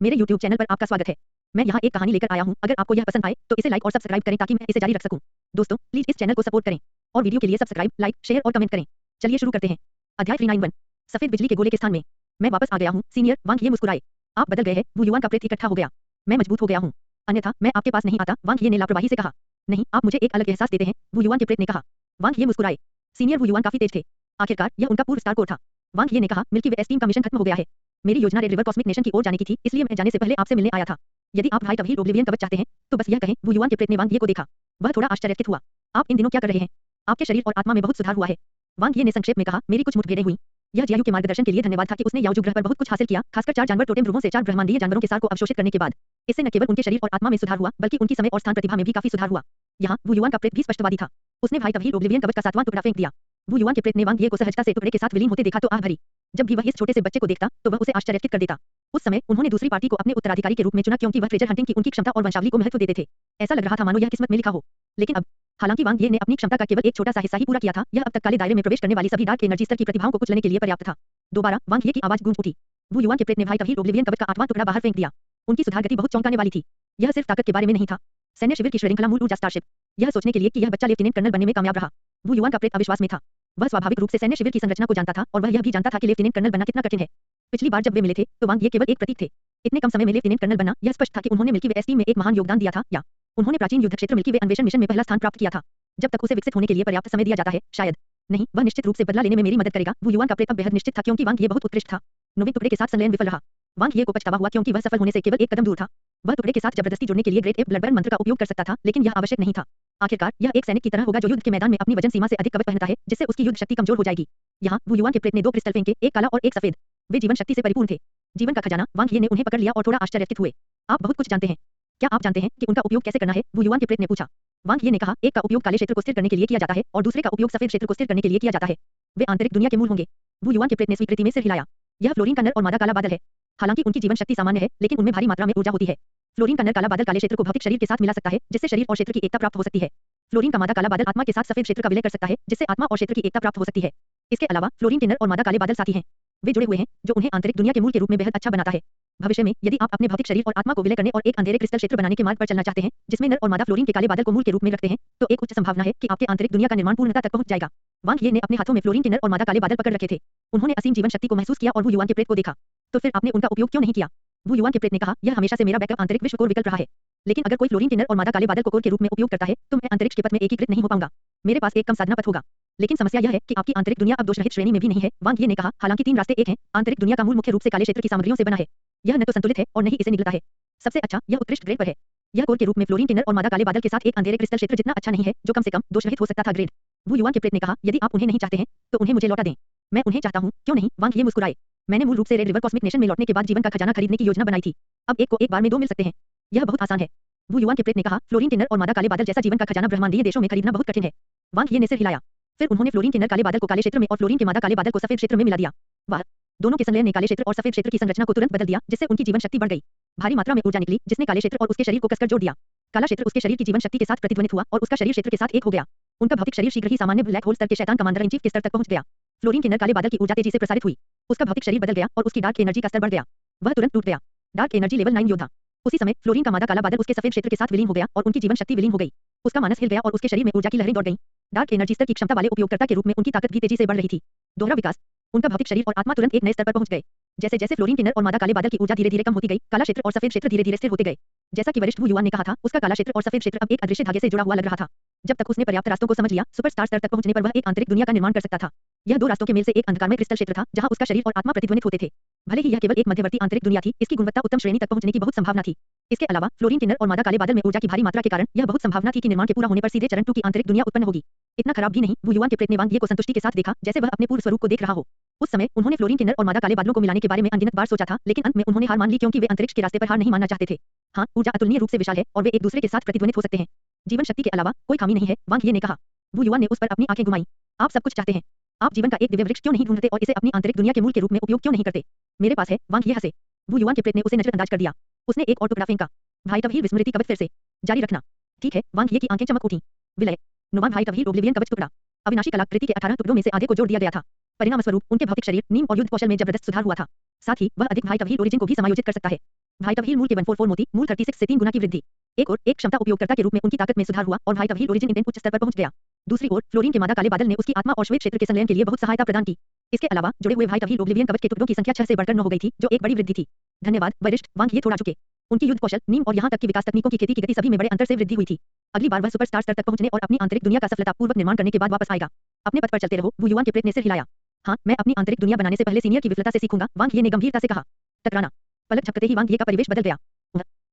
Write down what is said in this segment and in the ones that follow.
मेरे YouTube channel पर आपका स्वागत है। मैं यहाँ एक कहानी लेकर आया हूँ। अगर आपको यह पसंद आए तो इसे लाइक और सब्सक्राइब करें ताकि मैं इसे जारी रख सकूँ। दोस्तों प्लीज इस चैनल को सपोर्ट करें और वीडियो के लिए सब्सक्राइब, लाइक, शेयर और कमेंट करें। चलिए शुरू करते हैं। अध्याय 391 सफेद बिजली के गोले के स्थान में। मैं वापस आ गया हूँ सीनियर वांग ये मुस्कुराए। आप बदल गए हैं। वू युआन का प्रेत इकट्ठा हो गया। मैं मजबूत हो गया हूँ, अन्यथा मैं आपके पास नहीं आता। वांग ये ने लापरवाही से कहा। नहीं, आप मुझे एक अलग एहसास देते हैं, वू युआन के प्रेत ने कहा। वांग ये मुस्कुराए। सीनियर वू युआन काफी तेज थे। आखिरकार यह उनका पूर्व स्टार कोर था। वांग ये ने कहा, मिल्की वे एस्टीम का मिशन खत्म हो गया है। मेरी योजना रेड रिवर कॉस्मिक नेशन की ओर जाने की थी, इसलिए मैं जाने से पहले आपसे मिलने आया था। यदि आप भाई तभी ओब्लिवियन कवच चाहते हैं तो बस यह कहें। वू युआन के प्रेत ने वांग ये को देखा। वह थोड़ा आश्चर्यचकित हुआ। आप इन दिनों क्या कर रहे हैं? आपके शरीर और आत्मा में बहुत सुधार हुआ है। वांग ये ने संक्षेप में कहा, मेरी कुछ मुठभेड़ें हुई। यह जियायु के मार्गदर्शन के लिए धन्यवाद था कि उसने याओजू ग्रह पर बहुत कुछ हासिल किया, खासकर 4 जानवर टोटेम ग्रहों से 4 ब्रह्मांडीय जानवरों के सार को अवशोषित करने के बाद। इससे न केवल उनके शरीर और आत्मा में सुधार हुआ, बल्कि उनकी समय और स्थान प्रतिभा में भी काफी सुधार हुआ। यहाँ वू युआन का प्रेत भी स्पष्टवादी था। उसने भाई तभी ओब्लिवियन कवच का 7वां टुकड़ा फेंक दिया। वू युआन के प्रेत ने वांग ये को सहजता से टुकड़े के साथ विलीन होते देखा तो आह भरी। जब भी वह इस छोटे से बच्चे को देखता तो वह उसे आश्चर्यचकित कर देता। उस समय उन्होंने दूसरी पार्टी को अपने उत्तराधिकारी के रूप में चुना क्योंकि वह ट्रेजर हंटिंग की उनकी क्षमता और वंशावली को महत्व देते थे। ऐसा लग रहा था मानो यह किस्मत में लिखा हो। लेकिन अब हालांकि वांग ये ने अपनी क्षमता का केवल एक छोटा सा हिस्सा ही पूरा किया था, यह अब तक काले दायरे में प्रवेश करने वाली सभी डार्क एनर्जी स्तर की प्रतिभाओं को कुचलने के लिए पर्याप्त था। दोबारा वांग ये की आवाज गूंज उठी। वू युआन के प्रेत ने भाई तभी ओब्लिवियन कवच का 8वां टुकड़ा बाहर फेंक दिया। उनकी सुधार गति बहुत चौंकाने वाली थी। यह सिर्फ ताकत के बारे में नहीं था। सैन्य शिविर की श्रृंखला मूल ऊर्जा स्टारशिप। यह सोचने के लिए कि यह बच्चा लेफ्टिनेंट कर्नल बनने में कामयाब रहा। वू युआन का प्रेत अविश्वास में था। वह स्वाभाविक रूप से सैन्य शिविर की संरचना को जानता था और वह यह भी जानता था कि लेफ्टिनेंट कर्नल बनना कितना कठिन है। पिछली बार जब वे मिले थे तो वांग ये केवल एक प्रतीक थे। इतने कम समय में लेफ्टिनेंट कर्नल बनना, यह स्पष्ट था कि उन्होंने मिल्की वे एस्टीम में एक महान योगदान दिया था, या उन्होंने प्राचीन युद्ध क्षेत्र मिल्की वे अन्वेषण मिशन में पहला स्थान प्राप्त किया था। जब तक उसे विकसित होने के लिए पर्याप्त समय दिया जाता है, शायद नहीं, वह निश्चित रूप से बदला लेने में मेरी मदद करेगा। वू युआन का प्रेत अब बेहद निश्चित था क्योंकि वांग ये बहुत उत्कृष्ट था। नोविक टुकड़े के साथ संलयन विफल रहा। वांग ये को पछतावा हुआ क्योंकि वह सफल होने से केवल एक कदम दूर था। वह टुकड़े के साथ जबरदस्ती जुड़ने के लिए ग्रेट एप ब्लडबर्न मंत्र का उपयोग कर सकता था, लेकिन यह आवश्यक नहीं था। आखिरकार यह एक सैनिक की तरह होगा जो युद्ध के मैदान में अपनी वजन सीमा से अधिक कवच पहनता है, जिससे उसकी युद्ध शक्ति कमजोर हो जाएगी। यहाँ वू युआन के प्रेत ने 2 क्रिस्टल फेंके, एक काला और एक सफेद। वे जीवन शक्ति से परिपूर्ण थे। जीवन का खजाना। वांग ये ने उन्हें पकड़ लिया और थोड़ा आश्चर्यचकित हुए। आप बहुत कुछ जानते हैं। क्या आप जानते हैं कि उनका उपयोग कैसे करना है? वू युआन के प्रेत ने पूछा। वांग ये ने कहा, एक का उपयोग काले क्षेत्र को स्थिर करने के लिए किया जाता है और दूसरे का उपयोग सफेद क्षेत्र को स्थिर करने के लिए किया जाता है। वे आंतरिक दुनिया के मूल होंगे। वू युआन के प्रेत ने स्वीकृति में सिर हिलाया। यह फ्लोरीन का नर और मादा काला बादल है। हालांकि उनकी जीवन शक्ति सामान्य है, लेकिन उनमें भारी मात्रा में ऊर्जा होती है। फ्लोरीन का नर काला बादल काले क्षेत्र को भौतिक शरीर के साथ मिला सकता है, जिससे शरीर और क्षेत्र की एकता प्राप्त हो सकती है। फ्लोरीन का मादा काला बादल आत्मा के साथ सफेद क्षेत्र का विलय कर सकता है, जिससे आत्मा और क्षेत्र की एकता प्राप्त हो सकती है। इसके अलावा फ्लोरीन के नर और मादा काले बादल साथी हैं। वे जुड़े हुए हैं, जो उन्हें आंतरिक दुनिया के मूल के रूप में बेहद अच्छा बनाता है। भविष्य में यदि आप अपने भौतिक शरीर और आत्मा को विलय करने और एक अंधेरे क्रिस्टल क्षेत्र बनाने के मार्ग पर चलना चाहते हैं, जिसमें नर और मादा फ्लोरीन के काले बादल को मूल के रूप में रखते हैं, तो एक उच्च संभावना है कि आपके आंतरिक दुनिया का निर्माण पूर्णता तक पहुंच जाएगा। वांग ये ने अपने हाथों में फ्लोरीन के नर और मादा काले बादल पकड़ रखे थे। उन्होंने असीम जीवन शक्ति को महसूस किया और वू युआन के प्रेत को देखा। तो फिर आपने उनका उपयोग क्यों नहीं किया? वू युआन के प्रेत ने कहा, यह हमेशा से मेरा बैकअप आंतरिक विश्व कोर विकल्प रहा है। लेकिन अगर कोई फ्लोरीन के नर और मादा काले बादल को कोर के रूप में उपयोग करता है, तो मैं अंतरिक्ष के पथ में एकीकृत नहीं हो पाऊंगा। मेरे पास एक कम साधना पथ होगा। लेकिन समस्या यह है कि आपकी आंतरिक दुनिया अब दोषरहित श्रेणी में भी नहीं है। वांग ये ने कहा, हालांकि 3 रास्ते एक हैं। आंतरिक दुनिया का मूल मुख्य रूप से काले क्षेत्र की सामग्रियों से बना है। यह न तो संतुलित है और न ही इसे निगलता है। सबसे अच्छा, यह उत्कृष्ट ग्रेड पर है। यह कोर के रूप में फ्लोरीन के नर और मादा काले बादल के साथ एक अंधेरे क्रिस्टल क्षेत्र जितना अच्छा नहीं है, जो कम से कम दोषरहित हो सकता था। ग्रेड। वू युआन के प्रेत ने कहा, यदि आप उन्हें नहीं चाहते हैं, तो उन्हें मुझे लौटा दें। मैं उन्हें चाहता हूँ, क्यों नहीं? वांग ये मुस्कुराए। मैंने मूल रूप से रेड रिवर कॉस्मिक नेशन में लौटने के बाद जीवन का खजाना खरीदने की योजना बनाई थी। अब एक को एक बार में 2 मिल सकते हैं। यह बहुत आसान है। वू युआन के प्रेत ने कहा, फ्लोरीन के नर और मादा काले बादल जैसा जीवन का खजाना ब्रह्मांडीय देशों में खरीदना बहुत कठिन है। वांग ये ने सिर हिलाया। फिर उन्होंने फ्लोरीन के नर काले बादल को काले क्षेत्र में और फ्लोरीन के मादा काले बादल को सफेद क्षेत्र में मिला दिया। वाह! दोनों के संलयन ने काले क्षेत्र और सफेद क्षेत्र की संरचना को तुरंत बदल दिया, जिससे उनकी जीवन शक्ति बढ़ गई। भारी मात्रा में ऊर्जा निकली, जिसने काले क्षेत्र और उसके शरीर को कसकर जोड़ दिया। काला क्षेत्र उसके शरीर की जीवन शक्ति के साथ प्रतिध्वनित हुआ और उसका शरीर क्षेत्र के साथ एक हो गया। उनका भौतिक शरीर शीघ्र ही सामान्य ब्लैक होल स्तर के शैतान कमांडर इन चीफ के स्तर तक पहुंच गया। फ्लोरीन के नर काले बादल की ऊर्जा तेजी से प्रसारित हुई। उसका भौतिक शरीर बदल गया और उसकी डार्क एनर्जी का स्तर बढ़ गया। वह तुरंत टूट गया। डार्क एनर्जी लेवल 9 योद्धा। उसी समय फ्लोरीन का मादा काला बादल उसके सफेद क्षेत्र के साथ विलीन हो गया और उनकी जीवन शक्ति विलीन हो गई। उसका मानस हिल गया और उसके शरीर में ऊर्जा की लहरें दौड़ गईं। डार्क एनर्जी स्तर की क्षमता वाले उपयोगकर्ता के रूप में उनकी ताकत भी तेजी से बढ़ रही थी। दोहरा विकास। उनका भौतिक शरीर और आत्मा तुरंत एक नए स्तर पर पहुंच गए। जैसे जैसे फ्लोरीन के नर और मादा काले बादल की ऊर्जा धीरे-धीरे कम होती गई, काला क्षेत्र और सफेद क्षेत्र धीरे-धीरे स्थिर होते गए। जैसा कि वरिष्ठ वू युआन ने कहा था, उसका काला क्षेत्र और सफेद क्षेत्र अब एक अदृश्य धागे से जुड़ा हुआ लग रहा था। जब तक उसने पर्याप्त रास्तों को समझ लिया, सुपरस्टार स्तर तक पहुंचने पर वह एक आंतरिक दुनिया का निर्माण कर सकता था। यह 2 रास्तों के मेल से एक अंधकारमय क्रिस्टल क्षेत्र था, जहां उसका शरीर और आत्मा प्रतिध्वनित होते थे। भले ही यह केवल एक मध्यवर्ती आंतरिक दुनिया थी, इसकी गुणवत्ता उत्तम श्रेणी तक पहुंचने की बहुत संभावना थी। इसके अलावा फ्लोरीन के नर और मादा काले बादल में ऊर्जा की भारी मात्रा के कारण यह बहुत संभावना थी कि निर्माण के पूरा होने पर सीधे चरण 2 की आंतरिक दुनिया उत्पन्न होगी। इतना खराब भी नहीं। वू युआन के प्रेत ने वांग ये को संतुष्टि के साथ देखा, जैसे वह अपने पूर्व स्वरूप को देख रहा हो। उस समय उन्होंने फ्लोरीन के नर और मादा काले बादलों को मिलाने के बारे में अनगिनत बार सोचा था, लेकिन अंत में उन्होंने हार मान ली क्योंकि वे अंतरिक्ष के रास्ते पर हार नहीं मानना चाहते थे। हाँ, ऊर्जा अतुलनीय रूप से विशाल है और वे एक दूसरे के साथ प्रतिध्वनित हो सकते हैं। जीवन शक्ति के अलावा कोई खामी नहीं है, वांग ये ने कहा। वू युआन ने उस पर अपनी आंखें घुमाई। आप सब कुछ चाहते हैं। आप जीवन का एक दिव्य वृक्ष क्यों नहीं ढूंढते और इसे अपनी आंतरिक दुनिया के मूल के रूप में उपयोग क्यों नहीं करते? मेरे पास है। वांग ये हंसे। वू युआन के प्रेत ने उसे नजरअंदाज कर दिया। उसने एक और टुकड़ा फेंका। भाई तभी विस्मृति कवच फिर से जारी रखना। ठीक है। वांग ये की आंखें चमक उठी। विलय। नुमान भाई तभी ओब्लिवियन कवच टुकड़ा। अविनाशी कलाकृति के 18 टुकड़ों में से आधे को जोड़ दिया गया था। परिणामस्वरूप उनके भौतिक शरीर, नीम और युद्ध कौशल में जबरदस्त सुधार हुआ था। साथ ही वह अधिक भाई तभी ओरिजिन को भी समायोजित कर सकता है। वाइट हील मूल के 144 मोती मूल 36 से 3 गुना की वृद्धि। एक और एक क्षमता उपयोगकर्ता के रूप में उनकी ताकत में सुधार हुआ और वाइट हील ओरिजिन इंटेंट उच्च स्तर पर पहुंच गया। दूसरी ओर फ्लोरीन के मादा काले बादल ने उसकी आत्मा और श्वेत क्षेत्र के संलयन के लिए बहुत सहायता प्रदान की। इसके अलावा जुड़े हुए वाइट हील ओब्लिवियन कवच के टुकड़ों की संख्या 6 से बढ़कर 9 हो गई थी, जो एक बड़ी वृद्धि थी। धन्यवाद वरिष्ठ वांग ये थोड़ा चुके। उनकी युद्ध कौशल, नीम और यहाँ तक कि विकास तकनीकों की खेती की गति सभी में बड़े अंतर से वृद्धि हुई थी। अगली बार वह सुपरस्टार स्तर तक पहुंचने और अपनी आंतरिक दुनिया का सफलतापूर्वक निर्माण करने के बाद वापस आएगा। अपने पथ पर चलते रहो, वू युआन के प्रेत ने सिर हिलाया। हाँ, मैं अपनी आंतरिक दुनिया बनाने से पहले सीनियर की विफलता से सीखूंगा, वांग ये ने गंभीरता से कहा। टकराना। पलक झपकते ही वांग ये का परिवेश बदल गया।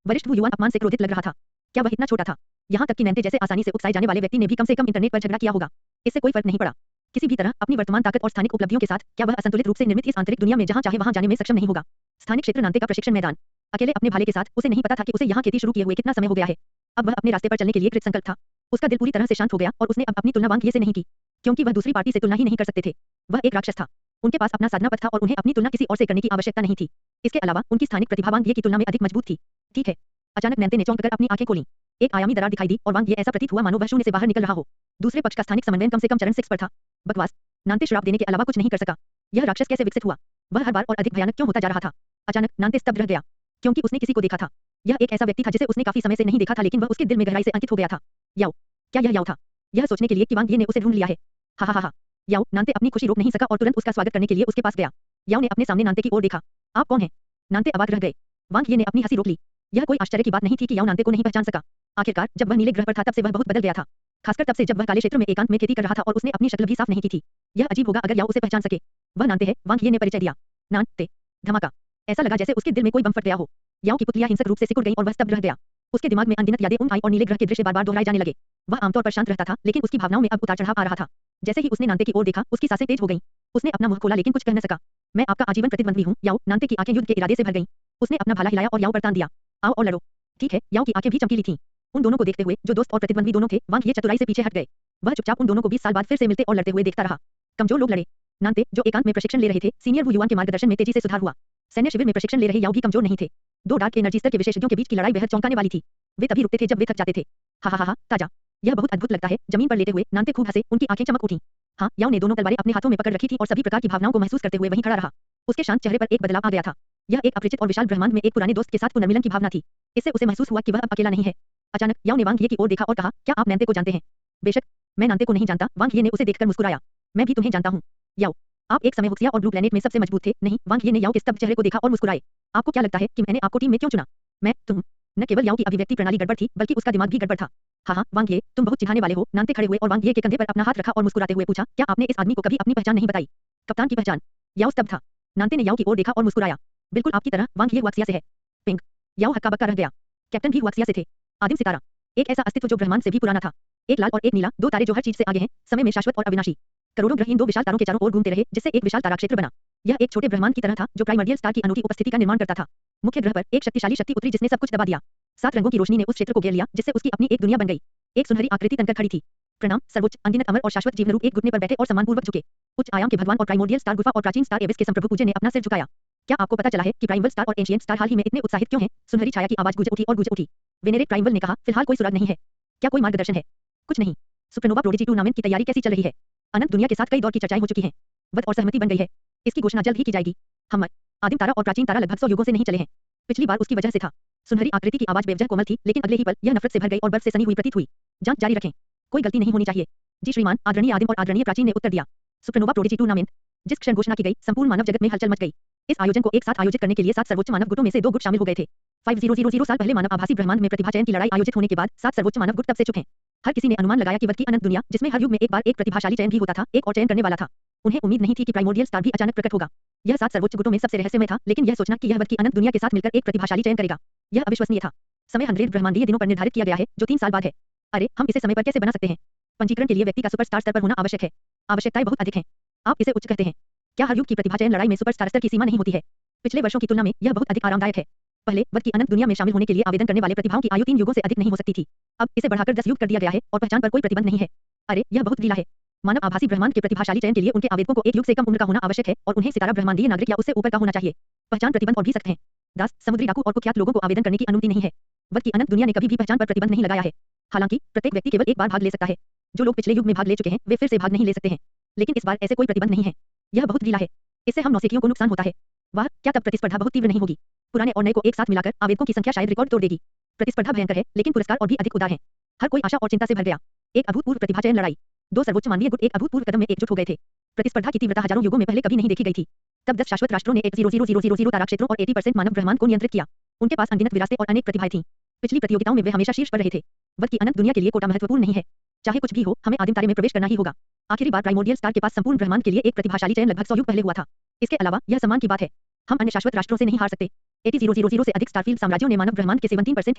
वरिष्ठ वू युआन अपमान से क्रोधित लग रहा था। क्या वह इतना छोटा था? यहाँ तक कि नैन्ते जैसे आसानी से उकसाए जाने वाले व्यक्ति ने भी कम से कम इंटरनेट पर झगड़ा किया होगा। इससे कोई फर्क नहीं पड़ा। किसी भी तरह अपनी वर्तमान ताकत और स्थानिक उपलब्धियों के साथ क्या वह असंतुलित रूप से निर्मित इस आंतरिक दुनिया में जहां चाहे वहां जाने में सक्षम नहीं होगा। स्थानिक क्षेत्र नांते का प्रशिक्षण मैदान। अकेले अपने भाले के साथ उसे नहीं पता था कि उसे यहाँ खेती शुरू किए हुए कितना समय हो गया है। अब वह अपने रास्ते पर चलने के लिए कृत संकल्प था। उसका दिल पूरी तरह से शांत हो गया और उसने अब अपनी तुलना वांग ये से नहीं की, क्योंकि वह दूसरी पार्टी से तुलना ही नहीं कर सकते थे। वह एक राक्षस था। उनके पास अपना साधना पथ था और उन्हें अपनी तुलना किसी और से करने की आवश्यकता नहीं थी। इसके अलावा उनकी स्थानिक प्रतिभा वांग ये की तुलना में अधिक मजबूत थी। ठीक है। अचानक नैन्ते ने चौंक कर अपनी आंखें खोलीं। एक आयामी दरार दिखाई दी और वांग ये ऐसा प्रतीत हुआ मानो वह शून्य से बाहर निकल रहा हो। दूसरे पक्ष का स्थानिक समन्वय कम से कम चरण 6 पर था। बकवास। नांते श्राप देने के अलावा कुछ नहीं कर सका। यह राक्षस कैसे विकसित हुआ? वह हर बार और अधिक भयानक क्यों होता जा रहा था? अचानक नांते स्तब्ध रह गया, क्योंकि उसने किसी को देखा था। यह एक ऐसा व्यक्ति था जिसे उसने काफी समय से नहीं देखा था, लेकिन वह उसके दिल में गहराई से अंकित हो गया था। याओ। क्या यह याओ था? यह सोचने के लिए कि वांग ये ने उसे ढूंढ लिया है। हा हा हा। याओ। नांते अपनी खुशी रोक नहीं सका और तुरंत उसका स्वागत करने के लिए उसके पास गया। याओ ने अपने सामने नांते की ओर देखा। आप कौन हैं? नांते अवाक रह गए। वांग ये ने अपनी हंसी रोक ली। यह कोई आश्चर्य की बात नहीं थी कि याओ नांते को नहीं पहचान सका। आखिरकार जब वह नीले ग्रह पर था तब से वह बहुत बदल गया था। खासकर तब से जब वह काले क्षेत्र में एकांत में खेती कर रहा था और उसने अपनी शक्ल भी साफ नहीं की थी। यह अजीब होगा अगर याओ उसे पहचान सके। वह नांते है, वांग ये ने परिचय दिया। नांते। धमाका। ऐसा लगा जैसे उसके दिल में कोई बम फट गया हो। याओ की पुतलियां हिंसक रूप से सिकुड़ गईं और वह स्तब्ध रह गया। उसके दिमाग में अनगिनत यादें उन आई और नीले ग्रह के दृश्य बार-बार दोहराए जाने लगे। वह आमतौर पर शांत रहता था, लेकिन उसकी भावनाओं में अब उतार-चढ़ाव आ रहा था। जैसे ही उसने नांते की ओर देखा, उसकी सांसें तेज हो गईं। उसने अपना मुंह खोला लेकिन कुछ कह न सका। मैं आपका आजीवन प्रतिद्वंदी हूं, याओ। नांते की आंखें युद्ध के इरादे से भर गईं। उसने अपना भाला हिलाया और याओ पर तान दिया। आओ और लड़ो। ठीक है। याओ की आंखें भी चमकीली थीं। उन दोनों को देखते हुए, जो दोस्त और प्रतिद्वंदी दोनों थे, वांग ये चतुराई से पीछे हट गए। वह चुपचाप उन दोनों को 20 साल बाद फिर से मिलते और लड़ते हुए देखता रहा। कमजोर लोग लड़े। नांते, जो एकांत में प्रशिक्षण ले रहे थे, सीनियर वू युआन के मार्गदर्शन में तेजी से सुधार हुआ। सैन्य शिविर में प्रशिक्षण ले रहे याओ भी कमजोर नहीं थे। दो डार्क एनर्जी स्तर के विशेषज्ञों के बीच की लड़ाई बेहद चौंकाने वाली थी। वे तभी रुकते थे जब वे थक जाते थे। हा हा हा, ताजा। यह बहुत अद्भुत लगता है। जमीन पर लेटे हुए नांते खूब हंसे, उनकी आंखें चमक उठीं। हाँ, याओ ने दोनों तलवारें अपने हाथों में पकड़ रखी थी और सभी प्रकार की भावनाओं को महसूस करते हुए वहीं खड़ा रहा। उसके शांत चेहरे पर एक बदलाव आ गया था। यह एक अपरिचित और विशाल ब्रह्मांड में एक पुराने दोस्त के साथ पुनर्मिलन की भावना थी। इससे उसे महसूस हुआ कि वह अब अकेला नहीं है। अचानक याओ ने वांग ये की ओर देखा और कहा, क्या आप नैन्ते को जानते हैं? बेशक। मैं नांते को नहीं जानता। वांग ये ने उसे देखकर मुस्कुराया। मैं भी तुम्हें जानता हूँ। याओ। आप एक समय हुक्सिया और ब्लू प्लैनेट में सबसे मजबूत थे, नहीं? वांग ये ने याओ के स्तब्ध चेहरे को देखा और मुस्कुराए। आपको क्या लगता है कि मैंने आपको टीम में क्यों चुना? तुम। न केवल याओ की अभिव्यक्ति प्रणाली गड़बड़ थी, बल्कि उसका दिमाग भी गड़बड़ था। हाँ, वांग ये, तुम बहुत चिढ़ाने वाले हो। नांते खड़े हुए और वांग ये के कंधे पर अपना हाथ रखा और मुस्कुराते हुए पूछा, क्या आपने इस आदमी को कभी अपनी पहचान नहीं बताई? कप्तान की पहचान? याओ स्तब्ध था। नांते ने याओ की ओर देखा और मुस्कुराया। बिल्कुल आपकी तरह, वांग ये हुआक्सिया से है। पिंक। याओ हक्का-बक्का रह गया। कैप्टन भी हुआक्सिया से थे। आदिम सितारा। एक ऐसा अस्तित्व जो ब्रह्मांड से भी पुराना था। एक लाल और एक नीला, दो तारे जो हर चीज से आगे हैं, समय में शाश्वत और अविनाशी। करोड़ों ग्रह इन दो विशाल तारों के चारों ओर घूमते रहे, जिससे एक विशाल तारा क्षेत्र बना। यह एक छोटे ब्रह्मांड की तरह था, जो प्राइमर्डियल स्टार की अनूठी उपस्थिति का निर्माण करता था। मुख्य ग्रह पर एक शक्तिशाली शक्ति उतरी जिसने सब कुछ दबा दिया। 7 रंगों की रोशनी ने उस क्षेत्र को घेर लिया, जिससे उसकी अपनी एक दुनिया बन गई। एक सुनहरी आकृति तनकर खड़ी थी। प्रणाम, सर्वोच्च, अनगिनत अमर और शाश्वत जीवन रूप एक घुटने पर बैठे और सम्मानपूर्वक झुके। उच्च आयाम के भगवान और प्राइमोर्डियल स्टार गुफा और प्राचीन स्टार एबिस के संप्रभु पूज्य ने अपना सिर झुकाया। क्या आपको पता चला है कि प्राइमल स्टार और एंशिएंट स्टार हाल ही में इतने उत्साहित क्यों हैं? सुनहरी छाया की आवाज गूंज उठी। वेनेरेट प्राइमल ने कहा, फिलहाल कोई सुराग नहीं है। क्या कोई मार्गदर्शन है? कुछ नहीं। सुपरनोवा प्रोडिजी टूर्नामेंट की तैयारी कैसी चल रही है? अनंत दुनिया के साथ कई दौर की चर्चाएं हो चुकी हैं। वध और सहमति बन गई है। इसकी घोषणा जल्द ही की जाएगी। हम आदिम तारा और प्राचीन तारा लगभग 100 युगों से नहीं चले हैं। पिछली बार उसकी वजह से था। सुनहरी आकृति की आवाज बेवजह कोमल थी, लेकिन अगले ही पल यह नफरत से भर गई और बर्फ से सनी हुई प्रतीत हुई। जांच जारी रखें। कोई गलती नहीं होनी चाहिए। जी श्रीमान, आदरणीय आदिम और आदरणीय प्राचीन ने उत्तर दिया। Supernova prodigy tournament. जिस क्षण घोषणा की गई, संपूर्ण मानव जगत में हलचल मच गई। इस आयोजन को एक साथ आयोजित करने के लिए 7 सर्वोच्च मानव गुटों में से 2 गुट शामिल हो गए थे। 5000 साल पहले मानव आभासी ब्रह्मांड में प्रतिभा चयन की लड़ाई आयोजित होने के बाद 7 सर्वोच्च मानव गुट तब से चुप हैं। हर किसी ने अनुमान लगाया कि वध की अनंत दुनिया, जिसमें हर युग में एक बार एक प्रतिभाशाली चयन भी होता था, एक और चयन करने वाला था। उन्हें उम्मीद नहीं थी कि प्राइमोर्डियल स्टार भी अचानक प्रकट होगा। यह 7 सर्वोच्च गुटों में सबसे रहस्यमय था, लेकिन यह सोचना कि यह वध की अनंत दुनिया के साथ मिलकर एक प्रतिभाशाली चयन करेगा, यह अविश्वसनीय था। समय 100 ब्रह्मांडीय दिनों पर निर्धारित किया गया है, जो 3 साल बाद है। अरे, हम इसे समय पर कैसे बना सकते हैं? पंजीकरण के लिए व्यक्ति का सुपरस्टार स्तर पर होना आवश्यक है। आवश्यकताएं बहुत अधिक हैं। आप इसे उच्च कहते हैं। क्या हर युग की प्रतिभा चयन लड़ाई में सुपरस्टार स्तर की सीमा नहीं होती है? पिछले वर्षों की तुलना में यह बहुत अधिक आरामदायक है। पहले वध की अनंत दुनिया में शामिल होने के लिए आवेदन करने वाले प्रतिभाओं की आयु 3 युगों से अधिक नहीं हो सकती थी। अब इसे बढ़ाकर 10 युग कर दिया गया है और पहचान पर कोई प्रतिबंध नहीं है। अरे, यह बहुत ढीला है। मानव आभासी ब्रह्मांड के प्रतिभाशाली चयन के लिए उनके आवेदकों को 1 युग से कम उम्र का होना आवश्यक है और उन्हें सितारा ब्रह्मांडीय नागरिक या उससे ऊपर का होना चाहिए। पहचान प्रतिबंध और भी सख्त हैं। दास, समुद्री डाकू और कुख्यात लोगों को आवेदन करने की अनुमति नहीं है। वध की अनंत दुनिया ने कभी भी पहचान पर प्रतिबंध नहीं लगाया है। हालांकि प्रत्येक व्यक्ति केवल एक बार भाग ले सकता है। जो लोग पिछले युग में भाग ले चुके हैं, वे फिर से भाग नहीं ले सकते हैं। लेकिन इस बार ऐसे कोई प्रतिबंध नहीं है। यह बहुत ढीला है। इससे हम नौसिखियों को नुकसान होता है। वाह, क्या तब प्रतिस्पर्धा बहुत तीव्र नहीं होगी? पुराने और नए को एक साथ मिलाकर आवेदकों की संख्या शायद रिकॉर्ड तोड़ देगी। प्रतिस्पर्धा भयंकर है, लेकिन पुरस्कार और भी अधिक उदार हैं। हर कोई आशा और चिंता से भर गया। एक अभूतपूर्व प्रतिभा चयन लड़ाई। दो सर्वोच्च मानवीय गुट एक अभूतपूर्व कदम में एकजुट हो गए थे। प्रतिस्पर्धा की तीव्रता हजारों युगों में पहले कभी नहीं देखी गई थी। तब 10 शाश्वत राष्ट्रों ने 1,000,000 तारा क्षेत्रों और 80% मानव ब्रह्मांड को नियंत्रित किया। उनके पास अनगिनत विरासतें और अनेक प्रतिभाएं थीं। पिछली प्रतियोगिताओं में वे हमेशा शीर्ष पर रहे थे। वक्त की अनंत दुनिया के लिए कोटा महत्वपूर्ण नहीं है। चाहे कुछ भी हो, हमें आदिम तारे में प्रवेश करना ही होगा। आखिरी बार प्राइमोर्डियल स्टार के पास संपूर्ण ब्रह्मांड के लिए एक प्रतिभाशाली चयन लगभग 100 युग पहले हुआ था। इसके अलावा यह सम्मान की बात है। हम अन्य शाश्वत राष्ट्रों से नहीं हार सकते। 80,000 से अधिक स्टारफील्ड साम्राज्यों ने मानव ब्रह्मांड के 17%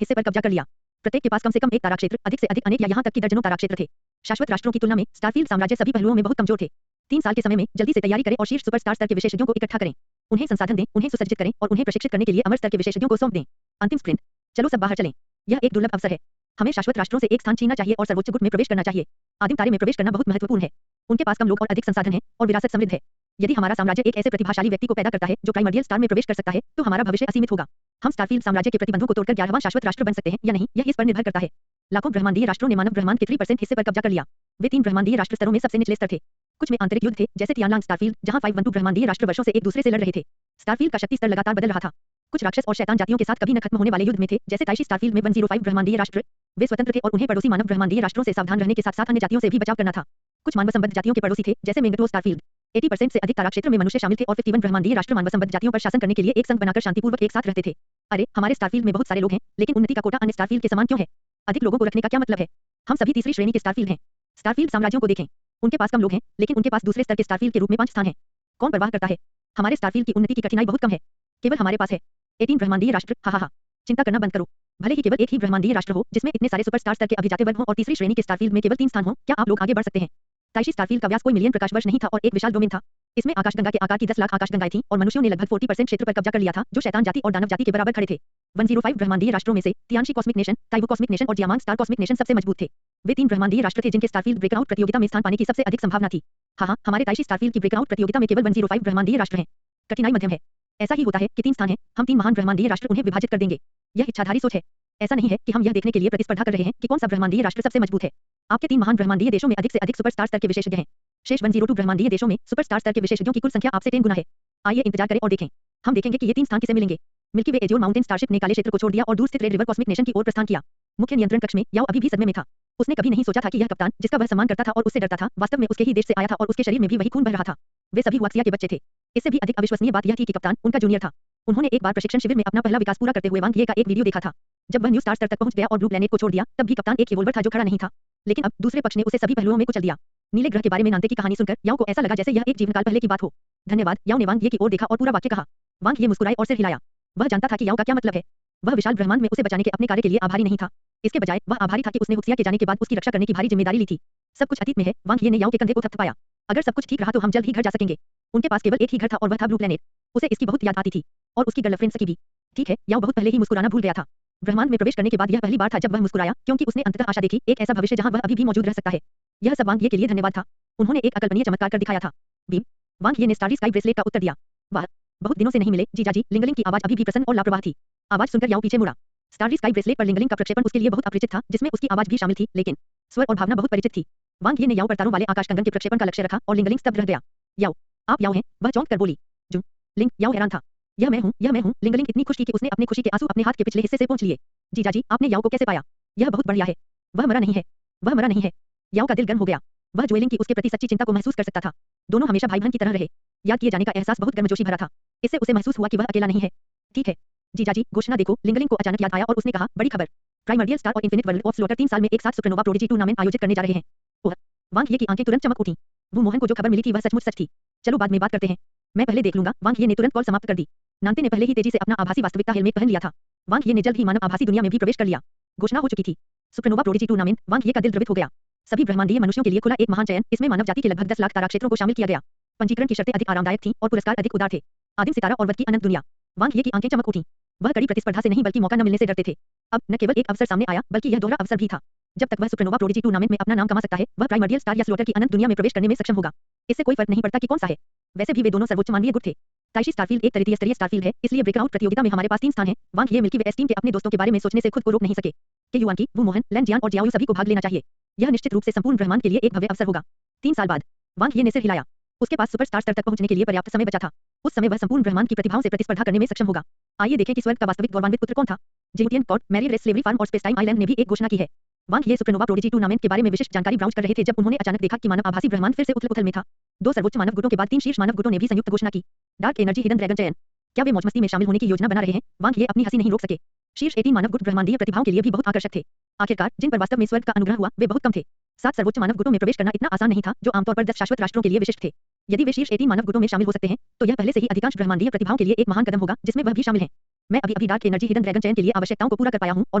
हिस्से पर कब्जा कर लिया। प्रत्येक के पास कम से कम एक तारा क्षेत्र, अधिक से अधिक अनेक या यहां तक कि दर्जनों तारा क्षेत्र थे। शाश्वत राष्ट्रों की तुलना में स्टारफील्ड साम्राज्य सभी पहलुओं में बहुत कमजोर थे। 3 साल के समय में जल्दी से तैयारी करें और शीर्ष सुपरस्टार स्तर के विशेषज्ञों को इकट्ठा करें। उन्हें संसाधन दें, उन्हें सुसज्जित करें और उन्हें प्रशिक्षित करने के लिए अमर स्तर के विशेषज्ञों को सौंप दें। अंतिम स्प्रिंट। चलो सब बाहर चलें। यह एक दुर्लभ अवसर है। हमें शाश्वत राष्ट्रों से एक स्थान छीनना चाहिए और सर्वोच्च गुट में प्रवेश करना चाहिए। आदिम तारे में प्रवेश करना बहुत महत्वपूर्ण है। उनके पास कम लोग और अधिक संसाधन हैं और विरासत समृद्ध है। यदि हमारा साम्राज्य एक ऐसे प्रतिभाशाली व्यक्ति को पैदा करता है जो प्राइमर्डियल स्टार में प्रवेश कर सकता है, तो हमारा भविष्य असीमित होगा। हम स्टारफील्ड साम्राज्य के प्रतिबंधों को तोड़कर 11वां शाश्वत राष्ट्र बन सकते हैं या नहीं, यह इस पर निर्भर करता है। लाखों ब्रह्मांडीय राष्ट्रों ने मानव ब्रह्मांड के 3% हिस्से पर कब्जा कर लिया। वे 3 ब्रह्मांडीय राष्ट्र स्तरों में सबसे निचले स्तर थे। कुछ में आंतरिक युद्ध थे, जैसे तियानलांग स्टारफील्ड, जहां 512 ब्रह्मांडीय राष्ट्र वर्षों से एक दूसरे से लड़ रहे थे। स्टारफील्ड का शक्ति स्तर लगातार बदल रहा था। कुछ राक्षस और शैतान जातियों के साथ कभी न खत्म होने वाले युद्ध में थे, जैसे ताइशी स्टारफील्ड में 105 ब्रह्मांडीय राष्ट्र। वे स्वतंत्र थे और उन्हें पड़ोसी मानव ब्रह्मांडीय राष्ट्रों से सावधान रहने के साथ-साथ अन्य जातियों से भी बचाव करना था। कुछ मानवसंबद्ध जातियों के पड़ोसी थे, जैसे मेंगटो स्टारफील्ड। 80% से अधिक तारा क्षेत्र में मनुष्य शामिल थे और 51 ब्रह्मांडीय राष्ट्र मानवसंबद्ध जातियों पर शासन करने के लिए एक संघ बनाकर शांतिपूर्वक एक साथ रहते थे। अरे, हमारे स्टारफील्ड में बहुत सारे लोग हैं, लेकिन उन्नति का कोटा अन्य स्टारफील्ड के समान क्यों है? अधिक लोगों को रखने का क्या मतलब है? हम सभी तीसरी श्रेणी के स्टारफील्ड हैं। स्टारफील्ड साम्राज्यों को देखें। उनके पास कम लोग हैं, लेकिन उनके पास दूसरे स्तर के स्टारफील्ड के रूप में 5 स्थान हैं। कौन परवाह करता है? हमारे स्टारफील्ड की उन्नति की कठिनाई बहुत कम है। केवल हमारे पास है 18 ब्रह्मांडीय राष्ट्र। हा। चिंता करना बंद करो। भले ही केवल एक ही ब्रह्मांडीय राष्ट्र हो जिसमें इतने सारे सुपरस्टार स्तर के अभिजाते वर्ग हों और तीसरी श्रेणी के स्टारफील्ड में केवल 3 स्थान हों, क्या आप लोग आगे बढ़ सकते हैं? ताइशी स्टारफील्ड का व्यास कोई मिलियन प्रकाश वर्ष नहीं था और एक विशाल डोमेन था। इसमें आकाशगंगा के आकार की 10 लाख आकाशगंगाएं थीं और मनुष्यों ने लगभग 40% क्षेत्र पर कब्जा कर लिया था, जो शैतान जाति और दानव जाति के बराबर खड़े थे। 105 ब्रह्मांडीय राष्ट्रों में से तियानशी कॉस्मिक नेशन, ताइवू कॉस्मिक नेशन और जियामांग स्टार कॉस्मिक नेशन सबसे मजबूत थे। वे 3 ब्रह्मांडीय राष्ट्र थे जिनके स्टारफील्ड ब्रेकआउट प्रतियोगिता में स्थान पाने की सबसे अधिक संभावना थी। हाँ, हमारे ताइशी स्टारफील्ड की ब्रेकआउट प्रतियोगिता में केवल 105 ब्रह्मांडीय राष्ट्र हैं। कठिनाई मध्यम है। ऐसा ही होता है कि 3 स्थान हैं, हम 3 महान ब्रह्मांडीय राष्ट्र उन्हें विभाजित कर देंगे। यह इच्छाधारी सोच है। ऐसा नहीं है कि हम यह देखने के लिए प्रतिस्पर्धा कर रहे हैं कि कौन सा ब्रह्मांडीय राष्ट्र सबसे मजबूत है। आपके 3 महान ब्रह्मांडीय देशों में अधिक से अधिक सुपरस्टार स्तर के विशेषज्ञ हैं। शेष 102 ब्रह्मांडीय देशों में सुपरस्टार स्तर के विशेषज्ञों की कुल संख्या आपसे 10 गुना है। आइए इंतजार करें और देखें। हम देखेंगे कि ये 3 स्थान किसे मिलेंगे। Milky Way azure mountain starship ने काले क्षेत्र को छोड़ दिया और दूर स्थित रेड रिवर कॉस्मिक नेशन की ओर प्रस्थान किया। मुख्य नियंत्रण कक्ष में याओ अभी भी सदमे में था। उसने कभी नहीं सोचा था कि यह कप्तान, जिसका वह सम्मान करता था और उससे डरता था, वास्तव में उसके ही देश से आया था और उसके शरीर में भी वही खून बह रहा था। वे सभी हुआक्सिया के बच्चे थे। इससे भी अधिक अविश्वसनीय बात यह थी कि कप्तान उनका जूनियर था। उन्होंने एक बार प्रशिक्षण शिविर में अपना पहला विकास पूरा करते हुए वांग ये का एक वीडियो देखा था। जब वह न्यू स्टार स्तर तक पहुंच गया और ब्लू प्लैनेट को छोड़ दिया, तब भी कप्तान एक रिवॉल्वर था जो खड़ा नहीं था। लेकिन अब दूसरे पक्ष ने उसे सभी पहलुओं में कुचल दिया। नीले ग्रह के बारे में नांते की कहानी सुनकर याओ को ऐसा लगा जैसे यह एक जीवनकाल पहले की बात हो। धन्यवाद। याओ ने वांग ये की ओर देखा और पूरा वाक्य कहा। वांग ये मुस्कुराए और सिर हिलाया। वह जानता था कि याओ का क्या मतलब है। वह विशाल ब्रह्मांड में उसे बचाने के अपने कार्य के लिए आभारी नहीं था। इसके बजाय वह आभारी था कि उसने हुक्सिया के जाने के बाद उसकी रक्षा करने की भारी जिम्मेदारी ली थी। सब कुछ अतीत में है। वांग ये ने याओ के कंधे को थपथपाया। अगर सब कुछ ठीक रहा तो हम जल्द ही घर जा सकेंगे। उनके पास केवल एक ही घर था और वह था ब्लू प्लैनेट। उसे इसकी बहुत याद आती थी और उसकी गर्लफ्रेंड सकी भी। ठीक है, याओ बहुत पहले ही मुस्कुराना भूल गया था। ब्रह्मांड में प्रवेश करने के बाद यह पहली बार था जब वह मुस्कुराया, क्योंकि उसने अंततः आशा देखी, एक ऐसा भविष्य जहां वह अभी भी मौजूद रह सकता है। यह सब वांग ये के लिए धन्यवाद था। उन्होंने एक अकल्पनीय चमत्कार कर दिखाया था। बीम। वांग ये ने स्टारली स्काई ब्रेसलेट का उत्तर दिया। वाह, बहुत दिनों से नहीं मिले जीजाजी। लिंगलिंग की आवाज अभी भी प्रसन्न और लापरवाह थी। आवाज सुनकर याओ पीछे मुड़ा। स्टारली स्काई ब्रेसलेट पर लिंगलिंग का प्रक्षेपण उसके लिए बहुत अपरिचित था, जिसमें उसकी आवाज भी शामिल थी, लेकिन स्वर और भावना बहुत परिचित थी। वांग ये ने याओ पर तारों वाले आकाश कंगन के प्रक्षेपण का लक्ष्य रखा और लिंगलिंग स्तब्ध रह गया। याओ, आप याओ हैं? वह चौंक कर बोली। जू। लिंग। याओ हैरान था। यह मैं हूँ, यह मैं हूँ। लिंगलिंग इतनी खुश थी कि उसने अपने खुशी के आंसू अपने हाथ के पिछले हिस्से से पोंछ लिए। जीजाजी, आपने याओ को कैसे पाया? यह बहुत बढ़िया है। वह मरा नहीं है। वह मरा नहीं है। याओ का दिल गर्म हो गया। वह ज्वेलिंग की उसके प्रति सच्ची चिंता को महसूस कर सकता था। दोनों हमेशा भाई बहन की तरह रहे। याद किए जाने का एहसास बहुत गर्मजोशी भरा था। इससे उसे महसूस हुआ कि वह अकेला नहीं है। ठीक है जीजाजी, घोषणा देखो। लिंगलिंग को अचानक याद आया और उसने कहा, बड़ी खबर। प्राइमर्डियल स्टार और इन्फिनिट वर्ल्ड ऑफ स्लोटर 3 साल में एक साथ सुपरनोवा प्रोडिजी टूर्नामेंट आयोजित करने जा रहे हैं। ओह! वांग ये की आंखें तुरंत चमक उठीं। वो मोहन को जो खबर मिली थी वह सचमुच सच थी। चलो बाद में बात करते हैं। मैं पहले देख लूंगा। वांग ये ने तुरंत कॉल समाप्त कर दी। नांते ने पहले ही तेजी से अपना आभासी वास्तविकता हेलमेट पहन लिया था। वांग ये ने जल्द ही मानव आभासी दुनिया में भी प्रवेश कर लिया। घोषणा हो चुकी थी। Supernova prodigy tournament. वांग ये का दिल द्रवित हो गया। सभी ब्रह्मांडीय मनुष्यों के लिए खुला एक महान चयन। इसमें मानव जाति के लगभग 10 लाख तारा क्षेत्रों को शामिल किया गया। पंजीकरण की शर्तें अधिक आरामदायक थीं और पुरस्कार अधिक उदार थे। आदिम सितारा और वध की अनंत दुनिया। वांग ये की आंखें चमक उठीं। वह कड़ी प्रतिस्पर्धा से नहीं बल्कि मौका न मिलने से डरते थे। अब न केवल एक अवसर सामने आया, बल्कि यह दोहरा अवसर भी था। जब तक वह सुपरनोवा प्रोडिजी टूर्नामेंट में अपना नाम कमा सकता है, वह प्राइमर्डियल स्टार या स्लोटर की अनंत दुनिया में प्रवेश करने में सक्षम होगा। इससे कोई फर्क नहीं पड़ता कि कौन सा है। वैसे भी वे दोनों सर्वोच्च मानवीय गुट थे। ताइशी स्टारफील्ड एक तृतीय स्तरीय स्टारफील्ड है, इसलिए ब्रेकआउट प्रतियोगिता में हमारे पास 3 स्थान हैं। वांग ये मिल्की वे टीम के अपने दोस्तों के बारे में सोचने से खुद को रोक नहीं सके। के युआन की, वू मोहन, लैन जियान और जियाओ सभी को भाग लेना चाहिए। यह निश्चित रूप से संपूर्ण ब्रह्मांड के लिए एक भव्य अवसर होगा। 3 साल बाद। वांग ये ने सिर हिलाया। उसके पास सुपरस्टार स्तर तक पहुंचने के लिए पर्याप्त समय बचा था। उस समय वह संपूर्ण ब्रह्मांड की प्रतिभाओं से प्रतिस्पर्धा करने में सक्षम होगा। आइए देखें कि स्वर्ग का वास्तविक गौरवान्वित पुत्र कौन था। Jiutian court, Mary race slavery farm और स्पेस टाइम आइलैंड ने भी एक घोषणा की है। वांग ये सुपरनोवा प्रोडिजी टूर्नामेंट के बारे में विशिष्ट जानकारी ब्राउज कर रहे थे जब उन्होंने अचानक देखा कि मानव आभासी ब्रह्मांड फिर से उथल-पुथल में था। दो सर्वोच्च मानव गुटों के बाद तीन शीर्ष मानव गुटों ने भी संयुक्त घोषणा की। डार्क एनर्जी हिडन ड्रैगन चयन। क्या वे मौज मस्ती में शामिल होने की योजना बना रहे हैं? वांग ये अपनी हंसी नहीं रोक सके। शीर्ष 18 मानव गुट ब्रह्मांडीय प्रतिभाओं के लिए भी बहुत आकर्षक थे। आखिरकार जिन पर वास्तव में स्वर्ग का अनुग्रह हुआ वे बहुत कम थे। 7 सर्वोच्च मानव गुटों में प्रवेश करना इतना आसान नहीं था जो आमतौर पर 10 शाश्वत राष्ट्रों के लिए विशिष्ट थे। यदि वे शीर्ष 18 मानव गुटों में शामिल हो सकते हैं तो यह पहले से ही अधिकांश ब्रह्मांडीय प्रतिभाओं के लिए एक महान कदम होगा जिसमें वह भी शामिल हैं। मैं अभी डार्क एनर्जी हिडन ड्रैगन चयन के लिए आवश्यकताओं को पूरा कर पाया हूं और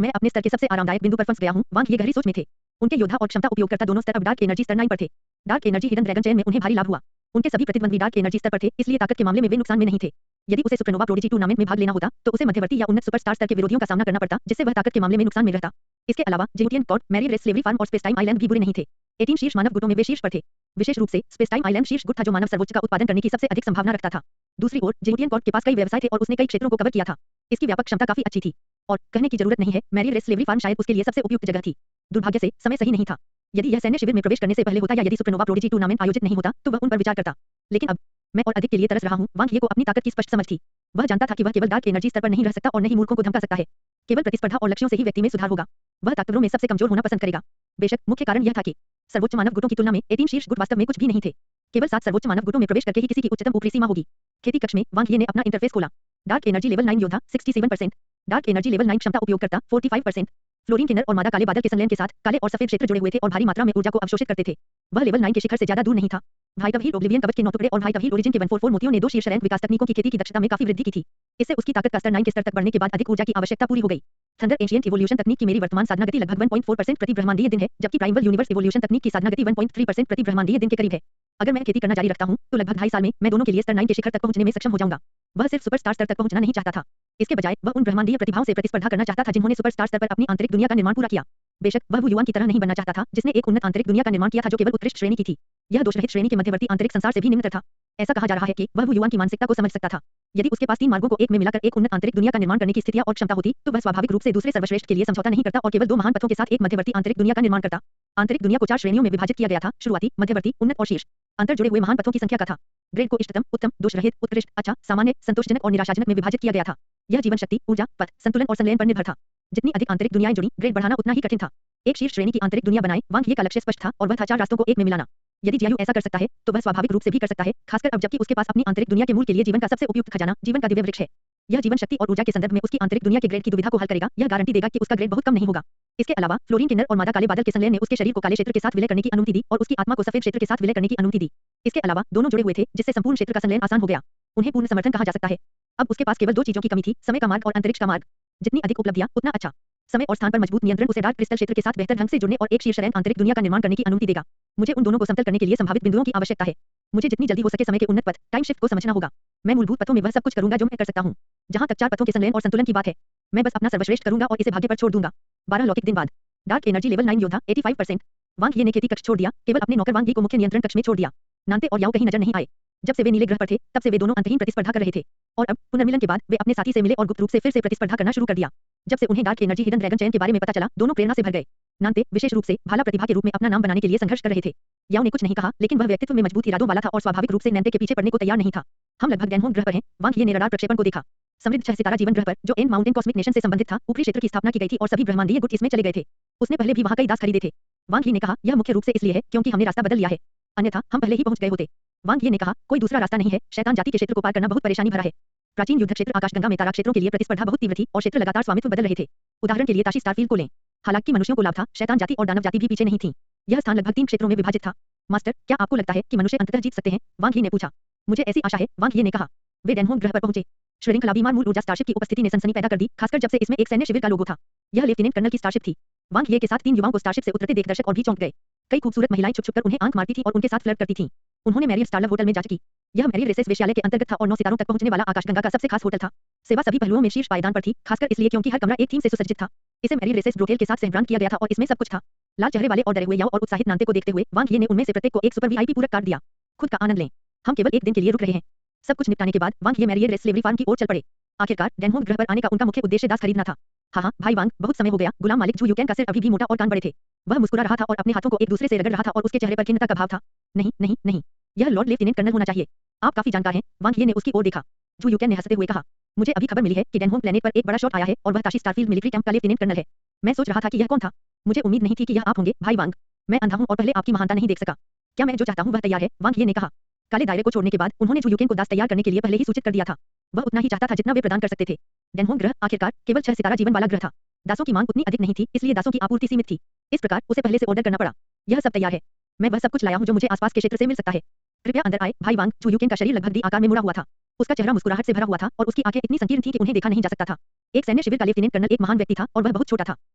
मैं अपने स्तर के सबसे आरामदायक बिंदु पर फंस गया हूं। वांग ये गहरी सोच में थे। उनके योद्धा और क्षमता उपयोगकर्ता दोनों स्तर अब डार्क एनर्जी स्तर 9 पर थे। डार्क एनर्जी हिडन ड्रैगन चयन में उन्हें भारी लाभ हुआ। उनके सभी प्रतिद्वंदी डार्क एनर्जी स्तर पर थे, इसलिए ताकत के मामले में वे नुकसान में नहीं थे। यदि उसे सुपरनोवा प्रोडिजी टूर्नामेंट में भाग लेना होता तो उसे मध्यवर्ती या उन्नत सुपरस्टार स्तर के विरोधियों का सामना करना पड़ता जिससे वह ताकत के मामले में नुकसान में रहता। इसके अलावा Jiutian court, Mary race slavery farm और स्पेस टाइम आइलैंड भी बुरे नहीं थे। 18 शीर्ष मानव गुटों में वे शीर्ष पर थे। विशेष रूप से स्पेस टाइम आइलैंड शीर्ष गुट था जो मानव सर्वोच्च का उत्पादन करने की सबसे अधिक संभावना रखता था। दूसरी ओर जिउटियन कॉर्ट के पास कई व्यवसाय थे और उसने कई क्षेत्रों को कवर किया था। इसकी व्यापक क्षमता काफी अच्छी थी और कहने की जरूरत नहीं है, मैरी रेस स्लेवरी फार्म शायद उसके लिए सबसे उपयुक्त जगह थी। दुर्भाग्य से समय सही नहीं था। यदि यह सैन्य शिविर में प्रवेश करने से पहले होता या यदि सुपरनोवा प्रोडिजी टूर्नामेंट आयोजित नहीं होता तो वह उन पर विचार करता। लेकिन अब मैं और अधिक के लिए तरस रहा हूं। वांग ये को अपनी ताकत की स्पष्ट समझ थी। वह जानता था कि वह केवल डार्क एनर्जी स्तर पर नहीं रह सकता और न ही मूर्खों को धमका सकता है। केवल प्रतिस्पर्धा और लक्ष्यों से ही व्यक्ति में सुधार होगा। वह ताकतवरों में सबसे कमजोर होना पसंद करेगा। बेशक मुख्य कारण यह था कि सर्वोच्च मानव गुटों की तुलना में 18 शीर्ष गुट वास्तव में कुछ भी नहीं थे। केवल 7 सर्वोच्च मानव गुटों में प्रवेश करके ही किसी की उच्चतम ऊपरी सीमा होगी। खेती कक्ष में वांग ये ने अपना इंटरफेस खोला। डार्क एनर्जी लेवल 9 योद्धा 67%, डार्क एनर्जी लेवल 9 क्षमता उपयोगकर्ता 45%, फ्लोरीन किन्नर और मादा काले बादल के संलयन के साथ काले और सफेद क्षेत्र जुड़े हुए थे और भारी मात्रा में ऊर्जा को अवशोषित करते थे। वह लेवल 9 के शिखर से ज्यादा दूर नहीं था। व्हाइट हीट ओब्लिवियन कवच के 9 टुकड़े और व्हाइट हीट ओरिजिन के 144 मोतियों ने 2 शीर्ष रैंक विकास तकनीकों की खेती की दक्षता में काफी वृद्धि की थी। इससे उसकी ताकत का स्तर 9 के स्तर तक बढ़ने के बाद अधिक ऊर्जा की आवश्यकता पूरी हो गई। थंडर एशियंट इवोल्यूशन तकनीक की मेरी वर्तमान साधना गति लगभग 1.4% प्रति ब्रह्मांडीय दिन है, जबकि प्राइमल यूनिवर्स इवोल्यूशन तकनीक की साधना गति 1.3% प्रति ब्रह्मांडीय दिन के करीब है। अगर मैं खेती करना जारी रखता हूं तो लगभग 2.5 साल में मैं दोनों के लिए स्तर 9 के शिखर तक पहुंचने में सक्षम हो जाऊंगा। वह सिर्फ सुपरस्टार स्तर तक पहुंचना नहीं चाहता था। इसके बजाय वह उन ब्रह्मांडीय प्रतिभाओं से प्रतिस्पर्धा करना चाहता था जिन्होंने सुपरस्टार स्तर पर अपनी आंतरिक दुनिया का निर्माण पूरा किया। बेशक वह वुयुआन की तरह नहीं बनना चाहता था जिसने एक उन्नत आंतरिक दुनिया का निर्माण किया था जो केवल उत्कृष्ट श्रेणी की थी। यह दोषरहित श्रेणी के मध्यवर्ती आंतरिक संसार से भी निम्नतर था। ऐसा कहा जा रहा है कि वह वुयुआन की मानसिकता को समझ सकता था। यदि उसके पास 3 मार्गों को एक में मिलाकर एक उन्नत आंतरिक दुनिया का निर्माण करने की स्थितियां और क्षमता होती तो वह स्वाभाविक रूप से दूसरे सर्वश्रेष्ठ के लिए समझौता नहीं करता और केवल 2 महान पथों के साथ एक मध्यवर्ती आंतरिक दुनिया का निर्माण करता। आंतरिक दुनिया को 4 श्रेणियों में विभाजित किया गया था, शुरुआती, मध्यवर्ती, उन्नत और शीर्ष। अंतर जुड़े हुए महान पथों की संख्या का था। ग्रेड को इष्टतम, उत्तम, दोषरहित, उत्कृष्ट, अच्छा, सामान्य, संतोषजनक और निराशाजनक में विभाजित किया गया था। यह जीवन शक्ति, ऊर्जा, पथ, संतुलन और संलयन पर निर्भर था। जितनी अधिक आंतरिक दुनियाएं जुड़ी, ग्रेड बढ़ाना उतना ही कठिन था। एक शीर्ष श्रेणी की आंतरिक दुनिया बनाएं, वांग ये का लक्ष्य स्पष्ट था और वह था 4 रास्तों को एक में मिलाना। यदि जियायु ऐसा कर सकता है तो वह स्वाभाविक रूप से भी कर सकता है, खासकर अब जबकि उसके पास अपनी आंतरिक दुनिया के मूल के लिए जीवन का सबसे उपयुक्त खजाना, जीवन का दिव्य वृक्ष है। यह जीवन शक्ति और ऊर्जा के संदर्भ में उसकी आंतरिक दुनिया के ग्रेड की दुविधा को हल करेगा। यह गारंटी देगा कि उसका ग्रेड बहुत कम नहीं होगा। इसके अलावा फ्लोरीन किन्नर और मादा काले बादल के संलयन ने उसके शरीर को काले क्षेत्र के साथ विलय करने की अनुमति दी और उसकी आत्मा को सफेद क्षेत्र के साथ विलय करने की अनुमति दी। इसके अलावा दोनों जुड़े हुए थे जिससे संपूर्ण क्षेत्र का संलयन आसान हो गया। उन्हें पूर्ण समर्थन कहा जा सकता है। अब उसके पास केवल 2 चीजों की कमी थी, समय का मार्ग और अंतरिक्ष का मार्ग। जितनी अधिक उपलब्धियां उतना अच्छा। समय और स्थान पर मजबूत नियंत्रण उसे डार्क क्रिस्टल क्षेत्र के साथ बेहतर ढंग से जुड़ने और एक शीर्ष रैंक आंतरिक दुनिया का निर्माण करने की अनुमति देगा। मुझे उन दोनों को समतल करने के लिए संभावित बिंदुओं की आवश्यकता है। मुझे जितनी जल्दी हो सके समय के उन्नत पथ, टाइम शिफ्ट को समझना होगा। मैं मूलभूत पथों में वह सब कुछ करूंगा जो मैं कर सकता हूं। जहां तक 4 पथों के संलयन और संतुलन की बात है, मैं बस अपना सर्वश्रेष्ठ करूंगा और इसे भाग्य पर छोड़ दूंगा। 12 लौकिक दिन बाद डार्क एनर्जी लेवल 9 योद्धा 85%। वांग ये ने खेती कक्ष छोड़ दिया, केवल अपने नौकर वांग ये को मुख्य नियंत्रण कक्ष में छोड़ दिया। नानते और याओ कहीं नजर नहीं आए। जब से वे नीले ग्रह पर थे तब से वे दोनों अंतहीन प्रतिस्पर्धा कर रहे थे और अब पुनर्मिलन के बाद वे अपने साथी से मिले और गुप्त रूप से फिर से प्रतिस्पर्धा करना शुरू कर दिया। जब से उन्हें डार्क एनर्जी हिडन ड्रैगन चयन के बारे में पता चला, दोनों प्रेरणा से भर गए। नानते विशेष रूप से भाला प्रतिभा के रूप में अपना नाम बनाने के लिए संघर्ष कर रहे थे। याओ ने कुछ नहीं कहा, लेकिन वह व्यक्तित्व में मजबूत इरादों वाला था और स्वाभाविक रूप से नैन्ते के पीछे पड़ने को तैयार नहीं था। हम लगभग डैनहोम ग्रह पर हैं। वांग ये ने रडार प्रक्षेपण को देखा। समृद्ध 6 सितारा जीवन ग्रह पर जो एन माउंटेन कॉस्मिक नेशन से संबंधित था, ऊपरी क्षेत्र की स्थापना की गई थी और सभी ब्रह्मांडीय गुट इसमें चले गए थे। उसने पहले भी वहां कई दास खरीदे थे। वांग ये ने कहा, यह मुख्य रूप से इसलिए है क्योंकि हमने रास्ता बदल लिया है, अन्यथा हम पहले ही पहुंच गए होते। वांग ये ने कहा, कोई दूसरा रास्ता नहीं है। शैतान जाति के क्षेत्र को पार करना बहुत परेशानी भरा है। प्राचीन युद्ध क्षेत्र आकाशगंगा में तारा क्षेत्रों के लिए प्रतिस्पर्धा बहुत तीव्र थी और क्षेत्र लगातार स्वामित्व बदल रहे थे। उदाहरण के लिए ताशी स्टारफील्ड को लें। हालांकि मनुष्यों को लाभ था, शैतान जाति और दानव जाति भी पीछे नहीं थी। यह स्थान लगभग 3 क्षेत्रों में विभाजित था। मास्टर, क्या आपको लगता है कि मनुष्य अंततः जीत सकते हैं? वांग ये ने पूछा। मुझे ऐसी आशा है, वांग ये ने कहा। वे डैनहोम ग्रह पर पहुंचे। श्रीलंका बीमार मूल ऊर्जा स्टारशिप की उपस्थिति ने सनसनी पैदा कर दी, खासकर जब से इसमें एक सैन्य शिविर का लोगो था। यह लेफ्टिनेंट कर्नल की स्टारशिप थी। वांग ये के साथ 3 युवाओं को स्टारशिप से उतरते देख दर्शक और भी चौंक गए। कई खूबसूरत महिलाएं छुप-छुप कर उन्हें आंख मारती थीं और उनके साथ फ्लर्ट करती थीं। उन्होंने मैरियल स्टारलव होटल में जांच की। यह मैरियल रेसेस वेश्यालय के अंतर्गत था और 9 सितारों तक पहुंचने वाला आकाशगंगा का सबसे खास होटल था। सेवा सभी पहलुओं में शीर्ष पायदान पर थी, खासकर इसलिए क्योंकि हर कमरा एक थीम से सुसज्जित था। इसे मैरियल रेसेस ब्रोथेल के साथ सहब्रांड किया गया था और इसमें सब कुछ था। लाल चेहरे वाले और डरे हुए याओ और उत्साहित नानते को देखते हुए वांग ये ने उनमें से प्रत्येक को एक सुपर वीआईपी पूरक कार्ड दिया। खुद का आनंद लें, हम केवल एक दिन के लिए रुक रहे हैं। सब कुछ निपटाने के बाद वांग ये मैरियल रेस स्लेवरी फार्म की ओर चल पड़े। आखिरकार डैनहोम ग्रह पर आने का उनका मुख्य उद्देश्य दास खरीदना था। हाँ भाई वांग, बहुत समय हो गया। गुलाम मालिक जू यूकेन का सिर अभी भी मोटा और कान बड़े थे। वह मुस्कुरा रहा था और अपने हाथों को एक दूसरे से रगड़ रहा था और उसके चेहरे पर खिन्नता का भाव था। नहीं नहीं नहीं, यह लॉर्ड लेफ्टिनेंट कर्नल होना चाहिए। आप काफी जानकार हैं। वांग ये ने उसकी ओर देखा। जू यूकेन ने हंसते हुए कहा, मुझे अभी खबर मिली है कि डेनहोंग प्लेनेट पर एक बड़ा शॉट आया है और वह ताशी स्टारफील्ड मिलिट्री कैंप का लेफ्टिनेंट कर्नल है। मैं सोच रहा था कि यह कौन था। मुझे उम्मीद नहीं थी कि यह आप होंगे, भाई वांग। मैं अंधा हूं और पहले आपकी महानता नहीं देख सका। क्या मैं जो चाहता हूं वह तैयार है, वांग ये ने कहा। काले दायरे को छोड़ने के बाद उन्होंने जू यूकेन को दास तैयार करने के लिए पहले ही सूचित कर दिया था। वह उतना ही चाहता था जितना वे प्रदान कर सकते थे। डेनहोंग ग्रह आखिरकार केवल 6 सितारा जीवन वाला ग्रह था। दासों की मांग उतनी अधिक नहीं थी, इसलिए दासों की आपूर्ति सीमित थी। इस प्रकार उसे पहले से ऑर्डर करना पड़ा। यह सब तैयार है। मैं वह सब कुछ लाया हूं जो मुझे आसपास के क्षेत्र से मिल सकता है। कृपया अंदर आए, भाई वांग। जू यूकेन का शरीर लगभग डी आकार में मुड़ा हुआ था। उसका चेहरा मुस्कुराहट से भरा हुआ था और उसकी आंखें इतनी संकीर्ण थीं कि उन्हें देखा नहीं जा सकता था। एक सैन्य शिविर का लेफ्टिनेंट कर्नल एक महान व्यक्ति था और वह बहुत छोटा था।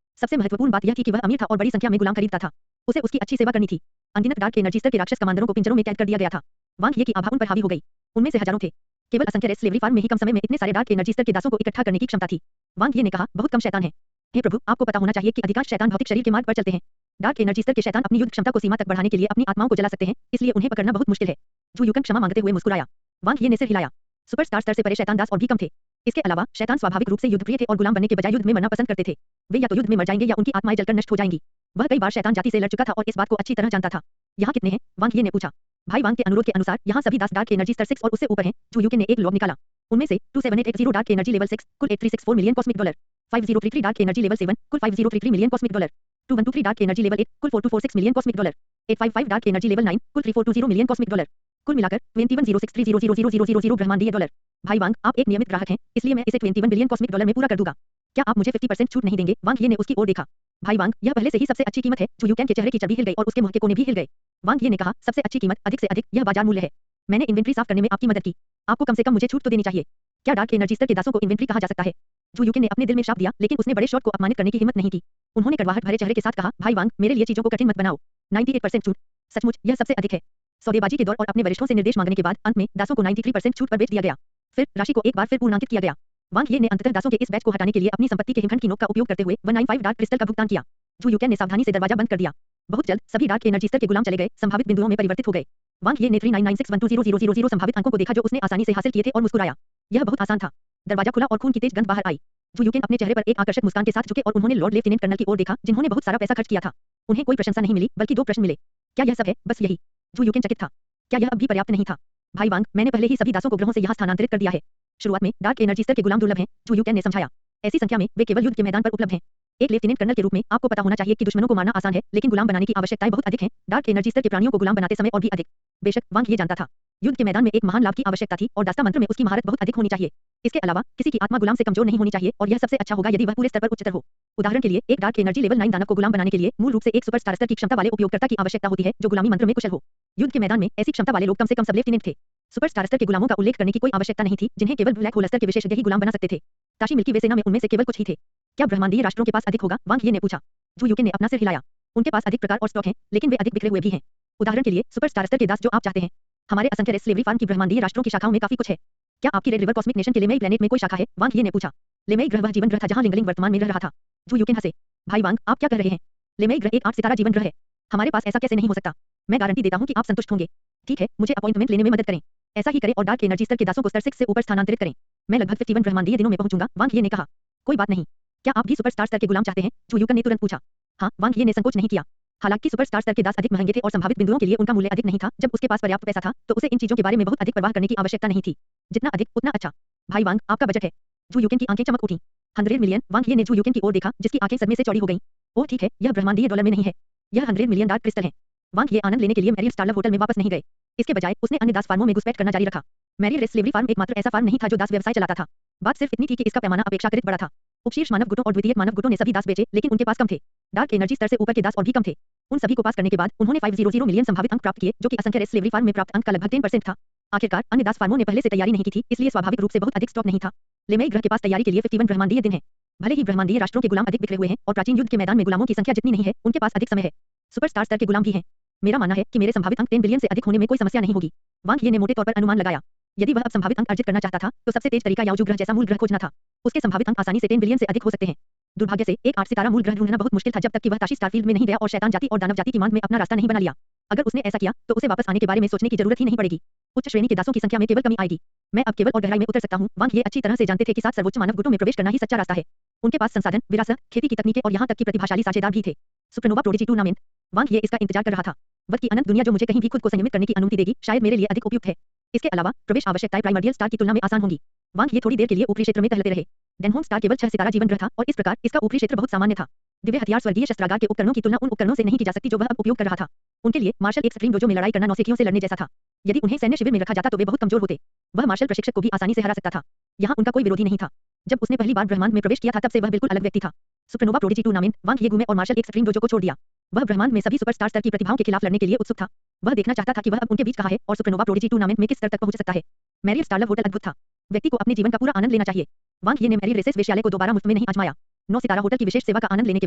सबसे महत्वपूर्ण बात यह थी कि वह अमीर था और बड़ी संख्या में गुलाम खरीदता था। उसे उसकी अच्छी सेवा करनी थी। अनगिनत डार्क एनर्जी स्तर के राक्षस कमांडरों को पिंजरों में कैद कर दिया गया था। वांग ये की आभा उन पर हावी हो गई। उनमें से हजारों थे। केवल असंख्य रेस स्लेवरी फार्म में ही कम समय में इतने सारे डार्क एनर्जी स्तर के दासों को इकट्ठा करने की क्षमता थी। वांग ये ने कहा, बहुत कम शैतान है। हे प्रभु, आपको पता होना चाहिए कि अधिकांश शैतान भौतिक शरीर के मार्ग पर चलते हैं। डार्क एनर्जी स्तर के शैतान अपनी युद्ध क्षमता को सीमा तक बढ़ाने के लिए अपनी आत्माओं को जला सकते हैं, इसलिए उन्हें पकड़ना बहुत मुश्किल है। जू यूकेन क्षमा मांगते हुए मुस्कुराया। वांग ये ने सिर हिलाया। सुपरस्टार स्तर से परे शैतान दास और भी कम थे। इसके अलावा शैतान स्वाभाविक रूप से युद्धप्रिय थे और गुलाम बनने के बजाय युद्ध में मरना पसंद करते थे। वे या तो युद्ध में मर जाएंगे या उनकी आत्माएं जलकर नष्ट हो जाएंगी। वह कई बार शैतान जाति से लड़ चुका था और इस बात को अच्छी तरह जानता था। यहाँ कितने हैं, वांग ये ने पूछा। भाई वांग के अनुरोध के अनुसार यहाँ सभी दास डार्क एनर्जी स्तर 6 और उससे ऊपर हैं। जू यूकेन ने एक लॉग निकाला। उनमें से 27880 डार्क एनर्जी लेवल 6 कुल 8364 million cosmic dollar, 5033 dark energy level 7 कुल 5033 million cosmic dollar, 2123 dark energy level 8 कुल 4246 million cosmic dollar, 855 dark energy level 9 कुल 3420 मिलियन कॉस्मिक डॉलर। कुल मिलाकर 210630000000 ब्रह्मांडीय डॉलर। भाई वांग, आप एक नियमित ग्राहक हैं, इसलिए मैं इसे 21 बिलियन कॉस्मिक डॉलर में पूरा कर दूंगा। क्या आप मुझे 50% छूट नहीं देंगे? वांग ये ने उसकी ओर देखा। भाई वांग, यह पहले से ही सबसे अच्छी कीमत है। जू यूकेन के चेहरे की चर्बी हिल गई और उसके मुंह के कोने भी हिल गए। वांग ये ने कहा, सबसे अच्छी कीमत, अधिक से अधिक, यह बाजार मूल्य है। मैंने इन्वेंट्री साफ करने में आपकी मदद की। आपको कम से कम मुझे छूट तो देनी चाहिए। क्या डार्क एनर्जी स्तर के दासों को इन्वेंट्री कहा जा सकता है? जू यूकेन ने अपने दिल में श्राप दिया, लेकिन उसने बड़े शॉट को अपमानित करने की हिम्मत नहीं की। उन्होंने कड़वाहट भरे चेहरे के साथ कहा, भाई वांग, मेरे लिए चीजों को कठिन मत बनाओ। 98% छूट, सचमुच यह सबसे अधिक है। सौदेबाजी के दौर और अपने वरिष्ठों से निर्देश मांगने के बाद अंत में दासों को 93% छूट पर बेच दिया गया। फिर राशि को एक बार फिर पूर्णांकित किया गया। वांग ये ने अंततः दासों के इस बैच को हटाने के लिए अपनी संपत्ति के हिमखंड की नोक का उपयोग करते हुए 195 डार्क क्रिस्टल का भुगतान किया। जू यूकेन ने सावधानी से दरवाजा बंद कर दिया। बहुत जल्द सभी डार्क एनर्जी स्तर के गुलाम चले गए, संभावित बिंदुओं में परिवर्तित हो गए। वांग ये ने 3996120000 संभावित अंकों को देखा जो उसने आसानी से हासिल किए थे और मुस्कुराया। यह बहुत आसान था। दरवाजा खुला और खून की तेज गंध बाहर आई। जू यूकेन अपने चेहरे पर एक आकर्षक मुस्कान के साथ झुके और उन्होंने लॉर्ड लेफ्टिनेंट कर्नल की ओर देखा, जिन्होंने बहुत सारा पैसा खर्च किया था। उन्हें कोई प्रशंसा नहीं मिली, बल्कि 2 प्रश्न मिले। क्या यह सब है? बस यही? जू यूकेन चकित था। क्या यह अब भी पर्याप्त नहीं था? भाई वांग, मैंने पहले ही सभी दासों को ग्रहों से यहाँ स्थानांतरित कर दिया है। शुरुआत में डार्क एनर्जी स्तर के गुलाम दुर्लभ हैं, जू यूकेन ने समझाया। ऐसी संख्या में वे केवल युद्ध के मैदान पर उपलब्ध हैं। एक लेफ्टिनेंट कर्नल के रूप में आपको पता होना चाहिए कि दुश्मनों को मारना आसान है, लेकिन गुलाम बनाने की आवश्यकताएं बहुत अधिक हैं। डार्क एनर्जी स्तर के प्राणियों को गुलाम बनाते समय और भी अधिक। बेशक वांग ये जानता था, युद्ध के मैदान में एक महान लाभ की आवश्यकता थी और दास्ता मंत्र में उसकी महारत बहुत अधिक होनी चाहिए। इसके अलावा किसी की आत्मा गुलाम से कमजोर नहीं होनी चाहिए और यह सबसे अच्छा होगा यदि वह पूरे स्तर पर उच्चतर हो। उदाहरण के लिए, एक डार्क एनर्जी लेवल 9 दानव को गुलाम बनाने के लिए मूल रूप से एक सुपरस्टार स्तर की क्षमता वाले उपयोगकर्ता की आवश्यकता होती है जो गुलामी मंत्र में कुशल हो। युद्ध के मैदान में ऐसी क्षमता वाले लोग कम से कम सब लेफ्टिनेंट थे। सुपरस्टार स्तर के गुलामों का उल्लेख करने की कोई आवश्यकता नहीं थी, जिन्हें केवल ब्लैक होल स्तर के विशेषज्ञ ही गुलाम बना सकते थे। ताशी मिल्की वे सेना में उनमें से केवल कुछ ही थे। क्या ब्रह्मांडीय राष्ट्रों के पास अधिक होगा? वांग ये ने पूछा। जू यूकेन ने अपना सिर हिलाया। उनके पास अधिक प्रकार और स्टॉक हैं, लेकिन वे अधिक बिखरे हुए भी हैं। उदाहरण के लिए, सुपरस्टार स्तर के दास जो आप चाहते हैं। हमारे असंख्य रेस स्लेवरी फार्म की ब्रह्मांडीय राष्ट्रों की शाखाओं में काफी कुछ है। क्या आपकी रेड रिवर कॉस्मिक नेशन के लेमेई प्लेनेट में कोई शाखा है? वांग ये ने पूछा। लेमेई ग्रह वह जीवन ग्रह था जहां लिंगलिंग वर्तमान में रह रहा था। जू यूकेन हंसे। भाई वांग, आप क्या कह रहे हैं? लेमेई ग्रह एक 8 सितारा जीवन ग्रह है। हमारे पास ऐसा कैसे नहीं हो सकता? मैं गारंटी देता हूं कि आप संतुष्ट होंगे। ठीक है, मुझे अपॉइंटमेंट लेने में मदद करें। ऐसा ही करें और डार्क एनर्जी स्तर के दासों को स्तर 6 से ऊपर स्थानांतरित करें। मैं लगभग 51 ब्रह्मांडीय दिनों में पहुंचूंगा, वांग ये ने कहा। कोई बात नहीं। क्या आप भी सुपरस्टार स्तर के गुलाम चाहते हैं? जू यूकेन ने तुरंत पूछा। हाँ, वांग ये ने संकोच नहीं किया। हालांकि सुपरस्टार स्तर के दास अधिक महंगे थे और संभावित बिंदुओं के लिए उनका मूल्य अधिक नहीं था, जब उसके पास पर्याप्त पैसा था, तो उसे इन चीजों के बारे में बहुत अधिक परवाह करने की आवश्यकता नहीं थी। जितना अधिक उतना अच्छा। भाई वांग, आपका बजट है? जू यूकेन की आंखें चमक उठी। 100 मिलियन, वांग ये ने जू यूकेन की ओर देखा, जिसकी आंखें सदमे से चौड़ी हो गईं। ओह ठीक है, यह ब्रह्मांडीय डॉलर में नहीं है। यह 100 मिलियन डार्क क्रिस्टल है। वांग ये आनंद लेने के लिए मैरियल स्टारलव होटल में वापस नहीं गए। इसके बजाय उसने अन्य दास फार्मों में घुसपैठ करना जारी रखा। मैरियल रेस स्लेवरी फार्म एकमात्र ऐसा फार्म नहीं था जो दास व्यवसाय चलाता था। बात सिर्फ इतनी थी कि इसका पैमाना अपेक्षाकृत बड़ा था। उपशीर्ष मानव गुटों और द्वितीय मानव गुटों ने सभी दास बेचे, लेकिन उनके पास कम थे। डार्क एनर्जी स्तर से ऊपर के दास और भी कम थे। उन सभी को पास करने के बाद उन्होंने 500 मिलियन संभावित अंक प्राप्त किए, जो कि असंख्य रेस स्लेवरी फार्म में प्राप्त अंक का लगभग 10% था। आखिरकार अन्य दास फार्मों ने पहले से तैयारी नहीं की थी, इसलिए स्वाभाविक रूप से बहुत अधिक स्टॉक नहीं था। लेमेई ग्रह के पास तैयारी के लिए 51 ब्रह्मांडीय दिन है। भले ही ब्रह्मांडीय राष्ट्रों के गुलाम अधिक बिखरे हुए हैं और प्राचीन युद्ध के मैदान में गुलामों की संख्या जितनी नहीं है, उनके पास अधिक समय है। सुपरस्टार स्तर के गुलाम भी हैं। मेरा मानना है कि मेरे संभावित अंक 10 बिलियन से अधिक होने में कोई समस्या नहीं होगी। वांग ये ने मोटे तौर पर अनुमान लगाया। यदि वह अब संभावित अंक अर्जित करना चाहता था, तो सबसे तेज तरीका याओजू ग्रह जैसा मूल ग्रह खोजना था। उसके संभावित अंक आसानी से 10 बिलियन से अधिक हो सकते हैं। दुर्भाग्य से एक 8 सितारा मूल ग्रह ढूंढना बहुत मुश्किल था, जब तक कि वह ताशी स्टारफील्ड में नहीं गया और शैतान जाति और दानव जाति की मांग में अपना रास्ता नहीं बना लिया। अगर उसने ऐसा किया, तो उसे वापस आने के बारे में सोचने की जरूरत ही नहीं पड़ेगी। उच्च श्रेणी के दासों की संख्या में केवल कमी आएगी। मैं अब केवल और गहराई में उतर सकता हूं। वांग ये अच्छी तरह से जानते थे कि 7 सर्वोच्च मानव गुटों में प्रवेश करना ही सच्चा रास्ता है। उनके पास संसाधन, विरासत, खेती की तकनीकें और यहां तक कि प्रतिभाशाली साझेदार भी थे। Supernova prodigy tournament. वांग ये इसका इंतजार कर रहा था। वध की अनंत दुनिया जो मुझे कहीं भी खुद को संयमित करने की अनुमति देगी, शायद मेरे लिए अधिक उपयुक्त है। इसके अलावा प्रवेश आवश्यकताएं प्राइमर्डियल स्टार की तुलना में आसान होंगी। वांग ये थोड़ी देर के लिए ऊपरी क्षेत्र में टहलते रहे। डेनहोंग स्टार केवल 6 सितारा जीवन ग्रह था और इस प्रकार इसका ऊपरी क्षेत्र बहुत सामान्य था। दिव्य हथियार स्वर्गीय शस्त्रागार के उपकरणों की तुलना उन उपकरणों से नहीं की जा सकती जो वह अब उपयोग कर रहा था। उनके लिए मार्शल एक स्ट्रीम डोजो में लड़ाई करना नौसिखियों से लड़ने जैसा था। यदि उन्हें सैन्य शिविर में रखा जाता तो वे बहुत कमजोर होते। वह मार्शल प्रशिक्षक को भी आसानी से हरा सकता था। यहाँ उनका कोई विरोधी नहीं था। जब उसने पहली बार ब्रह्मांड में प्रवेश किया था तब से वह बिल्कुल अलग व्यक्ति था। सुपरनोवा प्रोडिजी टूर्नामेंट, वांग येगू में और मार्शल एक स्ट्रीम डोजो को छोड़ दिया। वह ब्रह्मांड में सभी सुपरस्टार स्तर की प्रतिभाओं के खिलाफ लड़ने के लिए उत्सुक था। वह देखना चाहता था कि वह अब उनके बीच कहाँ है और सुपरनोवा प्रोडिजी टूर्नामेंट में किस स्तर तक पहुंच सकता है। मैरियल स्टारलव होटल अद्भुत था। व्यक्ति को अपने जीवन का पूरा आनंद लेना चाहिए। वांग ये ने मैरियल रेसेस वेश्यालय को दोबारा मुफ्त में नहीं आजमाया। 9 सितारा होटल की विशेष सेवा का आनंद लेने के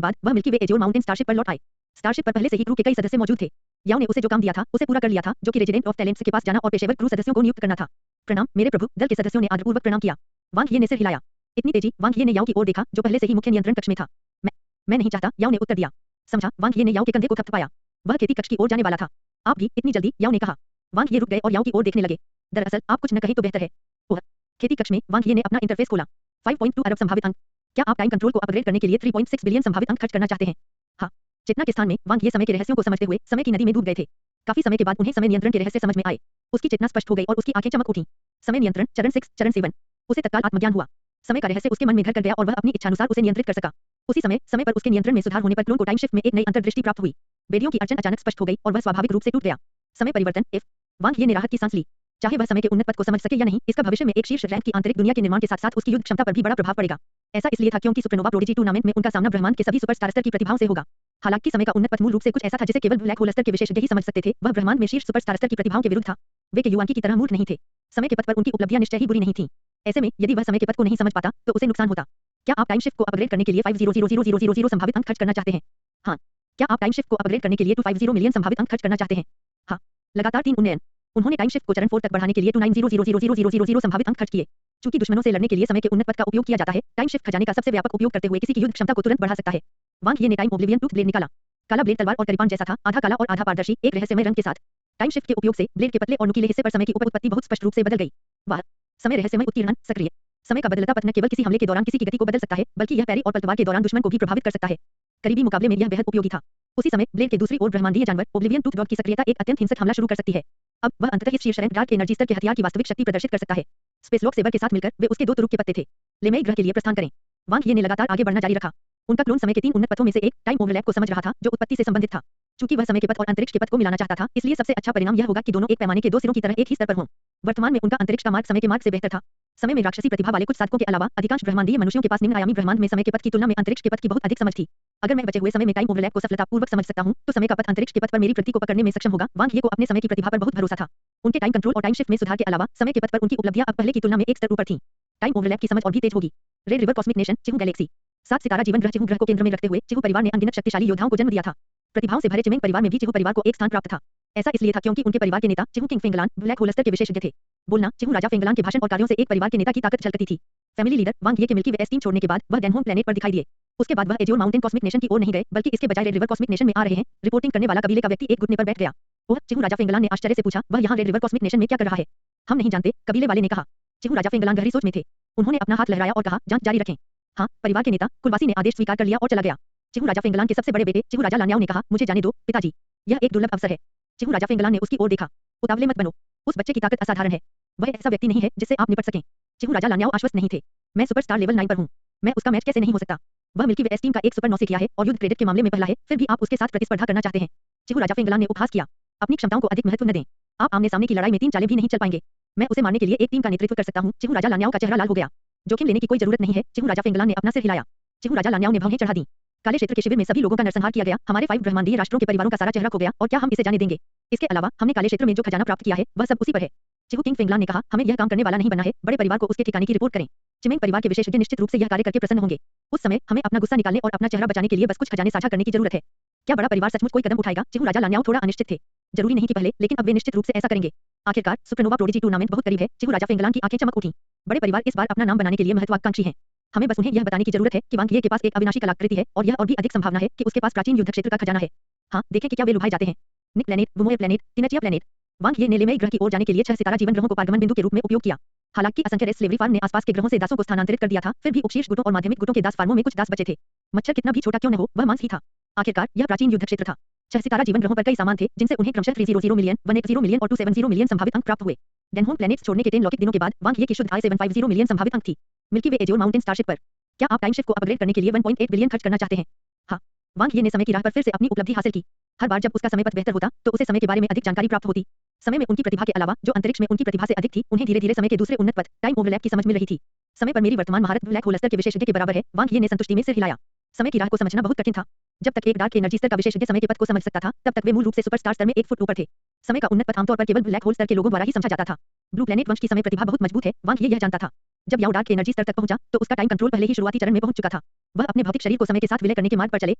बाद वह मिल्की वे एजोर माउंटेन स्टारशिप पर लौट आए। स्टारशिप पर पहले से ही क्रू के कई सदस्य मौजूद थे। याओ ने उसे जो काम दिया था उसे पूरा कर लिया था, जो कि रेजिडेंट ऑफ टैलेंट्स के पास जाना और पेशेवर क्रू सदस्यों को नियुक्त करना था। प्रणाम मेरे प्रभु, दल के सदस्यों ने आदरपूर्वक प्रणाम किया। वांग ये ने सिर हिलाया। इतनी तेजी, वांग ये ने याओ की ओर देखा जो पहले से ही मुख्य नियंत्रण कक्ष में था। मैं नहीं चाहता, याओ ने उत्तर दिया। समझा, वांग ये ने याओ के कंधे को थपथपाया। वह खेती कक्ष की ओर जाने वाला था। आप भी इतनी जल्दी, याओ ने कहा। वांग ये रुक गए और याओ की ओर देखने लगे। दरअसल आप कुछ न कहीं तो बेहतर है। ओह, खेती कक्ष में वांग ये ने अपना इंटरफेस खोला। 5.2 अरब संभावित अंक। क्या आप टाइम कंट्रोल को अपग्रेड करने के लिए 3.6 बिलियन संभावित अंक खर्च करना चाहते हैं? हाँ। चेतना के स्थान में वांग ये समय के रहस्यों को समझते हुए समय की नदी में डूब गए थे। काफी समय के बाद उन्हें समय नियंत्रण के रहस्य समझ में आए। उसकी चेतना स्पष्ट हो गई और उसकी आंखें चमक उठीं। समय नियंत्रण चरण 6, चरण 7। उसे तत्काल आत्मज्ञान हुआ। समय का रहस्य उसके मन में घर कर गया और वह अपनी इच्छानुसार उसे नियंत्रित कर सका। उसी समय पर उसके नियंत्रण में सुधार होने पर क्लोन को टाइम शिफ्ट में एक नई अंतर्दृष्टि प्राप्त हुई। बेडियों की अड़चन अचानक स्पष्ट हो गई और वह स्वाभाविक रूप से टूट गया। समय परिवर्तन F। वांग ये ने राहत की सांस ली। चाहे वह समय के उन्नत पथ को समझ सके या नहीं, इसका भविष्य में एक शीर्ष रैंक की आंतरिक दुनिया के निर्माण के साथ-साथ उसकी युद्ध क्षमता पर भी बड़ा प्रभाव पड़ेगा। ऐसा इसलिए था क्योंकि सुपरनोवा प्रोडिजी टूर्नामेंट में उनका सामना ब्रह्मांड के सभी सुपरस्टार स्तर की प्रतिभाओं से होगा। हालांकि समय का उन्नत पथ मूल रूप से कुछ ऐसा था जिसे केवल ब्लैक होल स्तर के विशेषज्ञ ही समझ सकते थे, वह ब्रह्मांड में शीर्ष सुपरस्टार स्तर की प्रतिभाओं के विरुद्ध था। वे के युवांकी की तरह मूर्ख नहीं थे। समय के पथ पर उनकी उपलब्धियां निश्चय ही बुरी नहीं थीं। ऐसे में यदि वह समय के पथ को नहीं समझ पाता तो उसे नुकसान होता। क्या आप टाइम शिफ्ट को अपग्रेड करने के लिए 50,000,000 संभावित अंक खर्च करना चाहते हैं? हाँ। क्या आप टाइम शिफ्ट को अपग्रेड करने के लिए 250 मिलियन संभावित अंक खर्च करना चाहते हैं? हाँ। लगातार 3 उन्नयन। उन्होंने टाइम शिफ्ट को चरण 4 तक बढ़ाने के लिए 290,000,000 संभावित अंक खर्च किए। चूंकि दुश्मनों से लड़ने के लिए समय के उन्नत पथ का उपयोग किया जाता है, टाइम शिफ्ट खजाने का सबसे व्यापक उपयोग करते हुए किसी की युद्ध क्षमता को तुरंत बढ़ा सकता है। वांग ये ने टाइम ओब्लिवियन टूथ ब्लेड निकाला। काला ब्लेड तलवार और करीबान जैसा था, आधा काला और आधा पारदर्शी, एक रहस्यमय रंग के साथ। टाइम शिफ्ट के उपयोग से ब्लेड के पतले और नुकीले हिस्से पर समय की उत्पत्ति बहुत स्पष्ट रूप से बदल गई। वाह! समय रहस्यमय उत्तीर्ण सक्रिय। समय का बदलता पथ न केवल किसी हमले के दौरान किसी की गति को बदल सकता है, बल्कि यह पैरी और पलटवार के दौरान दुश्मन को भी प्रभावित कर सकता है। करीबी मुकाबले में यह बेहद उपयोगी था। उसी समय ब्लेड के दूसरी ओर ब्रह्मांडीय जानवर ओब्लिवियन टूथ डॉग की सक्रियता एक अत्यंत हिंसक हमला शुरू कर सकती है। अब वह अंततः इस शीर्ष रैंक डार्क एनर्जी स्तर के हथियार की वास्तविक शक्ति प्रदर्शित कर सकता है। स्पेसलॉक सेबर के साथ मिलकर वे उसके 2 तुरुप के पत्ते थे। लेमेई ग्रह के लिए प्रस्थान करें। वांग ये ने लगातार आगे बढ़ना जारी रखा। उनका क्लोन समय के 3 उन्नत पथों में से एक टाइम ओवरलैप को समझ रहा था, जो उत्पत्ति से संबंधित था। चूंकि वह समय के पथ और अंतरिक्ष के पथ को मिलाना चाहता था, इसलिए सबसे अच्छा परिणाम यह होगा कि दोनों एक पैमाने के 2 सिरों की तरह एक ही स्तर पर हों। वर्तमान में उनका अंतरिक्ष का मार्ग समय के मार्ग से बेहतर था। समय में राक्षसी प्रतिभा वाले कुछ साधकों के अलावा अधिकांश ब्रह्मांडीय मनुष्यों के पास निम्न आयामी ब्रह्मांड में समय के पथ की तुलना में अंतरिक्ष के पथ की बहुत अधिक समझ थी। अगर मैं बचे हुए समय में टाइम ओवरलैप को सफलतापूर्वक समझ सकता हूं, तो समय का पथ अंतरिक्ष के पथ पर मेरी प्रगति को पकड़ने में सक्षम होगा। वांग ये को अपने समय की प्रतिभा पर बहुत भरोसा था। उनके टाइम कंट्रोल और टाइम शिफ्ट में सुधार के अलावा समय के पथ पर उनकी उपलब्धियां अब पहले की तुलना में एक स्तर ऊपर थीं। टाइम ओवरलैप की समझ और भी तेज होगी। Red river cosmic nation, Chihu galaxy. 7 सितारा जीवन ग्रह चिहू ग्रह को केंद्र में रखते हुए चिहू परिवार ने अनगिनत शक्तिशाली योद्धाओं को जन्म दिया था। प्रतिभाओं से भरे चिमेंग परिवार में भी चिहू परिवार को एक स्थान प्राप्त था। ऐसा इसलिए था क्योंकि उनके परिवार के नेता चिहू किंग फेंगलान ब्लैक होल स्तर के विशेषज्ञ थे। बोलना चिहू राजा फेंगलान के भाषण और कार्यों से एक परिवार के नेता की ताकत झलकती थी। फैमिली लीडर वांग ये के मिल्की वे टीम छोड़ने के बाद वह डेनहोंग प्लेनेट पर दिखाई दिए। उसके बाद वह एजोर माउंटेन कॉस्मिक नेशन की ओर नहीं गए, बल्कि इसके बजाय रेड रिवर कॉस्मिक नेशन में आ रहे हैं। रिपोर्टिंग करने वाला कबीले का व्यक्ति एक घुटने पर बैठ गया। ओह! चिहू राजा फेंगलान ने आश्चर्य से पूछा, वह यहाँ रेड रिवर कॉस्मिक नेशन में क्या कर रहा है? हम नहीं जानते, कबीले वाले ने कहा। चिहू राजा फेंगलान गहरी सोच में थे। उन्होंने अपना हाथ लहराया और कहा, जांच जारी रखें। हाँ, परिवार के नेता कुलवासी ने आदेश स्वीकार कर लिया और चला गया। चिहू राजा फेंगलान के सबसे बड़े बेटे चिहू राजा लान्याओ ने कहा, मुझे जाने दो पिताजी, यह एक दुर्लभ अवसर है। चिहू राजा फेंगलान ने उसकी ओर देखा। उतावले मत बनो, उस बच्चे की ताकत असाधारण है। वह ऐसा व्यक्ति नहीं है जिससे आप निपट सकें। चिहू राजा लान्याओ आश्वस्त नहीं थे। मैं सुपरस्टार लेवल 9 पर हूँ। मैं उसका मैच कैसे नहीं हो सकता? वह मिल्की वे टीम का एक सुपर नौसिखिया है और युद्ध क्रेडिट के मामले में पहला है, फिर भी आप उसके साथ प्रतिस्पर्धा करना चाहते हैं। चिहू राजा फेंगलान ने उपहास किया। अपनी क्षमताओं को अधिक महत्व न दें। आप आमने सामने की लड़ाई में 3 चालें भी नहीं चल पाएंगे। मैं उसे मारने के लिए एक टीम का नेतृत्व कर सकता हूँ। चिहू राजा लान्याओ का चेहरा लाल हो गया। जोखिम लेने की कोई जरूरत नहीं है। चिहू राजा फेंगलान ने अपना सिर हिलाया। चिहू राजा लान्याओ ने भौहें चढ़ा दी। काले क्षेत्र के शिविर में सभी लोगों का नरसंहार किया गया। हमारे 5 ब्रह्मांडीय राष्ट्रों के परिवारों का सारा चेहरा खो गया और क्या हम इसे जाने देंगे? इसके अलावा हमने काले क्षेत्र में जो खजाना प्राप्त किया है, वह सब उसी पर है। चिहू किंग फेंगलान ने कहा, हमें यह काम करने वाला नहीं बना है। बड़े परिवार को उसके ठिकाने की रिपोर्ट करें। चिमेंग परिवार के विशेषज्ञ निश्चित रूप से यह कार्य करके प्रसन्न होंगे। उस समय हमें अपना गुस्सा निकालने और अपना चेहरा बचाने के लिए बस कुछ खजाने साझा करने की जरूरत है। क्या बड़ा परिवार सचमुच कोई कदम उठाएगा? चिहू राजा लान्याओ थोड़ा अनिश्चित थे। जरूरी नहीं कि पहले, लेकिन अब वे निश्चित रूप से ऐसा करेंगे। आखिरकार सुपरनोवा प्रोडिजी टूर्नामेंट बहुत करीब है। चिहू राजा फेंगलान की आंखें चमक उठीं। बड़े परिवार इस बार अपना नाम बनाने के लिए महत्वाकांक्षी हैं। हमें बस उन्हें यह बताने की जरूरत है कि वांग ये के पास एक अविनाशी कलाकृति है और यह और भी अधिक संभावना है कि उसके पास प्राचीन युद्ध क्षेत्र का खजाना है। हाँ, देखें कि क्या वे लुभाए जाते हैं। निक प्लेनेट, वुमोए प्लेनेट, तिनचिया प्लेनेट। वांग ये ने लेमेई ग्रह की ओर जाने के लिए 6 सितारा जीवन ग्रहों को पारगमन बिंदु के रूप में उपयोग किया। हालांकि असंख्य रेस स्लेवरी फार्म ने आसपास के ग्रहों से दासों को स्थानांतरित कर दिया था, फिर भी उपशीर्ष गुटों और माध्यमिक गुटों के दास फार्मों में कुछ दास बचे थे। मच्छर कितना भी छोटा क्यों न हो, वह मांस ही था। आखिरकार यह प्राचीन युद्ध क्षेत्र था। छह सितारा जीवन ग्रहों पर कई सामान थे जिनसे उन्हें क्रमशः 300 मिलियन, 110 मिलियन और 270 मिलियन संभावित अंक प्राप्त हुए। डेनहोम प्लैनेट्स छोड़ने के 10 लौकिक दिनों के बाद वांग ये की शुद्ध आय 750 मिलियन संभावित अंक थी। Milky Way azure mountain starship पर क्या आप टाइम शिफ्ट को अपग्रेड करने के लिए 1.8 बिलियन खर्च करना चाहते हैं? हाँ। वांग ये ने समय की राह पर फिर से अपनी उपलब्धि हासिल की। हर बार जब उसका समय पथ बेहतर होता तो उसे समय के बारे में अधिक जानकारी प्राप्त होती। समय में उनकी प्रतिभा के अलावा जो अंतरिक्ष में उनकी प्रतिभा से अधिक थी, उन्हें धीरे धीरे समय के दूसरे उन्नत पथ टाइम ओवरलैप की समझ मिल रही थी। समय पर मेरी वर्तमान महारत ब्लैक होल स्तर के विशेषज्ञ के बराबर है, वांग ये ने संतुष्टि में सिर हिलाया। समय की राह को समझना बहुत कठिन था। जब तक एक डार्क एनर्जी स्तर का विशेषज्ञ समय के पथ को समझ सकता था, तब तक वे मूल रूप से सुपरस्टार स्तर में 1 फुट ऊपर थे। समय का उन्नत पथ आमतौर पर केवल ब्लैक होल स्तर के लोगों द्वारा ही समझा जाता था। ब्लू प्लैनेट वंश की समय प्रतिभा बहुत मजबूत है, वांग ये यह जानता था। जब याओ डार्क एनर्जी स्तर तक पहुंचा, तो उसका टाइम कंट्रोल पहले ही शुरुआती चरण में पहुंच चुका था। वह अपने भौतिक शरीर को समय के साथ विलय करने के मार्ग पर चले,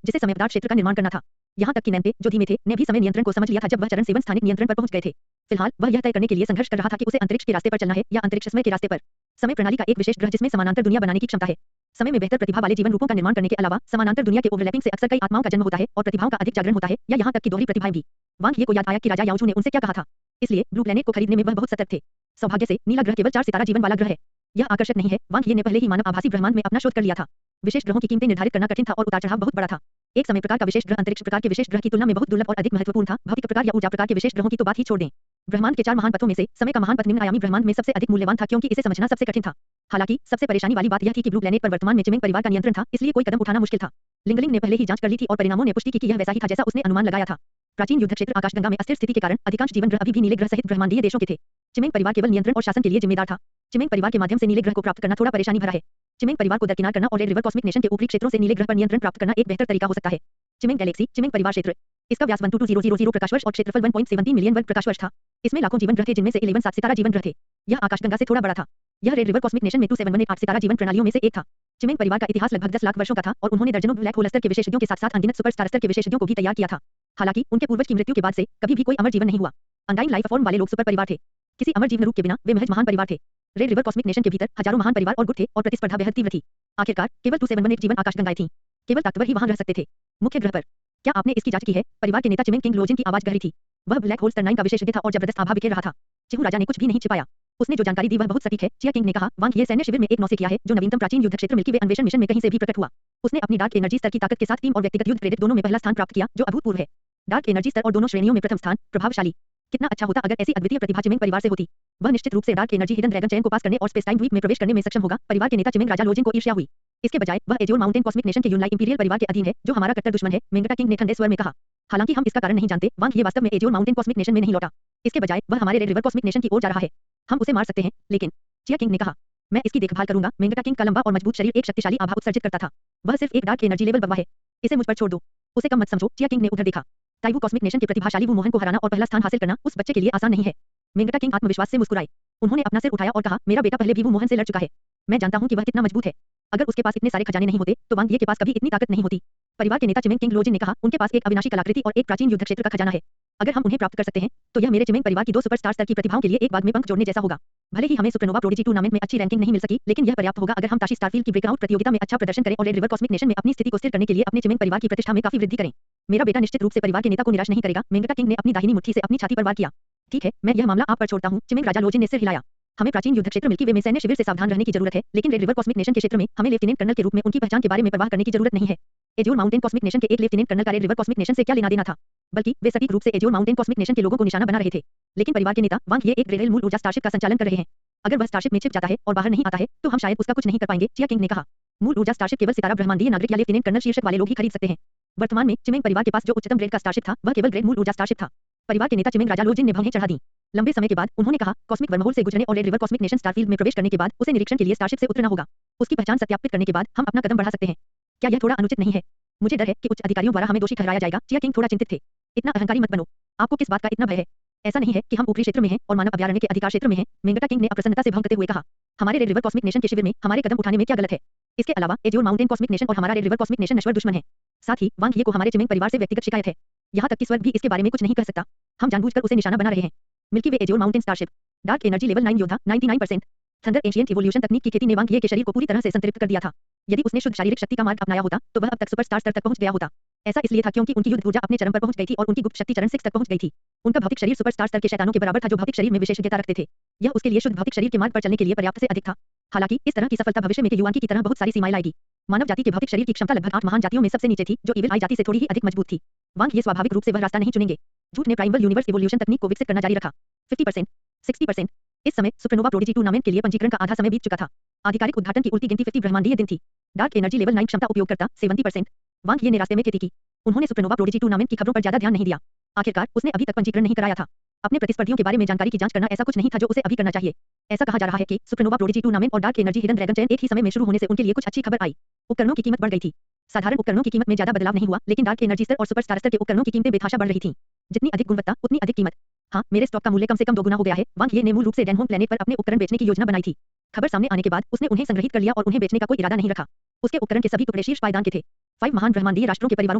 जिसे समय पदार्थ क्षेत्र का निर्माण करना था। यहाँ तक कि नैन्ते, जो धीमे थे, ने भी समय नियंत्रण को समझ लिया था जब वह चरण 7 स्थानिक नियंत्रण पर पहुंच गए थे। फिलहाल वह यह तय करने के लिए संघर्ष कर रहा था कि उसे अंतरिक्ष के रास्ते पर चलना है या अंतरिक्ष समय के रास्ते पर। समय प्रणाली का एक विशेष ग्रह जिसमें समानांतर दुनिया बनाने की क्षमता है। समय में बेहतर प्रतिभा वाले जीवन रूपों का निर्माण करने के अलावा समानांतर दुनिया के ओवरलैपिंग से अक्सर कई आत्माओं का जन्म होता है और प्रतिभाओं का अधिक जागरण होता है, या यहाँ तक कि दोहरी प्रतिभाएं भी। वांग ये को याद आया कि राजा याओजू ने उनसे क्या कहा था। इसलिए ब्लू प्लैनेट को खरीदने में वह बहुत सतर्क थे। सौभाग्य से नीला ग्रह केवल 4 सितारा जीवन वाला ग्रह है। यह आकर्षक नहीं है, वांग ये ने पहले ही मानव आभासी ब्रह्मांड में अपना शोध कर लिया था। विशेष ग्रहों की कीमतें निर्धारित करना कठिन था और उतार चढ़ाव बहुत बड़ा था। एक समय प्रकार का विशेष ग्रह अंतरिक्ष प्रकार के विशेष ग्रह की तुलना में बहुत दुर्लभ और अधिक महत्वपूर्ण था। भौतिक प्रकार या ऊर्जा प्रकार के विशेष ग्रहों की तो बात ही छोड़ दें। ब्रह्मांड के 4 महान पथों में से समय का महान पथ निम्न आयामी ब्रह्मांड में सबसे अधिक मूल्यवान था, क्योंकि इसे समझना सबसे कठिन था। हालांकि सबसे परेशानी वाली बात यह थी कि ब्लू प्लैनेट पर वर्तमान में चिमिंग परिवार का नियंत्रण था, इसलिए कोई कदम उठाना मुश्किल था। लिंगलिंग ने पहले ही जांच कर ली थी और परिणामों ने पुष्टि की कि यह वैसा ही था जैसा उसने अनुमान लगाया था। प्राचीन युद्ध क्षेत्र आकाशगंगा में अस्थिर स्थिति के कारण अधिकांश जीवन ग्रह अभी भी नीले ग्रह सहित ब्रह्मांडीय देशों के थे। चिमिंग परिवार केवल नियंत्रण और शासन के लिए जिम्मेदार था। चिमिंग परिवार के माध्यम से नीले ग्रह को प्राप्त करना थोड़ा परेशानी भरा है। चिमिंग परिवार को दरकिनार करना और रेड रिवर कॉस्मिक नेशन के ऊपरी क्षेत्रों से नीले ग्रह पर नियंत्रण प्राप्त करना एक बेहतर तरीका हो सकता है। चिमिंग गैलेक्सी, चिमिंग परिवार क्षेत्र। इसका व्यास 122,000 प्रकाश वर्ष और क्षेत्रफल 1.17 मिलियन वर्ग प्रकाश वर्ष था। इसमें लाखों जीवन ग्रह थे, जिनमें से 11 7 सितारा जीवन ग्रह थे। यह आकाशगंगा से थोड़ा बड़ा था। यह रेड रिवर कॉस्मिक नेशन में 271 सितारा जीवन प्रणालियों में से एक था। चिमिंग परिवार का इतिहास लगभग 10 लाख वर्षों का था और उन्होंने दर्जनों ब्लैक होल स्तर के विशेषज्ञों के साथ-साथ अनगिनत सुपरस्टार स्तर के विशेषज्ञों को भी तैयार किया था। हालांकि उनके पूर्वज की मृत्यु के बाद से कभी भी कोई अमर जीवन नहीं हुआ। अनडाइंग लाइफ फॉर्म वाले लोग सुपर परिवार थे। किसी अमर जीवन रूप के बिना वे महज महान परिवार थे। रेड रिवर कॉस्मिक नेशन के भीतर हजारों महान परिवार और गुट थे और प्रतिस्पर्धा बेहद तीव्र थी। आखिरकार केवल 271 जीवन आकाशगंगाएं थीं। केवल ताकतवर ही वहां रह सकते थे। मुख्य ग्रह पर क्या आपने इसकी जांच की है? परिवार के नेता चिमिंग किंग लोजिन की आवाज गहरी थी। वह ब्लैक होल स्तर 9 का विशेषज्ञ था और जबरदस्त आभा बिखेर रहा था। चिहू राजा ने कुछ भी नहीं छिपाया। उसने जो जानकारी दी वह बहुत सटीक है। चिया किंग ने कहा, वांग ये सैन्य शिविर में एक नौसे किया है जो नवीनतम प्राचीन युद्ध क्षेत्र मिल्की वे अन्वेषण मिशन में कहीं से भी प्रकट हुआ। उसने अपनी डार्क एनर्जी स्तर की ताकत के साथ टीम और व्यक्तिगत युद्ध प्रेरित दोनों में पहला स्थान प्राप्त किया, जो अभूतपूर्व है। डार्क एनर्जी स्तर और दोनों श्रेणियों में प्रथम स्थान, प्रभावशाली। कितना अच्छा होता अगर ऐसी अद्वितीय प्रतिभा चिमिंग परिवार से होती। वह निश्चित रूप से डार्क एनर्जी हिडन ड्रैगन चैन को पास करने और स्पेस टाइम द्वीप में प्रवेश करने में सक्षम होगा। परिवार के नेता चिमिंग राजा लोजिन को ईर्ष्या हुई। इसके बजाय वह एज्योर माउंटेन कॉस्मिक नेशन के यूनलाई इंपीरियल परिवार के अधीन है, जो हमारा कट्टर दुश्मन है, मेंगटा किंग ने ठंडे स्वर में कहा। हालांकि हम इसका कारण नहीं जानते, वांग ये वास्तव में एज्योर माउंटेन कॉस्मिक नेशन में नहीं लौटा। इसके बजाय वह हमारे रेड रिवर कॉस्मिक नेशन की ओर जा रहा है। हम उसे मार सकते हैं, लेकिन चिया किंग ने कहा, मैं इसकी देखभाल करूंगा। मेंगटा किंग का लंबा और मजबूत शरीर एक शक्तिशाली आभा उत्सर्जित करता था। वह सिर्फ एक डार्क एनर्जी लेवल बब्बा है। इसे मुझ पर छोड़ दो। उसे कम मत समझो। चिया किंग ने उधर देखा। ताइवू कॉस्मिक नेशन के प्रतिभाशाली वू मोहन को हराना और पहला स्थान हासिल करना उस बच्चे के लिए आसान नहीं है। मेंगटा किंग आत्मविश्वास से मुस्कुराए। उन्होंने अपना सिर उठाया और कहा, मेरा बेटा पहले भी वू मोहन से लड़ चुका है। मैं जानता हूं कि वह कितना मजबूत है। अगर उसके पास इतने सारे खजाने नहीं होते, तो वांग ये के पास कभी इतनी ताकत नहीं होती। परिवार के नेता चिमिंग किंग लोजिन ने कहा, उनके पास एक अविनाशी कलाकृति और एक प्राचीन युद्ध क्षेत्र का खजाना है। अगर हम उन्हें प्राप्त कर सकते हैं, तो यह मेरे चिमिंग परिवार की 2 सुपरस्टार स्तर की प्रतिभाओं के लिए एक बाग में पंख जोड़ने जैसा होगा। भले ही हमें सुपरनोवा प्रोडिजी टूर्नामेंट में अच्छी रैंकिंग नहीं मिल सकी, लेकिन यह पर्याप्त होगा अगर हम ताशी स्टारफील्ड की ब्रेकआउट प्रतियोगिता में अच्छा प्रदर्शन करें और रेड रिवर कॉस्मिक नेशन में अपनी स्थिति को स्थिर करने के लिए अपने चिमिंग परिवार की प्रतिष्ठा में काफी वृद्धि करें। मेरा बेटा निश्चित रूप से परिवार के नेता को निराश नहीं करेगा। मेंगटा किंग ने अपनी दाहिनी मुट्ठी से अपनी छाती पर वार किया। ठीक है, मैं यह मामला आप पर छोड़ता हूं। चिमिंग राजा लोजिन ने सिर हिलाया। हमें प्राचीन युद्ध क्षेत्र मिल्की वे में सैन्य शिविर से सावधान रहने की जरूरत है, लेकिन रेड रिवर कॉस्मिक नेशन के क्षेत्र में हमें लेफ्टिनेंट कर्नल के रूप में उनकी पहचान के बारे में परवाह करने की जरूरत नहीं है। एज्योर माउंटेन कॉस्मिक नेशन के एक लेफ्टिनेंट कर्नल का रेड रिवर कॉस्मिक नेशन से क्या लेना देना था? बल्कि वे सटीक रूप से एज्योर माउंटेन कॉस्मिक नेशन के लोगों को निशाना बना रहे थे। लेकिन परिवार के नेता वांग ये एक ग्रेडेल मूल ऊर्जा स्टारशिप का संचालन कर रहे हैं। अगर वह स्टारशिप में छिप जाता है और बाहर नहीं आता है, तो हम शायद उसका कुछ नहीं कर पाएंगे। चिया किंग ने कहा, मूल ऊर्जा स्टारशिप केवल सितारा ब्रह्मांडीय नागरिक या लेफ्टिनेंट कर्नल शीर्षक वाले लोग ही खरीद सकते हैं। वर्तमान में चिमिंग परिवार के पास जो उच्चतम ग्रेड का स्टारशिप था, वह केवल ग्रेड मूल ऊर्जा स्टारशिप था। परिवार के नेता चिमिंग राजा लोजिन ने भौहें चढ़ा दी। लंबे समय के बाद उन्होंने कहा, कॉस्मिक वर्महोल से गुजरने और red river cosmic nation Starfield में प्रवेश करने के बाद उसे निरीक्षण के लिए स्टारशिप से उतरना होगा। उसकी पहचान सत्यापित करने के बाद हम अपना कदम बढ़ा सकते हैं। क्या यह थोड़ा अनुचित नहीं है? मुझे डर है कि उच्च अधिकारियों द्वारा हमें दोषी ठहराया जाएगा। चिया किंग थोड़ा चिंतित थे। इतना अहंकारी मत बनो। आपको किस बात का इतना भय है? ऐसा नहीं है कि हम ऊपरी क्षेत्र में हैं और मानव अभयारण्य के अधिकार क्षेत्र में हैं। मेंगटा किंग ने अप्रसन्नता से भौंकते हुए कहा, हमारे रेड रिवर कॉस्मिक नेशन के शिविर में हमारे कदम उठाने में क्या गलत है? इसके अलावा एज्योर माउंटेन कॉस्मिक नेशन और हमारा रेड रिवर कॉस्मिक नेशन नश्वर दुश्मन है। साथ ही वांग ये को हमारे चिमिंग परिवार से व्यक्तिगत शिकायत है। यहाँ तक कि स्वर्ग भी इसके बारे में कुछ नहीं कह सकता। हम जानबूझकर उसे निशाना बना रहे हैं। Milky Way azure mountain starship, dark energy level 9 योद्धा 99%। थंडर एशियंट इवोल्यूशन तकनीक की खेती ने वांग ये के शरीर को पूरी तरह से संतृप्त कर दिया था। यदि उसने शुद्ध शारीरिक शक्ति का मार्ग अपनाया होता, तो वह अब तक सुपरस्टार स्तर तक पहुंच गया होता। ऐसा इसलिए था क्योंकि उनकी युद्ध ऊर्जा अपने चरम पर पहुंच गई थी और उनकी गुप्त शक्ति चरण 6 तक पहुंच गई थी। उनका भौतिक शरीर सुपरस्टार स्तर के शैतानों के बराबर था, जो भौतिक शरीर में विशेषज्ञता रखते थे। यह उसके लिए शुद्ध भौतिक शरीर के मार्ग पर चलने के लिए पर्याप्त से अधिक था। हालांकि इस तरह की सफलता भविष्य में के युवांकी की तरह बहुत सारी सीमाएं लाएगी। मानव जाति के भौतिक शरीर की क्षमता लगभग 8 महान जातियों में सबसे नीचे थी, जो इविल आई जाति से थोड़ी ही अधिक मजबूत थी। वांग ये स्वाभाविक रूप से वह रास्ता नहीं चुनेंगे। झूठ ने प्राइमल यूनिवर्स इवोल्यूशन तकनीक को विकसित करना जारी रखा। 50%, 60%। इस समय सुपरनोवा प्रोडिजी टूर्नामेंट के लिए पंजीकरण का आधा समय बीत चुका था। आधिकारिक उद्घाटन की उल्टी गिनती 50 ब्रह्मांडीय दिन थी। डार्क एनर्जी लेवल 9 क्षमता उपयोगकर्ता 70%। वांग ये ने रास्ते में खेती की। उन्होंने सुपरनोवा प्रोडिजी टूर्नामेंट की खबरों पर ज्यादा ध्यान नहीं दिया। आखिरकार उसने अभी तक पंजीकरण नहीं कराया था। अपने प्रतिस्पर्धियों के बारे में जानकारी की जांच करना ऐसा कुछ नहीं था जो उसे अभी करना चाहिए। ऐसा कहा जा रहा है कि सुपरनोवा प्रोडिजी टूर्नामेंट और डार्क एनर्जी हिडन ड्रैगन चयन एक ही समय में शुरू होने से उनके लिए कुछ अच्छी खबर आई। उपकरणों की कीमत बढ़ गई थी। साधारण उपकरणों की कीमत में ज्यादा बदलाव नहीं हुआ, लेकिन डार्क एनर्जी स्तर और सुपरस्टार स्तर के उपकरणों की कीमतें बेतहाशा बढ़ रही थीं। जितनी अधिक गुणवत्ता उतनी अधिक कीमत। हाँ, मेरे स्टॉक का मूल्य कम से कम दोगुना हो गया है। वांग ये ने मूल रूप से डेनहोम प्लेनेट पर अपने उपकरण बेचने की योजना बनाई थी। खबर सामने आने के बाद उसने उन्हें संग्रहित कर लिया और उन्हें बेचने का कोई इरादा नहीं रखा। उसके उपकरण के सभी टुकड़े शीर्ष पायदान के थे। 5 महान ब्रह्मांडीय राष्ट्रों के परिवारों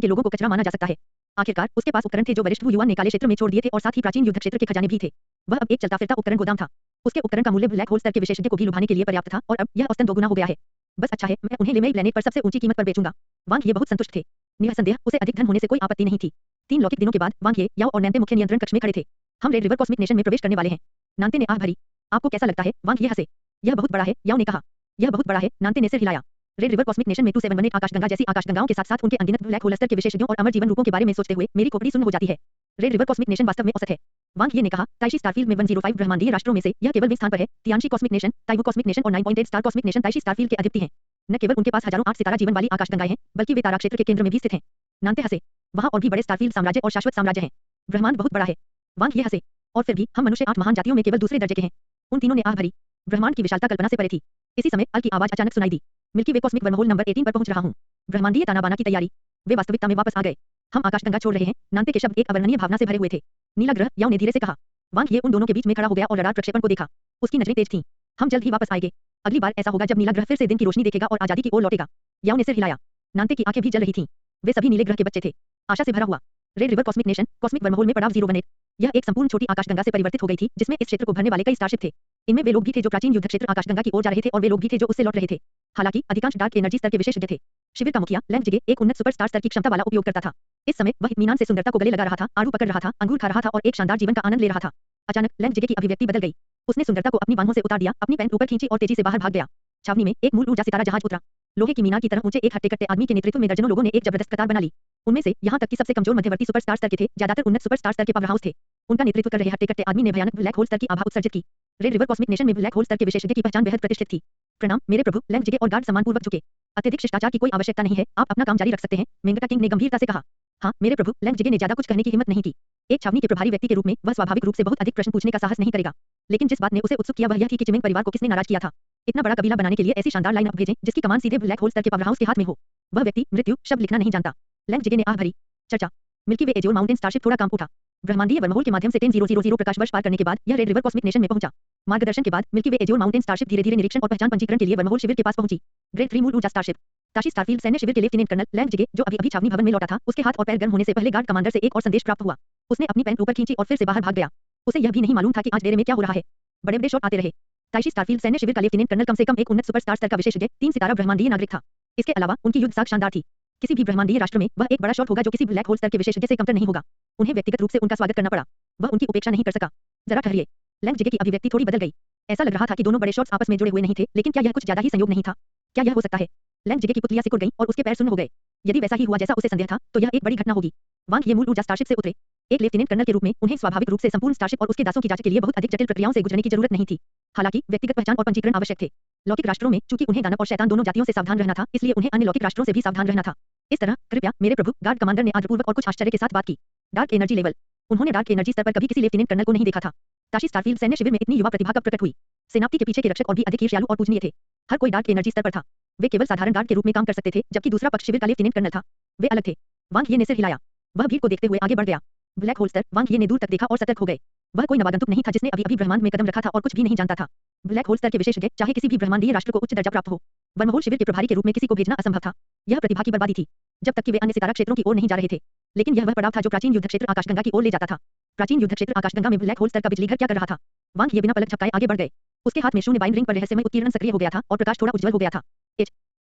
के लोगों को कचरा माना जा सकता है। आखिरकार उसके पास उपकरण थे जो वरिष्ठ युवा ने काले क्षेत्र में छोड़ दिए थे और साथ ही प्राचीन युद्ध क्षेत्र के खजाने भी थे। वह अब एक चलता फिरता उपकरण गोदाम था। उसके उपकरण का मूल्य ब्लैक होल स्तर के विशेषज्ञ को भी लुभाने के लिए पर्याप्त था और अब यह औसतन दोगुना हो गया है। बस अच्छा है, मैं उन्हें लेमेई प्लेनेट पर सबसे ऊंची कीमत पर बेचूंगा। वांग ये बहुत संतुष्ट थे। निसंदेह उसे अधिक धन होने से कोई आपत्ति नहीं थी। 3 लौकिक दिनों के बाद वांग ये, याओ और नैंते मुख्य नियंत्रण कक्ष में खड़े थे। हम रेड रिवर कॉस्मिक नेशन में प्रवेश करने वाले हैं। नांते ने आह भरी। आपको कैसा लगता है? वांग ये हंसे। यह बहुत बड़ा है, याओ ने कहा। यह बहुत बड़ा है, नांते ने सिर हिलाया। रेड रिवर कॉस्मिक नेशन में 2718 आकाशगंगा जैसी आकाशगंगाओं के साथ-साथ उनके अनगिनत ब्लैक होल स्तर के विशेषज्ञों और अमर जीवन रूपों के बारे में सोचते हुए मेरी खोपड़ी सुन्न हो जाती है। रेड रिवर कॉस्मिक नेशन वास्तव में औसत है। वांग ये ने कहा, ताइशी स्टारफील्ड में 105 ब्रह्मांडीय राष्ट्रों में से यह केवल 20 स्थान पर है। तियानशी कॉस्मिक नेशन, ताइवो कॉस्मिक नेशन और 9.8 स्टार कॉस्मिक नेशन ताइशी स्टारफील्ड के अधिपति हैं। न केवल उनके पास हजारों 8 सितारा जीवन वाली आकाशगंगाएं हैं, बल्कि वे तारा क्षेत्र के केंद्र में भी स्थित हैं। नांते हंसे। वहां और भी बड़े स्टारफील्ड साम्राज्य और शाश्वत साम्राज्य हैं। ब्रह्मांड बहुत बड़ा है। वांग ये हंसे। और फिर भी हम मनुष्य 8 महान जातियों में केवल दूसरे दर्जे के हैं। उन तीनों ने आह भरी। ब्रह्मांड की विशालता कल्पना से परे थी। इसी समय अल की आवाज अचानक सुनाई दी। मिल्की वे कॉस्मिक वर्महोल नंबर 18 पर पहुंच रहा हूं। ब्रह्मांडीय तानाबाना की तैयारी। वे वास्तविकता में वापस आ गए। हम आकाशगंगा छोड़ रहे हैं। नांते के शब्द एक अवर्णनीय भावना से भरे हुए थे। नीला ग्रह, याओ ने धीरे से कहा। वांग ये उन दोनों के बीच में खड़ा हो गया और रडार प्रक्षेपण को देखा। उसकी नजरें तेज थीं। हम जल्द ही वापस आएंगे। अगली बार ऐसा होगा जब नीला ग्रह फिर से दिन की रोशनी देखेगा और आजादी की ओर लौटेगा। याओ ने सिर हिलाया। नांते की आंखें भी जल रही थीं। वे सभी नीले ग्रह के बच्चे थे। आशा से भरा हुआ। Red river cosmic nation, cosmic wormhole में पड़ाव 018। यह एक संपूर्ण छोटी आकाशगंगा से परिवर्तित हो गई थी जिसमें इस क्षेत्र को भरने वाले कई स्टारशिप थे। इनमें वे लोग भी थे जो प्राचीन युद्ध क्षेत्र आकाशगंगा की ओर जा रहे थे और वे लोग भी थे जो उससे लौट रहे थे। हालांकि अधिकांश डार्क एनर्जी स्तर के विशेषज्ञ थे। शिविर का मुखिया लैंग जिगे एक उन्नत सुपरस्टार स्तर की क्षमता वाला उपयोगकर्ता था। इस समय वह इत्मीनान से सुंदरता को गले लगा रहा था, आड़ू पकड़ रहा था, अंगूर खा रहा था और एक शानदार जीवन का आनंद ले रहा था। अचानक लैंग जिगे की अभिव्यक्ति बदल गई। उसने सुंदरता को अपनी बाहों से उतार दिया, अपनी पैंट ऊपर खींची और तेजी से बाहर भाग गया। छावनी में एक मूल ऊर्जा सितारा जहाज उतरा। लोहे की मीनार की तरह ऊंचे एक हट्टे-कट्टे आदमी के नेतृत्व में दर्जनों लोगों ने एक जबरदस्त कतार बना ली। उनमें से यहां तक कि सबसे कमजोर मध्यवर्ती सुपरस्टार स्तर के थे, ज्यादातर उन्नत सुपरस्टार स्तर के पावरहाउस थे। उनका नेतृत्व कर रहे हट्टे-कट्टे आदमी ने भयानक ब्लैक होल स्तर की आभा उत्सर्जित की। रेड रिवर कॉस्मिक नेशन में ब्लैक होल स्तर के विशेषज्ञ की पहचान बेहद प्रतिष्ठित थी। प्रणाम मेरे प्रभु, लैंग जिगे और गार्ड सम्मानपूर्वक झुके। अत्यधिक शिष्टाचार की कोई आवश्यकता नहीं है, आप अपना काम जारी रख सकते हैं, मेंगटा किंग ने गंभीरता से कहा। हाँ मेरे प्रभु, लैंग जिगे ने ज्यादा कुछ कहने की हिम्मत नहीं की। एक छावनी के प्रभारी व्यक्ति के रूप में वह स्वाभाविक रूप से बहुत अधिक प्रश्न पूछने का साहस नहीं करेगा। लेकिन जिस बात ने उसे उत्सुक किया वह यह थी कि चिमेंग परिवार को किसने नाराज किया था। इतना बड़ा कबीला बनाने के लिए ऐसी शानदार लाइन अप भेजें जिसकी कमान सीधे ब्लैक होल स्तर के पावरहाउस के हाथ में हो। वह व्यक्ति मृत्यु शब्द लिखना नहीं जानता। लैंग जिगे ने आह भरी। चर्चा। मिल्की वे एजोर माउंटेन स्टारशिप थोड़ा कांप उठा। ब्रह्मांडीय वर्महोल के माध्यम से 10000 प्रकाश वर्ष पार करने के बाद यह रेड रिवर कॉस्मिक नेशन में पहुंचा। मार्गदर्शन के बाद मिल्की वे एजोर माउंटेन स्टारशिप धीरे-धीरे निरीक्षण और पहचान पंजीकरण के लिए वर्महोल शिविर के पास पहुंची। ग्रेड 3 मूल ऊर्जा स्टारशिप। ताशी स्टारफील्ड सैन्य शिविर के लेफ्टिनेंट कर्नल लैंग जिगे जो अभी छावनी भवन में लौटा था, उसके हाथ और पैर गर्म होने से पहले गार्ड कमांडर से एक और संदेश प्राप्त हुआ। उसने अपनी पैंट ऊपर खींची और फिर से बाहर भाग गया। उसे यह भी नहीं मालूम था कि आज डेरे में क्या हो रहा है। बड़े-बड़े शॉट आते रहे। ताशी स्टारफील्ड सैन्य शिविर का लेफ्टिनेंट कर्नल कम से कम एक उन्नत सुपरस्टार स्तर का विशेषज्ञ, 3 सितारा ब्रह्मांडीय नागरिक था। इसके अलावा उनकी युद्ध साख शानदार थी। किसी भी ब्रह्मांडीय राष्ट्र में वह एक बड़ा शॉट होगा जो किसी ब्लैक होल स्तर के विशेषज्ञ से कमतर नहीं होगा। उन्हें व्यक्तिगत रूप से उनका स्वागत करना पड़ा। वह उनकी उपेक्षा नहीं कर सका। जरा ठहरिए। लैंग जिगे की अभिव्यक्ति थोड़ी बदल गई। ऐसा लग रहा था कि दोनों बड़े शॉट्स आपस में जुड़े हुए नहीं थे, लेकिन क्या यह कुछ ज्यादा ही संयोग नहीं था? क्या यह हो सकता है? लैंग जिगे की पुतलियां सिकुड़ गईं और उसके पैर सुन्न हो गए। यदि वैसा ही हुआ जैसा उसे संदेह था, तो यह एक बड़ी घटना होगी। वांग ये मूल ऊर्जा स्टारशिप से उतरे। एक लेफ्टिनेंट कर्नल के रूप में उन्हें स्वाभाविक रूप से संपूर्ण स्टारशिप और उसके दासों की जांच के लिए बहुत अधिक जटिल प्रक्रियाओं से गुजरने की जरूरत नहीं थी। हालांकि व्यक्तिगत पहचान और पंजीकरण आवश्यक थे। लौकिक राष्ट्रों में चूंकि उन्हें दानव और शैतान दोनों जातियों से सावधान रहना था, इसलिए उन्हें अन्य लौकिक राष्ट्रों से भी सावधान रहना था। इस तरह कृपया मेरे प्रभु, गार्ड कमांडर ने आदरपूर्वक और कुछ आश्चर्य के साथ बात की। Dark energy level. उन्होंने डार्क एनर्जी स्तर पर कभी किसी लेफ्टिनेंट कर्नल को नहीं देखा था। ताशी स्टारफील्ड सैन्य शिविर में इतनी युवा प्रतिभा कब प्रकट हुई? सेनापति के पीछे के रक्षक और भी अधिक ईर्ष्यालु और पूजनीय थे। हर कोई डार्क एनर्जी स्तर पर था। वे केवल साधारण गार्ड के रूप में काम कर सकते थे, जबकि दूसरा पक्ष शिविर का लेफ्टिनेंट कर्नल था। वे अलग थे। वांग ये ने सिर हिलाया। वह भीड़ को देखते हुए आगे बढ़ गया। ब्लैक होल स्तर। वांग ये ने दूर तक देखा और सतर्क हो गए। वह कोई नवागंतुक नहीं था जिसने अभी ब्रह्मांड में कदम रखा था और कुछ भी नहीं जानता था। ब्लैक होल स्तर के विशेषज्ञ चाहे किसी भी ब्रह्मांडीय राष्ट्र को उच्च दर्जा प्राप्त हो, वर्महोल शिविर के प्रभारी के रूप में किसी को भेजना असंभव था। यह प्रतिभा की बर्बादी थी, जब तक कि वे अन्य सितारा क्षेत्रों की ओर नहीं जा रहे थे। लेकिन यह वह पड़ाव था जो प्राचीन युद्ध क्षेत्र आकाशगंगा की ओर ले जाता था। प्राचीन युद्ध क्षेत्र आकाशगंगा में ब्लैक होल स्तर का बिजली घर क्या कर रहा था? वांग ये बिना पलक झपकाए आगे बढ़ गए। उसके हाथ में शून्य बाइंड रिंग पर रहस्यमय उत्कीर्ण सक्रिय हो गया था और प्रकाश थोड़ा उज्जवल हो गया था।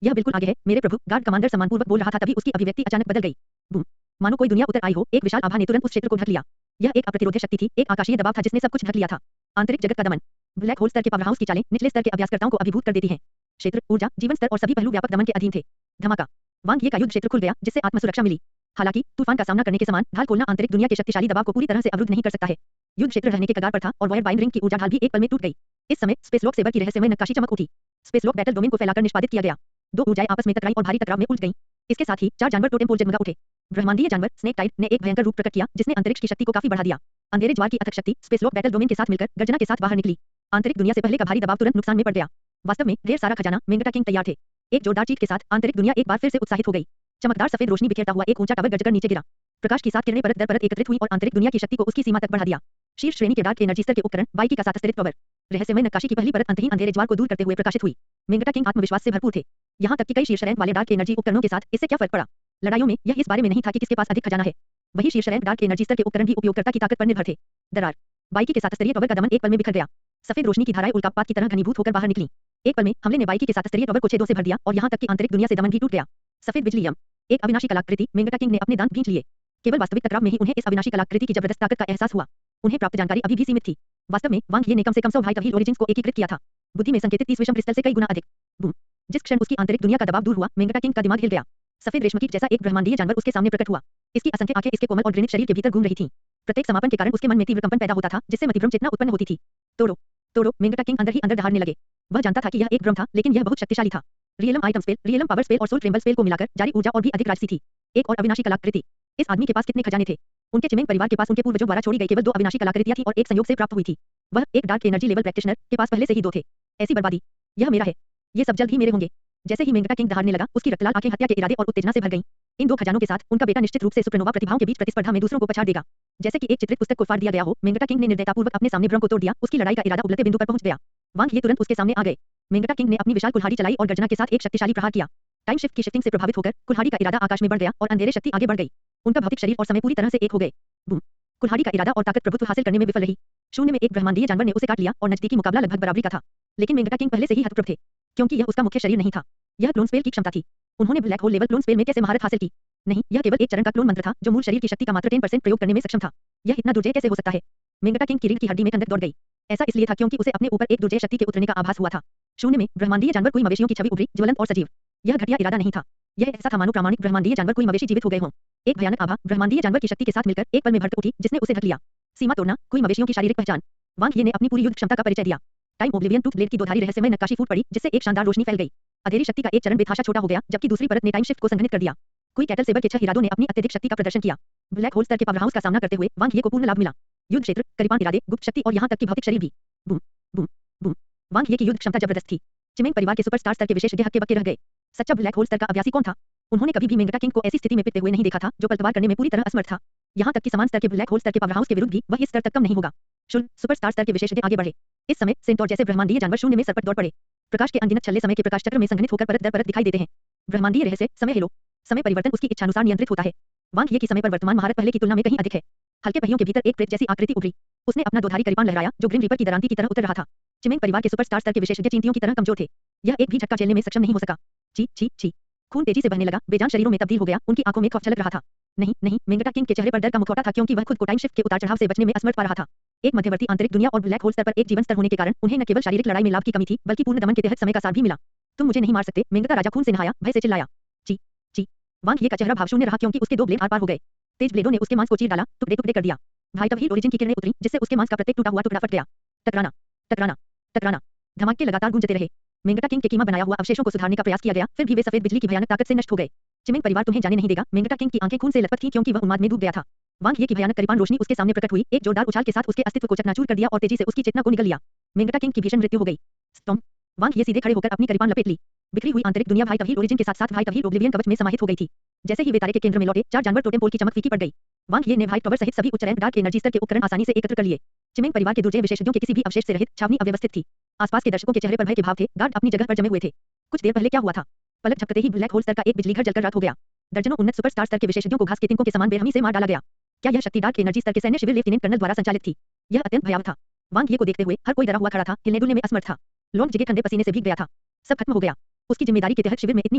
यह बिल्कुल आगे है मेरे प्रभु, गार्ड कमांडर सम्मानपूर्वक बोल रहा था, तभी उसकी अभिव्यक्ति अचानक बदल गई। बूम। मानो कोई दुनिया उतर आई हो, एक विशाल आभा ने तुरंत उस क्षेत्र को ढक लिया। यह एक अप्रतिरोध्य शक्ति थी, एक आकाशीय दबाव था जिसने सब कुछ ढक लिया था। आंतरिक जगत का दमन। ब्लैक होल स्तर के पावरहाउस की चालें निचले स्तर के अभ्यासकर्ताओं को अभिभूत कर देती हैं। क्षेत्र, ऊर्जा, जीवन स्तर और सभी पहलू व्यापक दमन के अधीन थे। धमाका। वांग ये का युद्ध क्षेत्र खुल गया जिससे आत्मसुरक्षा मिली। हालांकि तूफान का सामना करने के समान ढाल खोलना आंतरिक दुनिया के शक्तिशाली दबाव को पूरी तरह से अवरुद्ध नहीं कर सकता है। युद्ध क्षेत्र रहने के कगार पर था और वॉयर बाइंड रिंग की ऊर्जा ढाल भी एक पल में टूट गई। इस समय स्पेसलॉक सेबर की रहस्यमय नक्काशी चमक उठी। स्पेसलॉक बैटल डोमेन को फैलाकर निष्पादित किया गया। दो ऊर्जाएं आपस में टकराई और भारी टकराव में उलझ गईं। इसके साथ ही चार जानवर टोटेम पोल जगमगा उठे। ब्रह्मांडीय जानवर स्नेक टाइड ने एक भयंकर रूप प्रकट किया जिसने अंतरिक्ष की शक्ति को काफी बढ़ा दिया। अंधेरे ज्वार की अथक शक्ति स्पेसलॉक बैटल डोमेन के साथ मिलकर गर्जना के साथ बाहर निकली। आंतरिक दुनिया से पहले का भारी दबाव तुरंत नुकसान में पड़ गया। वास्तव में ढेर सारा खजाना मेंगटा किंग तैयार थे। एक जोरदार चीख के साथ आंतरिक दुनिया एक बार फिर से उत्साहित हो गई। चमकदार सफेद रोशनी बिखेरता हुआ एक ऊंचा टावर गरजकर नीचे गिरा। प्रकाश की 7 किरणें परत दर परत एकत्रित हुई और आंतरिक दुनिया की शक्ति को उसकी सीमा तक बढ़ा दिया। शीर्ष श्रेणी के डार्क एनर्जी स्तर के उपकरण बाइकी का 7 स्तरित पावर। रहस्यमय नक्काशी की पहली परत अंतहीन अंधेरे ज्वार को दूर करते हुए प्रकाशित हुई। मेंगटा किंग आत्मविश्वास से भरपूर थे। यहाँ तक कि कई शीर्ष रैंक वाले डार्क एनर्जी उपकरणों के साथ इससे क्या फर्क पड़ा। लड़ाइयों में यह इस बारे में नहीं था कि किसके पास अधिक खजाना है। वही शीर्ष रैंक डार्क एनर्जी स्तर के उपकरण भी उपयोगकर्ता की ताकत पर निर्भर थे। दरार बाइकी के 7 स्तरीय टॉवर का दमन एक पल में बिखर गया। सफेद रोशनी की धाराएं उल्कापात की तरह घनीभूत होकर बाहर निकली। एक पल में हमले ने बाइकी के 7 स्तरीय टॉवर को छेदों से भर दिया और यहाँ तक कि आंतरिक दुनिया से दमन भी टूट गया। सफेद बिजली यम एक अविनाशी कलाकृति मेंगटा किंग ने अपने दांत भींच लिए। केवल वास्तविक टकराव में ही उन्हें इस अविनाशी कलाकृति की जबरदस्त ताकत का एहसास हुआ। उन्हें प्राप्त जानकारी अभी भी सीमित थी। वास्तव में वांग ये ने कम से कम 100 भाई कभी ओरिजिन्स को एकीकृत किया था। बुद्धि में संकेतित 30 विषम क्रिस्टल से कई गुना अधिक। बूम। जिस क्षण उसकी आंतरिक दुनिया का दबाव दूर हुआ मेंगटा किंग का दिमाग हिल गया। सफेद रेशम कीट जैसा एक ब्रह्मांडीय जानवर उसके सामने प्रकट हुआ। इसकी असंख्य आंखें इसके कोमल और घृणित शरीर के भीतर घूम रही थीं। प्रत्येक समापन के कारण उसके मन में तीव्र कंपन पैदा होता था जिससे मतिभ्रम चेतना उत्पन्न होती थी। तोड़ो तोड़ो मेंगटा किंग अंदर ही अंदर दहाड़ने लगे। वह जानता था कि यह एक भ्रम था लेकिन यह बहुत शक्तिशाली था। Realm item spell, realm power spell और सोल ट्रेम्बल स्पेल को मिलाकर जारी ऊर्जा और भी अधिक राजसी थी। एक और अविनाशी कलाकृति। इस आदमी के पास कितने खजाने थे। उनके चिमेंग परिवार के पास उनके पूर्वजों द्वारा छोड़ी गई केवल 2 अविनाशी कलाकृतियां थी और एक संयोग से प्राप्त हुई थी। वह एक डार्क एनर्जी लेवल प्रैक्टिशनर के पास पहले से ही 2 थे। ऐसी बर्बादी। यह मेरा है। ये सब जल्द ही मेरे होंगे। जैसे ही मेंगटा किंग दहाड़ने लगा उसकी रक्तलाल आंखें हत्या के इरादे और उत्तेजना से भर गईं। इन 2 खजानों के साथ उनका बेटा निश्चित रूप से सुपरनोवा प्रतिभाओं के बीच प्रतिस्पर्धा में दूसरों को पछाड़ देगा। जैसे कि एक चित्रित पुस्तक को फाड़ दिया गया हो मेंगटा किंग ने निर्दयतापूर्वक अपने सामने भ्रम को तोड़ दिया। उसकी लड़ाई का इरादा उबलते बिंदु पर पहुंच गया। वांग ये तुरंत उसके सामने आ गए। मेंगटा किंग ने अपनी विशाल कुल्हाड़ी चलाई और गर्जना के साथ एक शक्तिशाली प्रहार किया। टाइम शिफ्ट की शिफ्टिंग से प्रभावित होकर कुल्हाड़ी का इरादा आकाश में बढ़ गया और अंधेरे शक्ति आगे बढ़ गई। उनका भौतिक शरीर और समय पूरी तरह से एक हो गए। बूम। कुल्हाड़ी का इरादा और ताकत प्रभुत्व हासिल करने में विफल रही। शून्य में एक ब्रह्मांडीय जानवर ने उसे काट लिया और नजदीकी मुकाबला लगभग बराबरी का था। लेकिन मेंगटा किंग पहले से ही हतप्रभ थे क्योंकि यह उसका मुख्य शरीर नहीं था। यह क्लोन स्पेल की क्षमता थी। उन्होंने black hole level clone spell में कैसे महारत हासिल की। नहीं, यह केवल एक चरण का क्लोन मंत्र था जो मूल शरीर की शक्ति का मात्र 10% प्रयोग करने में सक्षम था। यह इतना दुर्जय कैसे हो सकता है। मेंगटा किंग की रीढ़ की हड्डी में ठंडक दौड़ गई। ऐसा इसलिए था क्योंकि उसे अपने ऊपर एक दुर्जय शक्ति के उतरने का आभास हुआ था। शून्य में ब्रह्मांडीय जानवर कोई मवेशियों की छवि उभरी, ज्वलंत और सजीव। यह घटिया इरादा नहीं था। यह ऐसा था मानो प्रामाणिक ब्रह्मांडीय जानवर कोई मवेशी जीवित हो गए हों। एक भयानक आभा ब्रह्मांडीय जानवर की शक्ति के साथ मिलकर एक पल में भड़क उठी जिसने उसे ढक लिया। सीमा तोड़ना, कोई मवेशियों की शारीरिक पहचान। वांग ये ने अपनी पूरी युद्ध क्षमता का परिचय दिया। टाइम ओब्लिवियन टूथ ब्लेड की 2 धारी रहस्यमय नक्काशी फूट पड़ी जिससे एक शानदार रोशनी फैल गई। अधेरी शक्ति का एक चरण बेतहाशा छोटा हो गया जबकि दूसरी परत ने टाइम शिफ्ट को संघनित कर दिया। कोई कैटल सेबर के 6 हिरादों ने अपनी अत्यधिक शक्ति का प्रदर्शन किया। ब्लैक होल स्तर के पावरहाउस का सामना करते हुए वांग ये को पूर्ण लाभ मिला। युद्ध क्षेत्र, करीबान इरादे, गुप्त शक्ति और यहाँ तक कि भौतिक शरीर भी। Boom boom boom. वांग ये की युद्ध क्षमता जबरदस्त थी। चिमेंग परिवार के सुपरस्टार स्तर के विशेषज्ञ हक्के बक्के रह गए। सच्चा ब्लैक होल स्तर का अभ्यासी कौन था। उन्होंने कभी भी मेंगटा किंग को ऐसी स्थिति में पिटते हुए नहीं देखा था जो पलटवार करने में पूरी तरह असमर्थ था। यहाँ तक कि समान स्तर के ब्लैक होल स्तर के पावरहाउस के विरुद्ध भी वह इस स्तर तक कम नहीं होगा। शुल्क सुपरस्टार स्तर के विशेषज्ञ आगे बढ़े। इस समय सेंटोर जैसे ब्रह्मांडीय जानवर शून्य में सरपट दौड़ पड़े। प्रकाश के अनगिनत छल्ले समय के प्रकाश चक्र में संघनित होकर परत दर परत दिखाई देते हैं। ब्रह्मांडीय रहस्य समय हेलो। समय परिवर्तन उसकी इच्छानुसार नियंत्रित होता है। वांग ये की समय पर वर्तमान महारत पहले की तुलना में कहीं अधिक है। हल्के पहियों के भीतर एक प्रेत जैसी आकृति उभरी। उसने अपना 2 धारी करीबान लहराया जो ग्रिम रीपर की दरांती की तरह उतर रहा था। चिमेंग परिवार के सुपरस्टार स्तर के विशेषज्ञ चींटियों की तरह कमजोर थे। यह एक भी झटका झेलने में सक्षम नहीं हो सका। ची ची ची। खून तेजी से बहने लगा, बेजान शरीरों में तब्दील हो गया, उनकी आंखों में खौफ छलक रहा था। नहीं नहीं, मेंगटा किंग के चेहरे पर डर का मुखौटा था क्योंकि वह खुद को टाइम शिफ्ट के उतार चढ़ाव से बचने में असमर्थ पा रहा था। एक मध्यवर्ती आंतरिक दुनिया और ब्लैक होल स्तर पर एक जीवन स्तर होने के कारण उन्हें न केवल शारीरिक लड़ाई में लाभ की कमी थी बल्कि पूर्ण दमन के तहत समय का सार भी मिला। तुम मुझे नहीं मार सकते, मेंगटा राजा खून से नहाया, भय से चिल्लाया। ची ची। वांग ये का चेहरा भावशून्य रहा क्योंकि उसके 2 ब्लेड आर पार हो गए। तेज ब्लेडों ने उसके मांस को चीर डाला, टुकड़े टुकड़े कर दिया। भाई तब ही ओरिजिन की किरणें उतरी जिससे उसके मांस का प्रत्येक टूटा हुआ टुकड़ा फट गया। टकराना टकराना टकराना। धमाके लगातार गूंजते रहे। मेंगटा किंग के कीमा बनाया हुआ अवशेषों को सुधारने का प्रयास किया गया फिर भी वे सफेद बिजली की भयानक ताकत से नष्ट हो गए। चिमेंग परिवार तुम्हें जाने नहीं देगा। मेंगटा किंग की आंखें खून से लथपथ थीं क्योंकि वह उन्माद में डूब गया था। वांग ये की भयानक करीबान रोशनी उसके सामने प्रकट हुई, एक जोरदार उछाल के साथ उसके अस्तित्व को चकनाचूर कर दिया और तेजी से उसकी चेतना को निगल लिया। मेंगटा किंग की भीषण मृत्यु हो गई। स्टॉम्प। वांग ये सीधे खड़े होकर अपनी करीबान लपेट ली। बिखरी हुई आंतरिक दुनिया भाई तभी ओरिजिन के साथ साथ भाई तभी ओब्लिवियन कवच में समाहित हो गई थी। जैसे ही वे तारे के केंद्र में लौटे 4 जानवर टोटेम पोल की चमक फीकी पड़ गई। वांग ये ने भाई टॉवर सहित सभी उच्च रैंक डार्क एनर्जी स्तर के उपकरण आसानी से एकत्र कर लिए। चिमेंग परिवार के दुर्जय विशेषज्ञों के किसी भी अवशेष से रहित छावनी अव्यवस्थित थी। आसपास के दर्शकों के चेहरे पर भय के भाव थे। गार्ड अपनी जगह पर जमे हुए थे। कुछ देर पहले क्या हुआ था। पलक झपकते ही ब्लैक होल स्तर का एक बिजलीघर जलकर राख हो गया। दर्जनों उन्नत सुपरस्टार स्तर के विशेषज्ञों को घास के तिनकों के समान बेरहमी से मार डाला गया। क्या यह शक्ति डार्क एनर्जी स्तर के सैन्य शिविर लेफ्टिनेंट कर्नल द्वारा संचालित थी। यह अत्यंत भयावह था। वांग ये को देखते हुए हर कोई डरा हुआ खड़ा था, हिलने डुलने में असमर्थ था। लोग जिगे ठंडे पसीने से भीग गया था। सब खत्म हो गया। उसकी जिम्मेदारी के तहत शिविर में इतनी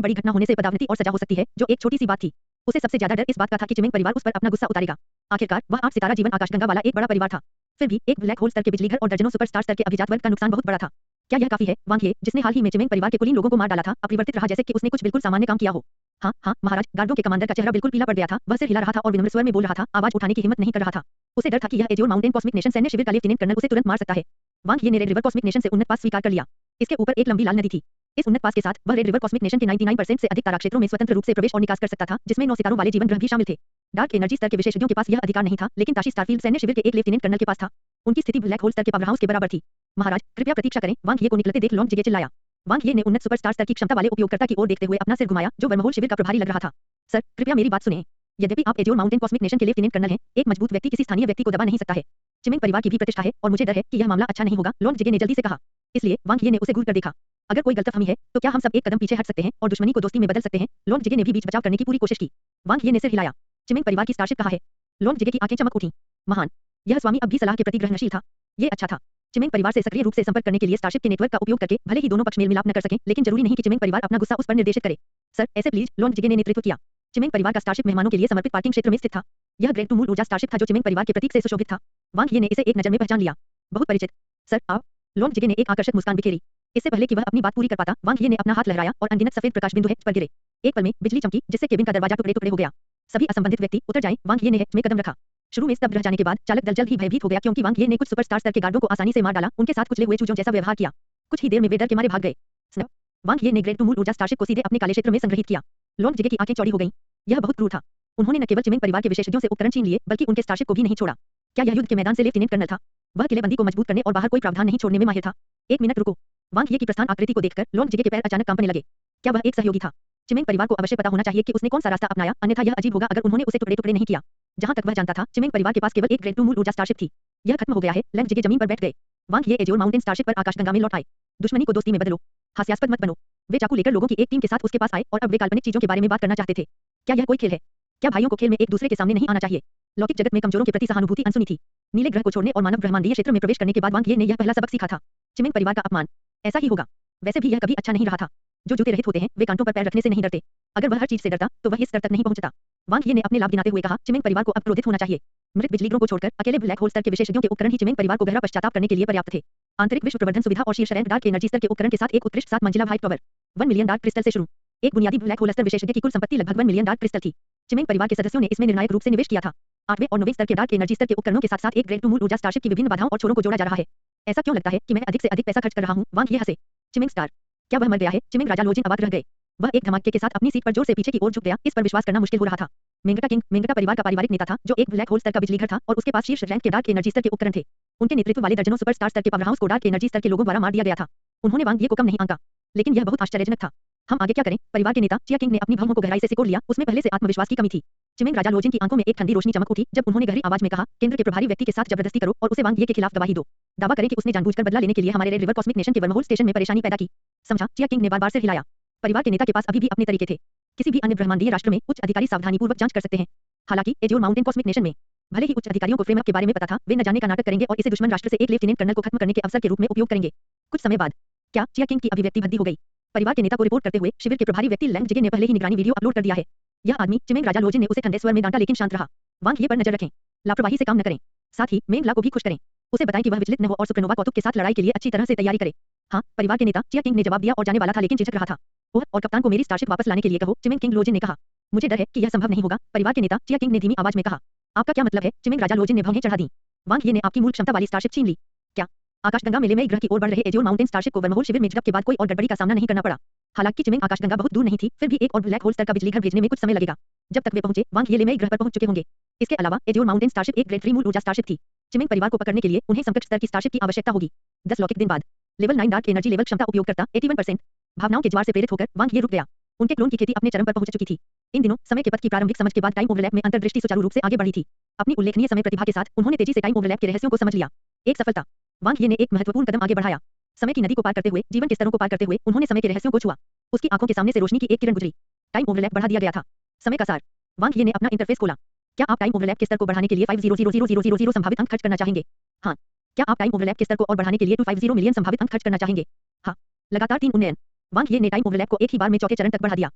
बड़ी घटना होने से पदावनति और सजा हो सकती है जो एक छोटी सी बात थी। उसे सबसे ज्यादा डर इस बात का था कि चिमेंग परिवार उस पर अपना गुस्सा उतारेगा। आखिरकार वह 8 सितारा जीवन आकाशगंगा वाला एक बड़ा परिवार था। फिर भी एक ब्लैक होल स्तर के बिजलीघर और दर्जनों सुपरस्टार स्तर के अभिजात वर्ग का नुकसान बहुत बड़ा था। क्या यह काफी है। वांग ये जिसने हाल ही में चिमेंग परिवार के कुलीन लोगों को मार डाला था अपरिवर्तित रहा जैसे कि उसने कुछ बिल्कुल सामान्य काम किया हो। हाँ हाँ महाराज, गार्डों के कमांडर का चेहरा बिल्कुल पीला पड़ गया था। वह सिर हिला रहा था और विनम्र स्वर में बोल रहा था, आवाज उठाने की हिम्मत नहीं कर रहा था। उसे डर था कि यह एज्योर माउंटेन कॉस्मिक नेशन सैन्य शिविर का लेफ्टिनेंट कर्नल उसे तुरंत मार सकता है। वांग ये ने रेड रिवर कॉस्मिक नेशन से उन्नत पास स्वीकार कर लिया। इसके ऊपर एक लंबी लाल नदी थी। इस उन्नत पास के साथ वह रेड रिवर कॉस्मिक नेशन के 99% से अधिक तारा क्षेत्रों में स्वतंत्र रूप से प्रवेश और निकास कर सकता था, जिसमें 9 सितारों वाले जीवन ग्रह भी शामिल थे। डार्क एनर्जी स्तर के विशेषज्ञों के पास यह अधिकार नहीं था, लेकिन ताशी स्टारफील्ड सैन्य शिविर के एक लेफ्टिनेंट कर्नल के पास था। उनकी स्थिति ब्लैक होल स्तर के पावर हाउस के बराबर थी। महाराज कृपया प्रतीक्षा करें। वांग ये को निकलते देख लॉन्ग जिगे चिल्लाया। वांग ये ने उन्नत सुपरस्टार स्तर की क्षमता वाले उपयोगकर्ता की ओर देखते हुए अपना सिर घुमाया, जो वर्महोल शिविर का प्रभारी लग रहा था। सर कृपया मेरी बात सुनें। यद्यपि आप एज्योर माउंटेन कॉस्मिक नेशन के लेफ्टिनेंट कर्नल हैं, एक मजबूत व्यक्ति किसी स्थानीय व्यक्ति को दबा नहीं सकता है। चिमिंग परिवार की भी प्रतिष्ठा है और मुझे डर है कि यह मामला अच्छा नहीं होगा, लॉन्ग जिगे ने जल्दी से कहा। इसलिए वांग ये ने उसे घूर कर देखा। अगर कोई गलतफहमी है तो क्या हम सब एक कदम पीछे हट सकते हैं और दुश्मनी को दोस्ती में बदल सकते हैं? लॉन्ग जिगे ने भी बीच बचाव करने की पूरी कोशिश की। वांग ये ने सिर हिलाया। चिमिंग परिवार की स्टारशिप कहाँ है? लॉन्ग जिगे की आंखें चमक उठी। महान, यह स्वामी अब भी सलाह के प्रति ग्रहणशील था। ये अच्छा था। चिमिंग परिवार से सक्रिय रूप से संपर्क करने के लिए स्टारशिप के नेटवर्क का उपयोग करके भले ही दोनों पक्ष मेल मिलाप न कर सकें, लेकिन जरूरी नहीं कि चिमिंग परिवार अपना गुस्सा उस पर निर्देशित करे। सर ऐसे प्लीज, लॉन्ग जिगे ने नेतृत्व किया। चिमिंग परिवार का स्टारशिप मेहमानों के लिए समर्पित पार्किंग क्षेत्र में स्थित था। यह ग्रेड 2 मूल ऊर्जा स्टारशिप था जो चिमिंग परिवार के प्रतीक से सुशोभित था। वांग ये ने इसे एक नजर में पहचान लिया। बहुत परिचित। सर आप? लॉन्ग जिगे ने एक आकर्षक मुस्कान बिखेरी। इससे पहले कि वह अपनी बात पूरी कर पाता, वांग ये ने अपना हाथ लहराया और अनगिनत सफेद प्रकाश बिंदु पर गिरे। एक पल में बिजली चमकी, जिससे केबिन का दरवाजा टुकड़े टुकड़े हो गया। सभी असंबंधित व्यक्ति उतर जाएं। वांग ये ने में कदम रखा। शुरू में स्तब्ध रह जाने के बाद चालक दल जल्द ही भयभीत हो गया, क्योंकि वांग ये ने कुछ सुपरस्टार स्तर के गार्डों को आसानी से मार डाला, उनके साथ कुचले हुए चूजों जैसा व्यवहार किया। कुछ ही देर में वे डर के मारे भाग गए। स्नैप! वांग ये ने ग्रेड 2 मूल ऊर्जा स्टारशिप को सीधे अपने काले क्षेत्र में संग्रहित किया। लॉन्ग जिगे की आंखें चौड़ी हो गईं। यह बहुत क्रूर था। उन्होंने न केवल चिमिंग परिवार के विशेषज्ञों से उपकरण छीन लिए, बल्कि उनके स्टारशिप को भी नहीं छोड़ा। क्या यह युद्ध के मैदान से लेफ्टिनेंट कर्नल था? वह किलेबंदी को मजबूत करने और बाहर कोई प्रावधान नहीं छोड़ने में माहिर था। एक मिनट रुको। वांग ये की प्रस्थान आकृति को देखकर लॉन्ग जिगे के पैर अचानक कांपने लगे। क्या वह एक सहयोगी था? चिमिंग परिवार को अवश्य पता होना चाहिए कि उसने कौन सा रास्ता अपनाया, अन्यथा यह अजीब होगा अगर उन्होंने उसे टुकड़े टुकड़े नहीं किया। जहां तक वह जानता था, चिमिंग परिवार के पास केवल एक ग्रेड 2 मूल ऊर्जा स्टारशिप थी। यह खत्म हो गया है। लॉन्ग जिगे जमीन पर बैठ गए। वांग ये एज्योर माउंटेन स्टारशिप पर आकाशगंगा में लौट आए। दुश्मनी को दोस्ती में बदलो। हास्यास्पद मत बनो। वे चाकू लेकर लोगों की एक टीम के साथ उसके पास आए और अब वे काल्पनिक चीजों के बारे में बात करना चाहते थे। क्या यह कोई खेल है? क्या भाइयों को खेल में एक दूसरे के सामने नहीं आना चाहिए? लौकिक जगत में कमजोरों के प्रति सहानुभूति अनसुनी थी। नीले ग्रह को छोड़ने और मानव ब्रह्मांडीय क्षेत्र में प्रवेश करने के बाद वांग ये ने यह पहला सबक सीखा था। चिमिंग परिवार का अपमान। ऐसा ही होगा। वैसे भी यह कभी अच्छा नहीं रहा था। जो जूते रहित होते हैं, वे कांटों पर पैर रखने से नहीं डरते। अगर वह हर चीज से डरता, तो वह इस स्तर तक नहीं पहुंचता। वांग ये ने अपने लाभ गिनाते हुए कहा, चिमिंग परिवार को अब क्रोधित होना चाहिए। मृत बिजलीग्रों को छोड़कर अकेले ब्लैक होल स्तर के विशेषज्ञों के उपकरण ही चिमिंग परिवार को गहरा पश्चाताप करने के लिए पर्याप्त थे। आंतरिक विश्व प्रवर्धन सुविधा और शीर्ष रैंक डार्क एनर्जी स्तर के उपकरण के साथ एक उत्कृष्ट 7 मंजिला white tower. 1 million dark crystal से शुरू। एक बुनियादी ब्लैक होल स्तर विशेषज्ञ की कुल संपत्ति लगभग 1 मिलियन डार्क क्रिस्टल थी। चिमिंग परिवार के सदस्यों ने इसमें निर्णायक रूप से निवेश किया था। 8वें और 9वें स्तर के डार्क एनर्जी स्तर के उपकरणों के साथ-साथ एक ग्रेड 2 मूल ऊर्जा स्टारशिप की विभिन्न बाधाओं और छोरों को जोड़ा जा रहा है। ऐसा क्यों लगता है कि मैं अधिक से अधिक पैसा खर्च कर रहा हूं? वांग ये हंसे। चिमिंग स्टार, क्या वह मर गया है? चिमिंग राजा लोजिन अवाक रह गए। वह एक धमाके के साथ अपनी सीट पर जोर से पीछे की ओर झुक गया। इस पर विश्वास करना मुश्किल हो रहा था। मेंगटा किंग, मेंगटा परिवार का पारिवारिक नेता था, जो एक ब्लैक होल स्तर का बिजलीघर था और उसके पास शीर्ष रैंक के डार्क एनर्जी स्तर के उपकरण थे। उनके नेतृत्व वाले दर्जनों सुपरस्टार स्तर के पावर हाउस को डार्क एनर्जी स्तर के लोगों द्वारा मार दिया गया था। उन्होंने वांग ये को कम नहीं आंका, लेकिन यह बहुत आश्चर्यजनक था। हम आगे क्या करें? परिवार के नेता चिया किंग ने अपनी भौहों को गहराई से सिकोड़ लिया। उसमें पहले से आत्मविश्वास की कमी थी। चिमिंग राजा लोजिन की आंखों में एक ठंडी रोशनी चमक उठी जब उन्होंने गहरी आवाज में कहा, केंद्र के प्रभारी व्यक्ति के साथ जबरदस्ती करो और उसे वांग ये के खिलाफ गवाही दो। दावा करें कि उसने जानबूझकर बदला लेने के लिए हमारे रेड रिवर कॉस्मिक नेशन के वर्महोल स्टेशन में परेशानी पैदा की। समझा? चिया किंग ने बार-बार सिर हिलाया। परिवार के नेता के पास अभी भी अपने तरीके थे। किसी भी अन्य ब्रह्मांडीय राष्ट्र में उच्च अधिकारी सावधानीपूर्वक जांच कर सकते हैं। हालांकि एज्योर माउंटेन कॉस्मिक नेशन में भले ही उच्च अधिकारियों को फ्रेमअप के बारे में पता था, वे न जाने का नाटक करेंगे और इसे दुश्मन राष्ट्र से एक लेफ्टिनेंट कर्नल को खत्म करने के अवसर के रूप में उपयोग करेंगे। कुछ समय बाद क्या चिया किंग की अभिव्यक्ति भद्दी हो गई। परिवार के नेता को रिपोर्ट करते हुए शिविर के प्रभारी व्यक्ति लैंग जिगे ने पहले ही निगरानी वीडियो अपलोड कर दिया है। यह आदमी, चिमिंग राजा लोजिन ने उसे ठंडे स्वर में डांटा, लेकिन शांत रहा। वांग ये पर नजर रखें। लापरवाही से काम न करें। साथ ही मेंग ला को भी खुश करें। उसे बताएं कि वह विचलित न हो और सुप्रणोवा कौतुक के साथ लड़ाई के लिए अच्छी तरह से तैयारी करे। हाँ, परिवार के नेता चिया किंग ने जवाब दिया और जाने वाला था, लेकिन झिझक रहा था। ओह, और कप्तान को मेरी स्टारशिप वापस लाने के लिए कहो, चिमिंग किंग लोजिन ने कहा। मुझे डर है कि यह संभव नहीं होगा। परिवार के नेता चिया किंग ने धीमी आवाज में कहा। आपका क्या मतलब है? चिमिंग राजा लोजिन ने भौहें चढ़ा दी। वांग ये ने आपकी मूल क्षमता वाली स्टारशिप छीन ली। क्या? आकाशगंगा मेले में ग्रह की ओर बढ़ रहे एज्योर माउंटेन स्टारशिप को वर्महोल शिविर में झड़प के बाद कोई और गड़बड़ी का सामना नहीं करना पड़ा। हालांकि चिमिंग आकाशगंगा बहुत दूर नहीं थी, फिर भी एक और ब्लैक होल स्तर का बिजलीघर भेजने में कुछ समय लगेगा। जब तक वे पहुंचे, वांग ये में ग्रह पर पहुंच चुके होंगे। इसके अलावा एज्योर माउंटेन स्टारशिप एक ग्रेड 3 मूल ऊर्जा स्टारशिप थी। चिमिंग परिवार को पकड़ने के लिए उन्हें समकक्ष स्तर की स्टारशिप की आवश्यकता होगी। 10 लौकिक दिन बाद लेवल 9 डार्क एनर्जी लेवल क्षमता उपयोगकर्ता 81%। भावनाओं के ज्वार से प्रेरित होकर वांग ये रुक गया। उनके क्लोन की खेती अपने चरम पर पहुंच चुकी थी। इन दिनों समय के पथ की प्रारंभिक समझ के बाद टाइम ओवरलैप में अंतर्दृष्टि सुचारू रूप से आगे बढ़ी थी। अपनी उल्लेखनीय समय प्रतिभा के साथ उन्होंने तेजी से टाइम ओवरलैप के रहस्यों को समझ लिया। एक सफलता। वांग ये ने एक महत्वपूर्ण कदम आगे बढ़ाया। समय की नदी को पार करते हुए, जीवन के स्तरों को पार करते हुए उन्होंने समय के रहस्यों को छुआ। उसकी आंखों के सामने से रोशनी की एक किरण गुजरी। टाइम ओवरलैप बढ़ा दिया गया था। समय का सार। वांग ये ने अपना इंटरफेस खोला। क्या आप टाइम ओवरलैप के स्तर को बढ़ाने के लिए 50,000,000 संभावित अंक खर्च करना चाहेंगे? हाँ। क्या आप टाइम ओवरलैप के स्तर को और बढ़ाने के लिए 250 मिलियन संभावित अंक खर्च करना चाहेंगे? हाँ। लगातार 3 उन्नयन। वांग ये ने टाइम ओवरलैप को एक ही बार में चौथे चरण तक बढ़ा दिया।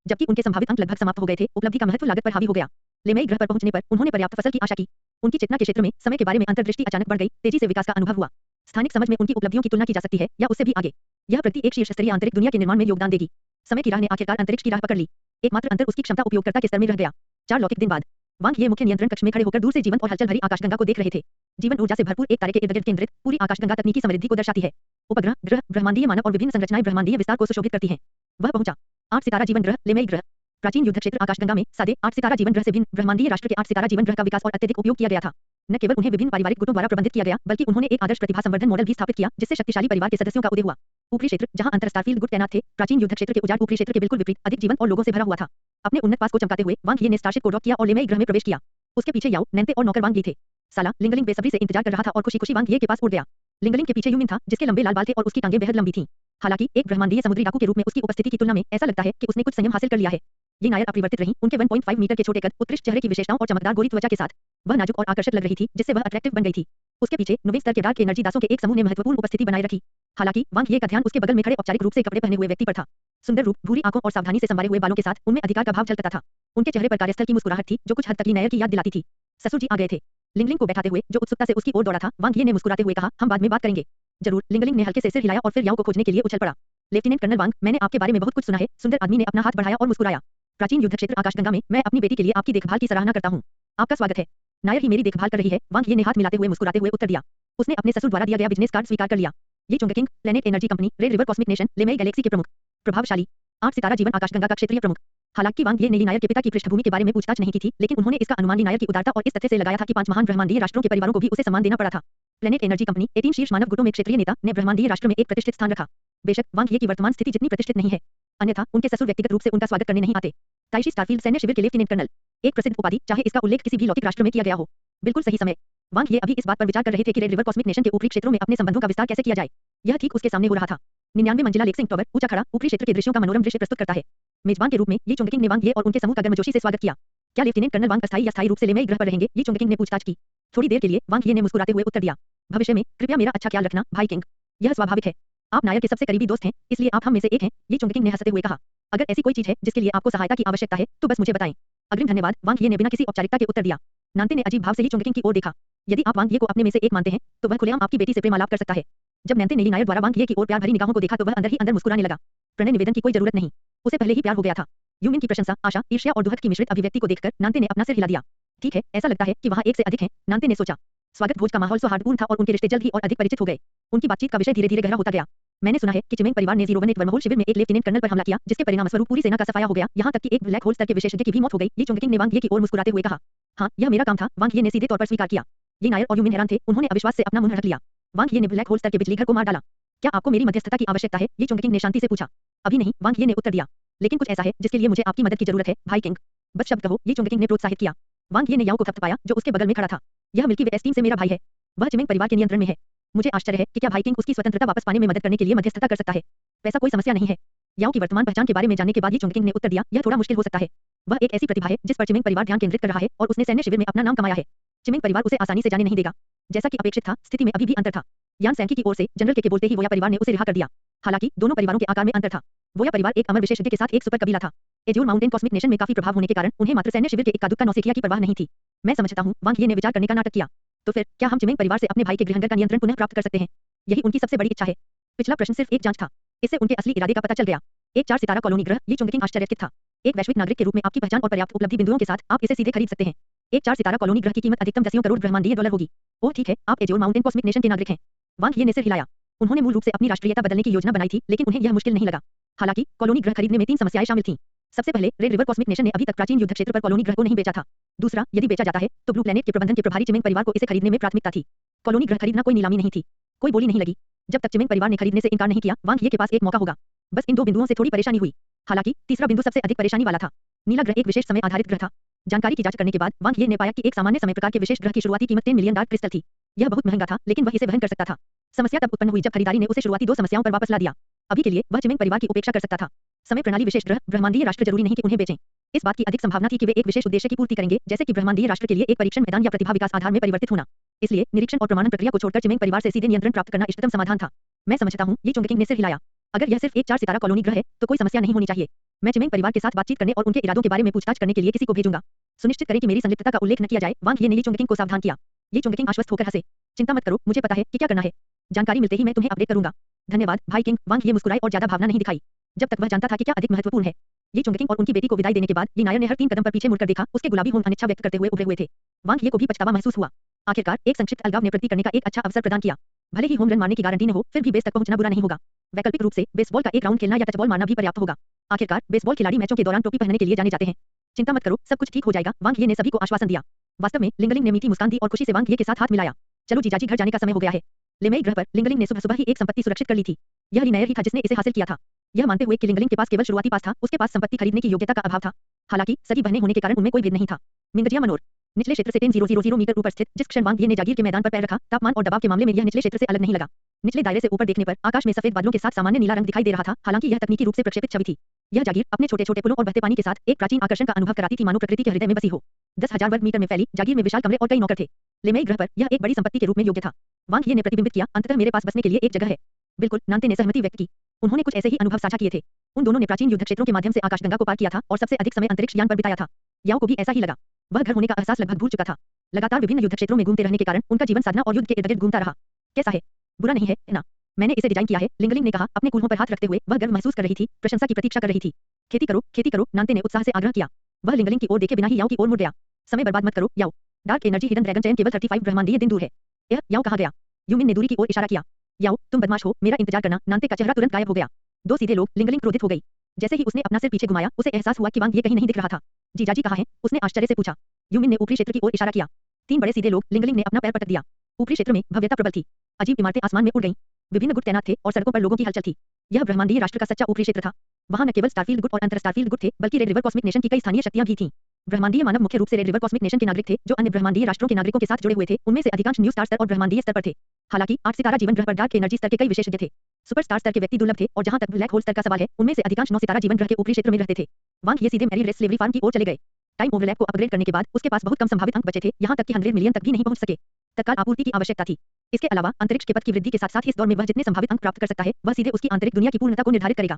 जबकि उनके संभावित अंक लगभग समाप्त हो गए थे, उपलब्धि का महत्व लागत पर हावी हो गया। लेमेई ग्रह पर पहुंचने पर उन्होंने पर्याप्त फसल की आशा की। उनकी चेतना के क्षेत्र में समय के बारे में अंतर्दृष्टि अचानक बढ़ गई, तेजी से विकास का अनुभव हुआ। स्थानिक समझ में उनकी उपलब्धियों की तुलना की जा सकती है या उससे भी आगे। यह प्रति एक शीर्ष स्तरीय आंतरिक दुनिया के निर्माण में योगदान देगी। समय की राह ने आखिरकार अंतरिक्ष की राह पकड़ ली। एकमात्र अंतर उसकी क्षमता उपयोगकर्ता के स्तर में रह गया। 4 लौकिक दिन बाद वांग ये मुख्य नियंत्रण कक्ष में खड़े होकर दूर से जीवंत और हलचल भरी आकाशगंगा को देख रहे थे। जीवन ऊर्जा से भरपूर एक तारे के इर्द-गिर्द केंद्रित पूरी आकाशगंगा तकनीकी समृद्धि को दर्शाती है। उपग्रह, ग्रह, ब्रह्मांडीय मानव और विभिन्न संरचनाएं ब्रह्मांडीय विस्तार को सुशोभित करती हैं। वह पहुंचा। 8 सितारा जीवन ग्रह, लेमेई ग्रह। प्राचीन युद्ध क्षेत्र आकाशगंगा में सादे 8 सितारा जीवन ग्रह से भिन्न ब्रह्मांडीय राष्ट्र के 8 सितारा जीवन ग्रह का विकास और अत्यधिक उपयोग किया गया था। न केवल उन्हें विभिन्न पारिवारिक गुटों द्वारा प्रबंधित किया गया, बल्कि उन्होंने एक आदर्श प्रतिभा संवर्धन मॉडल भी स्थापित किया, जिससे शक्तिशाली परिवार के सदस्यों का उदय हुआ। ऊपरी क्षेत्र, जहां अंतर स्टारफील्ड गुट तैनात थे, प्राचीन युद्ध क्षेत्र के उजाड़ ऊपरी क्षेत्र के बिल्कुल विपरीत, अधिक जीवन और लोगों से भरा हुआ था। अपने उन्नत पास को चमकाते हुए वांग ये ने स्टारशिप को डॉक किया और लेमेई ग्रह में प्रवेश किया। उसके पीछे याओ, नैन्ते और नौकर वांग ये थे। साला लिंगलिंग बेसब्री से इंतजार कर रहा था और खुशी-खुशी वांग ये के पास उड़ गया। लिंगलिंग के पीछे यूमिन था, जिसके लंबे लाल बाल थे और उसकी टांगें बेहद लंबी थीं। हालांकि एक ब्रह्मांडीय समुद्री डाकू के रूप में उसकी उपस्थिति की तुलना में ऐसा लगता है कि उसने कुछ संयम हासिल कर लिया है। ये नायर अपरिवर्तित रहीं, उनके 1.5 मीटर के छोटे कद, उत्कृष्ट चेहरे की विशेषताओं और चमकदार गोरी त्वचा के साथ वह नाजुक और आकर्षक लग रही थी, जिससे वह अट्रैक्टिव बन गई थी। उसके पीछे 9वें स्तर के डार्क एनर्जी दासों के एक समूह ने महत्वपूर्ण उपस्थिति बनाए रखी। हालांकि वांग ये का ध्यान उसके बगल में खड़े औपचारिक रूप से कपड़े पहने हुए व्यक्ति पर था। सुंदर रूप, भूरी आंखों और सावधानी से संवारे हुए बालों के साथ उनमें अधिकार का भाव झलकता था। उनके चेहरे पर कार्यस्थल की मुस्कुराहट थी, जो कुछ हद तक ली नायर की याद दिलाती थी। ससुर जी आ गए थे। लिंगलिंग को बैठाते हुए, जो उत्सुकता से उसकी ओर दौड़ा था, वांग ये ने मुस्कुराते हुए कहा, हम बाद में बात करेंगे। जरूर। लिंगलिंग ने हल्के से सिर हिलाया और फिर याओ को खोजने के लिए उछल पड़ा। लेफ्टिनेंट कर्नल वांग, मैंने आपके बारे में बहुत कुछ सुना है। सुंदर आदमी ने अपना हाथ बढ़ाया और मुस्कुराया। प्राचीन युद्ध क्षेत्र आकाशगंगा में मैं अपनी बेटी के लिए आपकी देखभाल की सराहना करता हूँ। आपका स्वागत है। नायर ही मेरी देखभाल कर रही है, वांग ये ने हाथ मिलाते हुए मुस्कुराते हुए उत्तर दिया। उसने अपने ससुर द्वारा दिया गया बिजनेस कार्ड स्वीकार कर लिया। ये Chungking, planet energy company, red river cosmic nation, Lemei galaxy के प्रमुख, प्रभावशाली 8 सितारा जीवन आकाशगंगा का क्षेत्रीय प्रमुख। हालांकि वांग ये ने नायर के पिता की पृष्ठभूमि के बारे में पूछताछ नहीं की थी, लेकिन उन्होंने इसका अनुमान नायर की उदारता और इस तथ्य से लगाया था कि 5 महान ब्रह्मांडीय राष्ट्रों के परिवारों को भी उसे सम्मान देना पड़ा था। प्लेनेट एनर्जी कंपनी 18 शीर्ष मानव गुटों में क्षेत्रीय नेता ने ब्रह्मांडीय राष्ट्र में एक प्रतिष्ठित स्थान रखा। बेशक वांग ये की वर्तमान स्थिति जितनी प्रतिष्ठित नहीं है, अन्यथा उनके ससुर व्यक्तिगत रूप से उनका स्वागत करने नहीं आते। ताइशी स्टारफील्ड सैन्य शिविर के लेफ्टिनेंट कर्नल, एक प्रसिद्ध उपाधि, चाहे इसका उल्लेख किसी भी लौकिक राष्ट्र में किया गया हो। बिल्कुल सही समय। वांग ये अभी इस बात पर विचार कर रहे थे कि रेड रिवर कॉस्मिक नेशन के ऊपरी क्षेत्रों में अपने संबंधों का विस्तार कैसे किया जाए। यह ठीक उसके सामने हो रहा था। 99 मंजिला लेक्सिंग टावर, ऊंचा खड़ा, ऊपरी क्षेत्र के दृश्यों का मनोरम दृश्य प्रस्तुत करता है। मेजबान के रूप में ये चुंगकिंग ने वांग ये और उनके समूह का गर्मजोशी से स्वागत किया। क्या लेफ्टिनेंट कर्नल वांग अस्थायी या स्थायी रूप से लेमेई ग्रह पर रहेंगे? ये चुंगकिंग ने पूछताछ की। थोड़ी देर के लिए वांग ये ने मुस्कुराते हुए उत्तर दिया। भविष्य में कृपया मेरा अच्छा ख्याल रखना, भाई किंग। यह स्वाभाविक है। आप नायर के सबसे करीबी दोस्त हैं, इसलिए आप हम में से एक हैं। ये चुंगकिंग ने हंसते हुए कहा। अगर ऐसी कोई चीज है जिसके लिए आपको सहायता की आवश्यकता है, तो बस मुझे बताएं। अग्रिम धन्यवाद, वांग ये ने बिना किसी औपचारिकता के उत्तर दिया। नांते ने अजीब भाव से ही चुंगकिंग की ओर देखा। यदि आप वांग ये को अपने में से एक मानते हैं, तो वह खुलेआम आपकी बेटी से प्रेमालाप कर सकता है। जब नैन्ते ने ली नायर द्वारा वांग ये की ओर प्यार भरी निगाहों को देखा, तो वह अंदर ही अंदर मुस्कुराने लगा। प्रणय निवेदन की कोई जरूरत नहीं, उसे पहले ही प्यार हो गया था। यूमिन की प्रशंसा, आशा, ईर्ष्या और दुहद की मिश्रित अभिव्यक्ति को देखकर नांते ने अपना सिर हिला दिया। ठीक है, ऐसा लगता है कि वहाँ एक से अधिक हैं, नांते ने सोचा। स्वागत भोज का माहौल सौहार्दपूर्ण था और उनके रिश्ते जल्द ही और अधिक परिचित हो गए। उनकी बातचीत का विषय धीरे-धीरे गहरा होता गया। मैंने सुना है कि चिमेंग परिवार ने 01 वर्महोल शिविर में एक लेफ्टिनेंट कर्नल पर हमला किया, जिसके परिणामस्वरूप पूरी सेना का सफाया हो गया, यहाँ तक कि एक ब्लैक होल स्तर के विशेषज्ञ की भी मौत हो गई। ये चुंगकिंग ने वांग ये की ओर मुस्कुराते हुए कहा। हाँ, यह मेरा काम था, वांग ये ने सीधे तौर पर स्वीकार किया। ये नायर और यूमिन हैरान थे, उन्होंने अविश्वास से अपना मुंह ढक लिया। वांग ये ने ब्लैक होल स्तर के बिजली घर को मार डाला। क्या आपको मेरी मध्यस्थता की आवश्यकता है? ये चुंगकिंग ने शांति से पूछा। अभी नहीं, वांग ये ने उत्तर दिया। लेकिन कुछ ऐसा है जिसके लिए मुझे आपकी मदद की जरूरत है, भाई किंग। बस शब्द कहो, ये चुंगकिंग ने प्रोत्साहित किया। वांग ये ने याओ को थपथपाया, जो उसके बगल में खड़ा था। यह मिल्की वे एस टीम से मेरा भाई है। वह चिमेंग परिवार के नियंत्रण में है। मुझे आश्चर्य है कि क्या भाई किंग उसकी स्वतंत्रता वापस पाने में मदद करने के लिए मध्यस्थता कर सकता है। पैसा कोई समस्या नहीं है। याओ की वर्तमान पहचान के बारे में जानने के बाद ही चुंगकिंग ने उत्तर दिया, यह थोड़ा मुश्किल हो सकता है। वह एक ऐसी प्रतिभा है जिस पर चिमेंग परिवार ध्यान केंद्रित कर रहा है और उसने सैन्य शिविर में अपना नाम कमाया है। चिमेंग परिवार उसे आसानी से जाने नहीं देगा। जैसा कि अपेक्षित था, स्थिति में अभी भी अंतर था। यान सैंकी की ओर से जनरल के बोलते ही वोया परिवार ने उसे रिहा कर दिया। हालांकि दोनों परिवारों के आकार में अंतर था। वोया परिवार एक अमर विशेषज्ञ के साथ एक सुपर कबीला था। एज्योर माउंटेन कॉस्मिक नेशन में काफी प्रभाव होने के कारण उन्हें मात्र सैन्य शिविर के इक्का दुक्का नौसिखिया की परवाह नहीं थी। मैं समझता हूँ, वांग ये ने विचार करने का नाटक किया। तो फिर क्या हम चिमेंग परिवार से अपने भाई के गृहनगर का नियंत्रण पुनः प्राप्त कर सकते हैं? यही उनकी सबसे बड़ी इच्छा है। पिछला प्रश्न सिर्फ एक जांच था, इससे उनके असली इरादे का पता चल गया। एक 4 सितारा कॉलोनी ग्रह, ये चुंगकिंग आश्चर्यचकित था। एक वैश्विक नागरिक के रूप में आपकी पहचान और पर्याप्त उपलब्धि बिंदुओं के साथ आप इसे सीधे खरीद सकते हैं। एक 4 सितारा कॉलोनी ग्रह की कीमत अधिकतम दसियों करोड़ ब्रह्मांडीय डॉलर होगी। ओह ठीक है, आप एज्योर माउंटेन कॉस्मिक नेशन के नागरिक हैं। वांग ये ने सिर हिलाया। उन्होंने मूल रूप से अपनी राष्ट्रीयता बदलने की योजना बनाई थी, लेकिन उन्हें यह मुश्किल नहीं लगा। हालांकि कॉलोनी ग्रह खरीदने में 3 समस्याएं शामिल थीं। सबसे पहले, रेड रिवर कॉस्मिक नेशन ने अभी तक प्राचीन युद्ध क्षेत्र पर कॉलोनी ग्रह को नहीं बेचा था। दूसरा, यदि बेचा जाता है, तो ब्लू प्लैनेट के प्रबंधन के प्रभारी चिमेंग परिवार को इसे खरीदने में प्राथमिकता थी। कॉलोनी ग्रह खरीदना कोई नीलामी नहीं थी। कोई बोली नहीं लगी। जब तक चिमेंग परिवार ने खरीदने से इनकार नहीं किया, वांग ये के पास एक मौका होगा। बस इन 2 बिंदुओं से थोड़ी परेशानी हुई। हालांकि तीसरा बिंदु सबसे अधिक परेशानी वाला था। नीला ग्रह एक विशेष समय आधारित ग्रह था। जानकारी की जांच करने के बाद वांग ये ने पाया कि एक सामान्य समय प्रकार के विशेष ग्रह की शुरुआती कीमत 10 मिलियन डार्क क्रिस्टल थी। यह बहुत महंगा था, लेकिन वह इसे वहन कर सकता था। समस्या तब उत्पन्न हुई जब खरीदारी ने उसे शुरुआती 2 समस्याओं पर वापस ला दिया। अभी के लिए वह चिमेंग परिवार की उपेक्षा कर सकता था। समय प्रणाली विशेष ग्रह, ब्रह्मांडीय राष्ट्र जरूरी नहीं कि उन्हें बेचें। इस बात की अधिक संभावना थी कि वे एक विशेष उद्देश्य की पूर्ति करेंगे, जैसे कि ब्रह्मांडीय राष्ट्र के लिए एक परीक्षण मैदान या प्रतिभा विकास आधार में परिवर्तित होना। इसलिए निरीक्षण और प्रमाणन प्रक्रिया को छोड़कर चिमेंग परिवार से सीधे नियंत्रण प्राप्त करना इष्टतम समाधान था। मैं समझता हूँ, ये चुंगकिंग ने सिर हिलाया। अगर यह सिर्फ एक 4 सितारा कॉलोनी ग्रह है, तो कोई समस्या नहीं होनी चाहिए। मैं चिमेंग परिवार के साथ बातचीत करने और उनके इरादों के बारे में पूछताछ करने के लिए किसी को भेजूंगा। सुनिश्चित करें कि मेरी संलिप्तता का उल्लेख न किया जाए। वांग ये ने चुंगकिंग को सावधान किया। ये चुंगकिंग आश्वस्त होकर हंसे। चिंता मत करो, मुझे पता है कि क्या करना है। जानकारी मिलते ही मैं तुम्हें अपडेट करूंगा। धन्यवाद, भाई किंग। वांग ये मुस्कुराए और ज्यादा भावना नहीं दिखाई। जब तक वह जानता था कि क्या अधिक महत्वपूर्ण है। ये चुंगकिंग और उनकी बेटी को विदाई देने के बाद ये नायर ने हर 3 कदम पर पीछे मुड़कर देखा, उसके गुलाबी होंठ अनिच्छा व्यक्त करते हुए उभरे हुए थे। वांग ये को भी पछतावा महसूस हुआ। आखिरकार एक संक्षिप्त अलगाव ने प्रगति करने का एक अच्छा अवसर प्रदान किया। भले ही होम रन मारने की गारंटी न हो, फिर भी बेस तक पहुंचना बुरा नहीं होगा। वैकल्पिक रूप से बेसबॉल का एक राउंड खेलना या टचबॉल मारना भी पर्याप्त होगा। आखिरकार बेसबॉल खिलाड़ी मैचों के दौरान टोपी पहनने के लिए जाने जाते हैं। चिंता मत करो, सब कुछ ठीक हो जाएगा, वांग ये ने सभी को आश्वासन दिया। वास्तव में लिंगलिंग ने मीठी मुस्कान दी और खुशी से वांग ये के साथ हाथ मिलाया। चलो जीजाजी, घर जाने का समय हो गया है। लेमेई ग्रह पर लिंगलिंग ने सुबह सुबह ही एक संपत्ति सुरक्षित कर ली थी। यह लीनायर ही था जिसने इसे हासिल किया था। यह मानते हुए कि लिंगलिंग के पास केवल शुरुआती पास था, उसके पास संपत्ति खरीदने की योग्यता का अभाव था। हालांकि सगी बहनें होने के कारण उनमें कोई भेद नहीं था। मिंगजिया मनोर निचले क्षेत्र से 10,000 मीटर ऊपर स्थित जिस क्षण वांग ये ने जागीर के मैदान पर पैर रखा, तापमान और दबाव के मामले में यह निचले क्षेत्र से अलग नहीं लगा। निचले दायरे से ऊपर देखने पर आकाश में सफेद बादलों के साथ सामान्य नीला रंग दिखाई दे रहा था। हालांकि यह तकनीकी रूप से प्रक्षेपित छवि थी। यह जागीर अपने छोटे-छोटे पुलों और बहते पानी के साथ एक प्राचीन आकर्षण का अनुभव कराती थी, मानो प्रकृति के हृदय में बसी हो। 10,000 वर्ग मीटर में फैली जागीर में विशाल कमरे और कई नौकर थे। लेमेई ग्रह पर यह एक बड़ी संपत्ति के रूप में योग्य था। वांग ये ने प्रतिबिंबित किया, अंततः मेरे पास बसने के लिए एक जगह है। बिल्कुल, नांते ने सहमति व्यक्त की। उन्होंने कुछ ऐसे ही अनुभव साझा किए थे। उन दोनों ने प्राचीन युद्ध क्षेत्रों के माध्यम से आकाशगंगा को पार किया था और सबसे अधिक समय अंतरिक्ष यान पर बिताया था। याओ को भी ऐसा ही लगा। वह घर होने का एहसास लगभग भूल चुका था। लगातार विभिन्न युद्ध क्षेत्रों में घूमते रहने के कारण उनका जीवन साधना और युद्ध के इर्द-गिर्द घूमता रहा। कैसा है? बुरा नहीं है ना? मैंने इसे डिजाइन किया है, लिंगलिंग ने कहा, अपने कूल्हों पर हाथ रखते हुए। वह गर्व महसूस कर रही थी, प्रशंसा की प्रतीक्षा कर रही थी। खेती करो, नांते ने उत्साह से आग्रह किया। वह लिंगलिंग की ओर देखे बिना ही याओ की ओर मुड़ गया। समय बर्बाद मत करो, याओ। डार्क एनर्जी हिडन ड्रैगन चयन केवल 35 ब्रह्मांडीय दिन दूर है। यह याओ कहा गया। यूमिन ने दूरी की ओर इशारा किया। याओ, तुम बदमाश हो, मेरा इंतजार करना। नांते का चेहरा तुरंत गायब हो गया। दो सीधे लोग। लिंगलिंग क्रोधित हो गई। जैसे ही उसने अपना सिर पीछे घुमाया, उसे एहसास हुआ कि वांग ये कहीं नहीं दिख रहा था। जीजाजी कहाँ हैं? उसने आश्चर्य से पूछा। यूमिन ने ऊपरी क्षेत्र की ओर इशारा किया। 3 बड़े सीधे लोग। लिंगलिंग ने अपना पैर पटक दिया। ऊपरी क्षेत्र में भव्यता प्रबल थी। अजीब इमारतें आसमान में उड़ गईं। विभिन्न गुट तैनात थे और सड़कों पर लोगों की हलचल थी। यह ब्रह्मांडीय राष्ट्र का सच्चा ऊपरी क्षेत्र था। वहां न केवल स्टारफील्ड गुट और अंतर स्टारफील्ड गुट थे, बल्कि रेड रिवर कॉस्मिक नेशन की कई स्थानीय शक्तियां भी थीं। ब्रह्मांडीय मानव मुख्य रूप से रेड रिवर कॉस्मिक नेशन के नागरिक थे, जो अन्य ब्रह्मांडीय राष्ट्रों के नागरिकों के साथ जुड़े हुए थे। उनमें से अधिकांश न्यू स्टार स्तर और ब्रह्मांडीय स्तर पर थे। हालांकि 8 सितारा जीवन ग्रह पर डार्क एनर्जी स्तर के कई विशेषज्ञ थे। सुपर स्टार स्तर के व्यक्ति दुर्लभ थे और जहां तक ब्लैक होल स्तर का सवाल है, उनमें से अधिकांश 9 सितारा जीवन ग्रह के ऊपरी क्षेत्र में रहते थे। वांग ये सीधे मैरी रेस स्लेवरी फार्म की ओर चले गए। टाइम ओवरलैप को अपग्रेड करने के बाद उसके पास बहुत कम संभावित अंक बचे थे, यहां तक कि 100 मिलियन तक भी नहीं पहुंच सके। तत्काल आपूर्ति की आवश्यकता थी। इसके अलावा अंतरिक्ष के पथ की वृद्धि के साथ-साथ इस दौर में वह जितने संभावित अंक प्राप्त कर सकता है, वह सीधे उसकी आंतरिक दुनिया की पूर्णता को निर्धारित करेगा।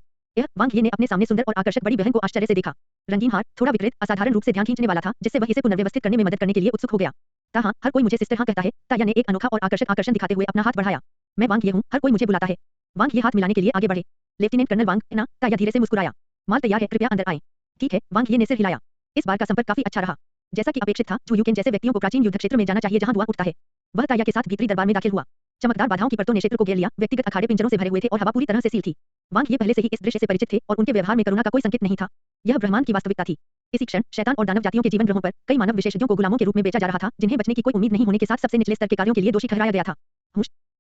वांग ये ने अपने सामने सुंदर और आकर्षक बड़ी बहन को आश्चर्य से देखा। रंगीन हार, थोड़ा विकृत, असाधारण रूप से ध्यान खींचने वाला था, जिससे वह इसे पुनर्व्यवस्थित करने में मदद करने के लिए उत्सुक हो गया। ताहा, हर कोई मुझे सिस्टर हाँ कहता है। ताया ने एक अनोखा और आकर्षक आकर्षण दिखाते हुए अपना हाथ बढ़ाया। मैं वांग ये हूँ, हर कोई मुझे बुलाता है। वांग ये हाथ मिलाने के लिए आगे बढ़े। लेफ्टिनेंट कर्नल वांग, ना? ताया धीरे से मुस्कुराया। माल तैयार है, कृपया अंदर आएं। ठीक है, वांग ये ने सिर हिलाया। इस बार का संपर्क काफी अच्छा रहा। जैसा कि अपेक्षित था, जुयूकेन जैसे व्यक्तियों को प्राचीन युद्ध क्षेत्र में जाना चाहिए जहां धुआं उठता है। वह ताया के साथ भीतरी दरबार में दाखिल हुआ। चमकदार बाधाओं की परतों ने क्षेत्र को घेर लिया, व्यक्तिगत अखाड़े पिंजरों से भरे हुए थे और हवा पूरी तरह से सील थी। वांग ये पहले से ही इस दृश्य से परिचित थे और उनके व्यवहार में करुणा का कोई संकेत नहीं था। यह ब्रह्मांड की वास्तविकता थी। इसी क्षण शैतान और दानव जातियों के जीवन ग्रहों पर कई मानव विशेषज्ञों को गुलामों के रूप में बेचा जा रहा था, जिन्हें बचने की कोई उम्मीद नहीं होने के साथ सबसे निचले स्तर के कार्यों के लिए दोषी ठहराया गया था।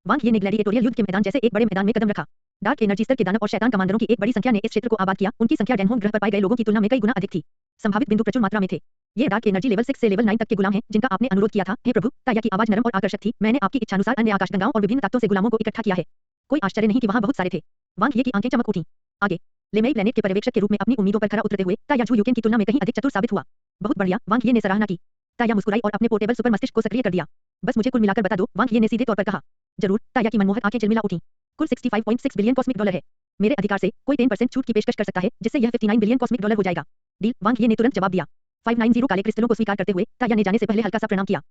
वांग ये ने ग्लैडिएटोरियल युद्ध के मैदान जैसे एक बड़े मैदान में कदम रखा। डार्क एनर्जी स्तर के दानव और शैतान कमांडरों की एक बड़ी संख्या ने इस क्षेत्र को आबाद किया। उनकी संख्या डेनहोम ग्रह पर पाए गए लोगों की तुलना में कई गुना अधिक थी। संभावित बिंदु प्रचुर मात्रा में थे। ये डार्क एनर्जी लेवल 6 से लेवल 9 तक के गुलाम हैं, जिनका आपने अनुरोध किया था। हे प्रभु, ताया की आवाज नरम और आकर्षक थी। मैंने आपकी इच्छानुसार अन्य आकाशगंगाओं और विभिन्न ताकतों से गुलामों को इकट्ठा किया है। कोई आश्चर्य नहीं कि वहां बहुत सारे थे। वांग ये की आंखें चमक उठी। आगे लेमेई प्लेनेट के पर्यवेक्षक के रूप में अपनी उम्मीदों पर खरा उतरते हुए ताया जुयूकेन की तुलना में कहीं अधिक चतुर साबित हुआ। बहुत बढ़िया, वांग ये ने सराहना की। ताया मुस्कुराई और अपने पोर्टेबल सुपर मस्तिष्क को सक्रिय कर दिया। बस मुझे कुल मिलाकर बता दो, वांग ये ने सीधे तौर पर कहा। जरूर, ताया की मनमोहक आंखें झिलमिला उठी। कुल 65.6 बिलियन कॉस्मिक डॉलर है। मेरे अधिकार से कोई 10% छूट की पेशकश कर सकता है, जिससे यह 59 बिलियन कॉस्मिक डॉलर हो जाएगा। डील, वांग ये ने तुरंत जवाब दिया। 590 काले क्रिस्टलों को स्वीकार करते हुए ताया ने जाने से पहले हल्का सा प्रणाम किया।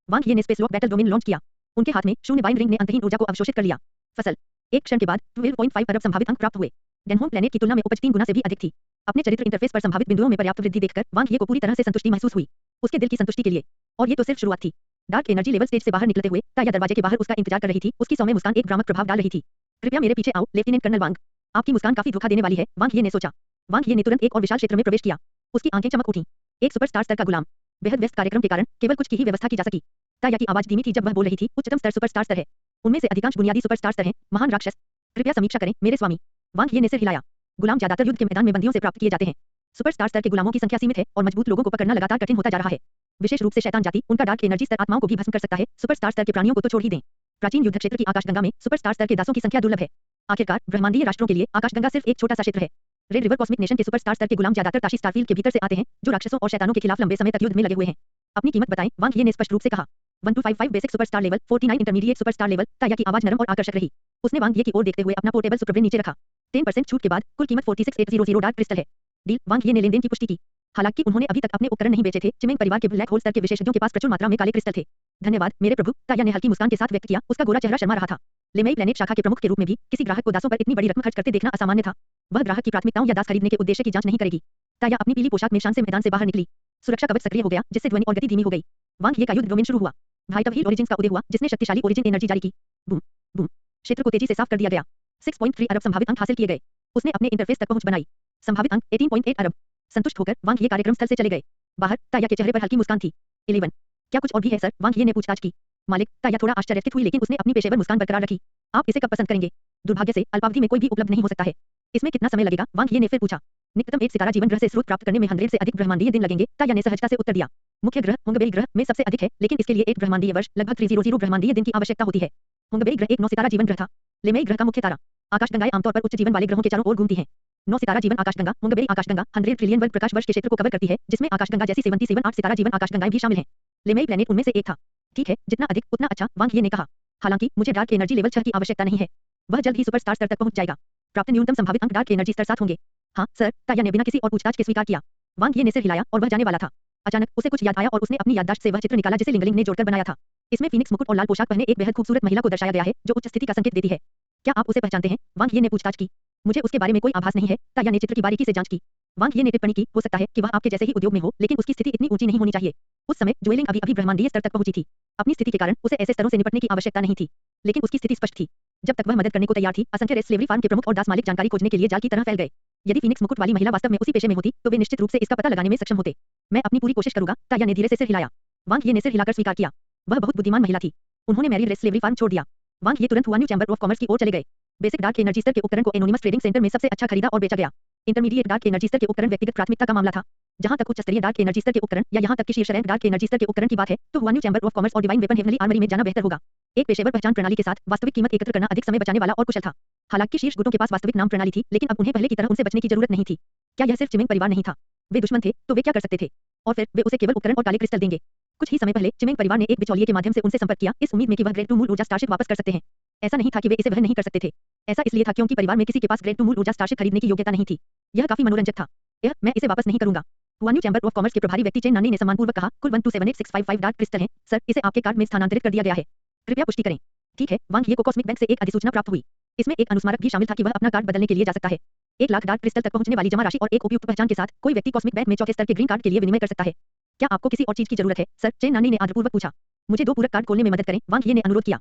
वांग ये ने स्पेसलॉक बैटल डोमेन लॉन्च किया। उनके हाथ में शून्य बाइंड रिंग ने अंतहीन ऊर्जा को अवशोषित कर लिया। फसल, एक क्षण के बाद 12.5 अरब संभावित अंक प्राप्त हुए। डेनहोम प्लेनेट की तुलना में उपज 3 गुना से भी अधिक थी। अपने चरित्र इंटरफेस पर संभावित बिंदुओं में पर्याप्त वृद्धि देखकर वांग ये को पूरी तरह से संतुष्टि महसूस हुई। उसके दिल की संतुष्टि के लिए। और ये तो सिर्फ शुरुआत थी। डार्क एनर्जी लेवल स्टेज से बाहर निकलते हुए ताया दरवाजे के बाहर उसका इंतजार कर रही थी। उसकी सौम्य मुस्कान एक भ्रामक प्रभाव डाल रही थी। कृपया मेरे पीछे आओ, लेफ्टिनेंट कर्नल वांग। आपकी मुस्कान काफी धोखा देने वाली है, वांग ये ने सोचा। वांग ये ने तुरंत एक और विशाल क्षेत्र में प्रवेश किया। उसकी आंखें चमक उठीं। एक सुपरस्टार स्तर का गुलाम। बेहद व्यस्त कार्यक्रम के कारण केवल कुछ की ही व्यवस्था की जा सकी। ताया की आवाज धीमी थी जब वह बोल रही थी। उच्चतम स्तर सुपरस्टार स्तर है। उनमें से अधिकांश बुनियादी सुपरस्टार स्तर हैं। महान राक्षस, कृपया समीक्षा करें, मेरे स्वामी। वांग ये ने सिर हिलाया। गुलाम ज्यादातर युद्ध के मैदान में बंदियों से प्राप्त किए जाते हैं। सुपरस्टार स्तर के गुलामों की संख्या सीमित है और मजबूत लोगों को पकड़ना लगातार कठिन होता जा रहा है। विशेष रूप से शैतान जाति, उनका डार्क एनर्जी स्तर आत्माओं को भी भस्म कर सकता है। सुपरस्टार स्तर के प्राणियों को तो छोड़ ही दें। प्राचीन युद्ध क्षेत्र की आकाशगंगा में सुपरस्टार स्तर के दासों की संख्या दुर्लभ है। आखिरकार ब्रह्मांडीय राष्ट्रों के लिए आकाशगंगा सिर्फ एक छोटा सा क्षेत्र है। रेड रिवर कॉस्मिक नेशन के सुपरस्टार स्तर के गुलाम ज्यादातर ताशी स्टारफील्ड के भीतर से आते हैं, जो राक्षसों और शैतानों के खिलाफ लंबे समय तक युद्ध में लगे हुए हैं। अपनी कीमत बताएं, वांग ये ने स्पष्ट रूप से कहा। 1255 basic superstar level, 49 intermediate superstar level. ताया की आवाज नरम और आकर्षक रही। उसने वांग ये की ओर देखते हुए अपना पोर्टेबल सुपरब्रेन नीचे रखा। 10% छूट के बाद कुल कीमत 46800 डार्क क्रिस्टल है। डील, वांग ये ने लेनदेन की पुष्टि की। हालांकि उन्होंने अभी तक अपने उपकरण नहीं बेचे थे, चिमेंग परिवार के ब्लैक होल स्तर के विशेषज्ञों के पास प्रचुर मात्रा में काले क्रिस्टल थे। धन्यवाद मेरे प्रभु, ताया ने हल्की मुस्कान के साथ व्यक्त किया। उसका गोरा चेहरा शर्मा रहा था। लेमेई प्लेनेट शाखा के प्रमुख के रूप में भी किसी ग्राहक को दासों पर इतनी बड़ी रकम खर्च करते देखना असामान्य था। वह ग्राहक की प्राथमिकताओं या दास खरीदने के उद्देश्य की जांच नहीं करेगी। ताया अपनी पीली पोशाक में शान से मैदान से बाहर निकली। सुरक्षा कवच सक्रिय हो गया, जिससे ध्वनि और गति धीमी हो गई। वांग ये का युद्ध डोमेन शुरू हुआ। भाई तब हील ओरिजिन्स का उदय हुआ, जिसने शक्तिशाली ओरिजिन एनर्जी जारी की। बूम बूम, क्षेत्र को तेजी से साफ कर दिया गया। 6.3 अरब संभावित अंक हासिल किए गए। उसने अपने इंटरफेस तक पहुंच बनाई। संभावित अंक 18.8 अरब। संतुष्ट होकर वांग ये कार्यक्रम स्थल से चले गए। बाहर ताया के चेहरे पर हल्की मुस्कान थी। 11 क्या कुछ और भी है सर? वांग ये ने पूछताछ की। मालिक, ताया थोड़ा आश्चर्यचकित हुई, लेकिन उसने अपनी पेशेवर मुस्कान बरकरार रखी। आप इसे कब पसंद करेंगे? दुर्भाग्य से अल्पावधि में कोई भी उपलब्ध नहीं हो सकता है। इसमें कितना समय लगेगा? वांग ये ने फिर पूछा। निकटतम 1 सितारा जीवन ग्रह से स्रोत प्राप्त करने में 100 से अधिक ब्रह्मांडीय दिन लगेंगे, ताया ने सहजता से उत्तर दिया। मुख्य ग्रह होंगबेई ग्रह में सबसे अधिक है, लेकिन इसके लिए एक ब्रह्मांडीय वर्ष लगभग 300 ब्रह्मांडीय दिन की आवश्यकता होती है। होंगबेई ग्रह एक 9 सितारा जीवन ग्रह था। लेमेई ग्रह का मुख्य तारा। आकाशगंगाएं आमतौर पर उच्च जीवन वाले ग्रहों के चारों ओर घूमती हैं। 9 सितारा जीवन आकाशगंगा होंगबेई आकाशगंगा 100 ट्रिलियन वर्ग प्रकाश वर्ष के क्षेत्र को कवर करती है, जिसमें आकाशगंगा जैसी 778 सितारा जीवन आकाशगंगाएं भी शामिल हैं। लेमेई प्लैनेट उनमें से एक था। ठीक है, जितना अधिक उतना अच्छा, वांग ये ने कहा। हालांकि मुझे डार्क एनर्जी लेवल 6 की आवश्यकता नहीं है। वह जल्द ही सुपरस्टार स्तर तक पहुंच जाएगा। प्राप्त न्यूनतम संभावित अंक डार्क एनर्जी स्तर 7 होंगे। हाँ सर, ताया ने बिना किसी और पूछताछ के स्वीकार किया। वांग ये ने सिर हिलाया और वह जाने वाला था। अचानक उसे कुछ याद आया और उसने अपनी याददाश्त से वह चित्र निकाला जिसे लिंगलिंग ने जोड़कर बनाया था। इसमें फीनिक्स मुकुट और लाल पोशाक पहने एक बेहद खूबसूरत महिला को दर्शाया गया है, जो उच्च स्थिति का संकेत देती है। क्या आप उसे पहचानते हैं? वांग ये ने पूछताछ की। मुझे उसके बारे में कोई आभास नहीं है। ताया ने चित्र की बारीकी से जांच की। वांग ये ने टिप्पणी की, हो सकता है कि वह आपके जैसे ही उद्योग में हो, लेकिन उसकी स्थिति इतनी ऊंची नहीं होनी चाहिए। उस समय ज्वेलिंग अभी अभी ब्रह्मांडीय स्तर तक पहुंची थी। अपनी स्थिति के कारण उसे ऐसे स्तरों से निपटने की आवश्यकता नहीं थी, लेकिन उसकी स्थिति स्पष्ट थी। जब तक वह मदद करने को तैयार थी, असंख्य रेस स्लेवरी फार्म के प्रमुख और दास मालिक जानकारी खोजने के लिए जाल की तरह फैल गए। यदि फीनिक्स मुकुट वाली महिला वास्तव में उसी पेशे में होती, तो वे निश्चित रूप से इसका पता लगाने में सक्षम होते। मैं अपनी पूरी कोशिश करूंगा, ताया ने धीरे से सिर हिलाया। वांग ये ने सिर हिलाकर स्वीकार किया। वह बहुत बुद्धिमान महिला थी। उन्होंने मैरी रेस स्लेवरी फार्म छोड़ दिया। वांग ये तुरंत हुआन्यू चैंबर ऑफ कॉमर्स की ओर चले गए। बेसिक डार्क एनर्जी स्तर के उपकरण को एनोनिमस ट्रेडिंग सेंटर में सबसे अच्छा खरीदा और बेचा गया। इंटरमीडिएट डार्क एनर्जी स्तर के उपकरण व्यक्तिगत प्राथमिकता का मामला था। जहां तक उच्च स्तरीय डार्क एनर्जी स्तर के उपकरण या यहां तक कि शीर्ष रैंक डार्क एनर्जी स्तर के उपकरण की बात है, तो हुआन्यू चैंबर ऑफ कॉमर्स और डिवाइन वेपन हेवनली आर्मरी में जाना बेहतर होगा। एक पेशेवर पहचान प्रणाली के साथ वास्तविक कीमत एकत्र करना अधिक समय बचाने वाला और कुशल था। हालांकि शीर्ष गुटों के पास वास्तविक नाम प्रणाली थी, लेकिन अब उन्हें पहले की तरह उनसे बचने की जरूरत नहीं थी। क्या यह सिर्फ चिमिंग परिवार नहीं था? वे दुश्मन थे, तो वे क्या कर सकते थे? और फिर वे उसे केवल उपकरण और काले क्रिस्टल देंगे। कुछ ही समय पहले चिमिंग परिवार ने एक बिचौलिए के माध्यम से उनसे संपर्क किया, इस उम्मीद में कि वह ग्रेड 2 मूल ऊर्जा स्टारशिप वापस कर सकते हैं। ऐसा नहीं था कि वे इसे वह नहीं कर सकते थे। ऐसा इसलिए था क्योंकि परिवार में किसी के पास ग्रेड 2 मूल ऊर्जा स्टारशिप खरीदने की योग्यता नहीं थी। यह काफी मनोरंजक था। मैं इसे वापस नहीं करूंगा। हुआन्यू चैंबर ऑफ कॉमर्स के प्रभारी व्यक्ति चेन नानी ने सम्मानपूर्वक कहा, कुल 1278655 डार्क क्रिस्टल हैं, सर, इसे आपके कार्ड में स्थानांतरित कर दिया गया है। कृपया पुष्टि करें। ठीक है, वांग ये को कॉस्मिक बैंक से एक अधिसूचना प्राप्त हुई। इसमें एक अनुस्मारक भी शामिल था कि वह अपना कार्ड बदलने के लिए जा सकता है। 1 लाख डार्क क्रिस्टल तक पहुंचने वाली जमा राशि और एक उपयुक्त पहचान के साथ कोई व्यक्ति कॉस्मिक बैंक में चौथे स्तर के ग्रीन कार्ड के लिए विनिमय कर सकता है। क्या आपको किसी और चीज की जरूरत है, सर? चेन नानी ने आदरपूर्वक पूछा। मुझे 2 पूरक कार्ड खोलने में मदद करें, वांग ये ने अनुरोध किया।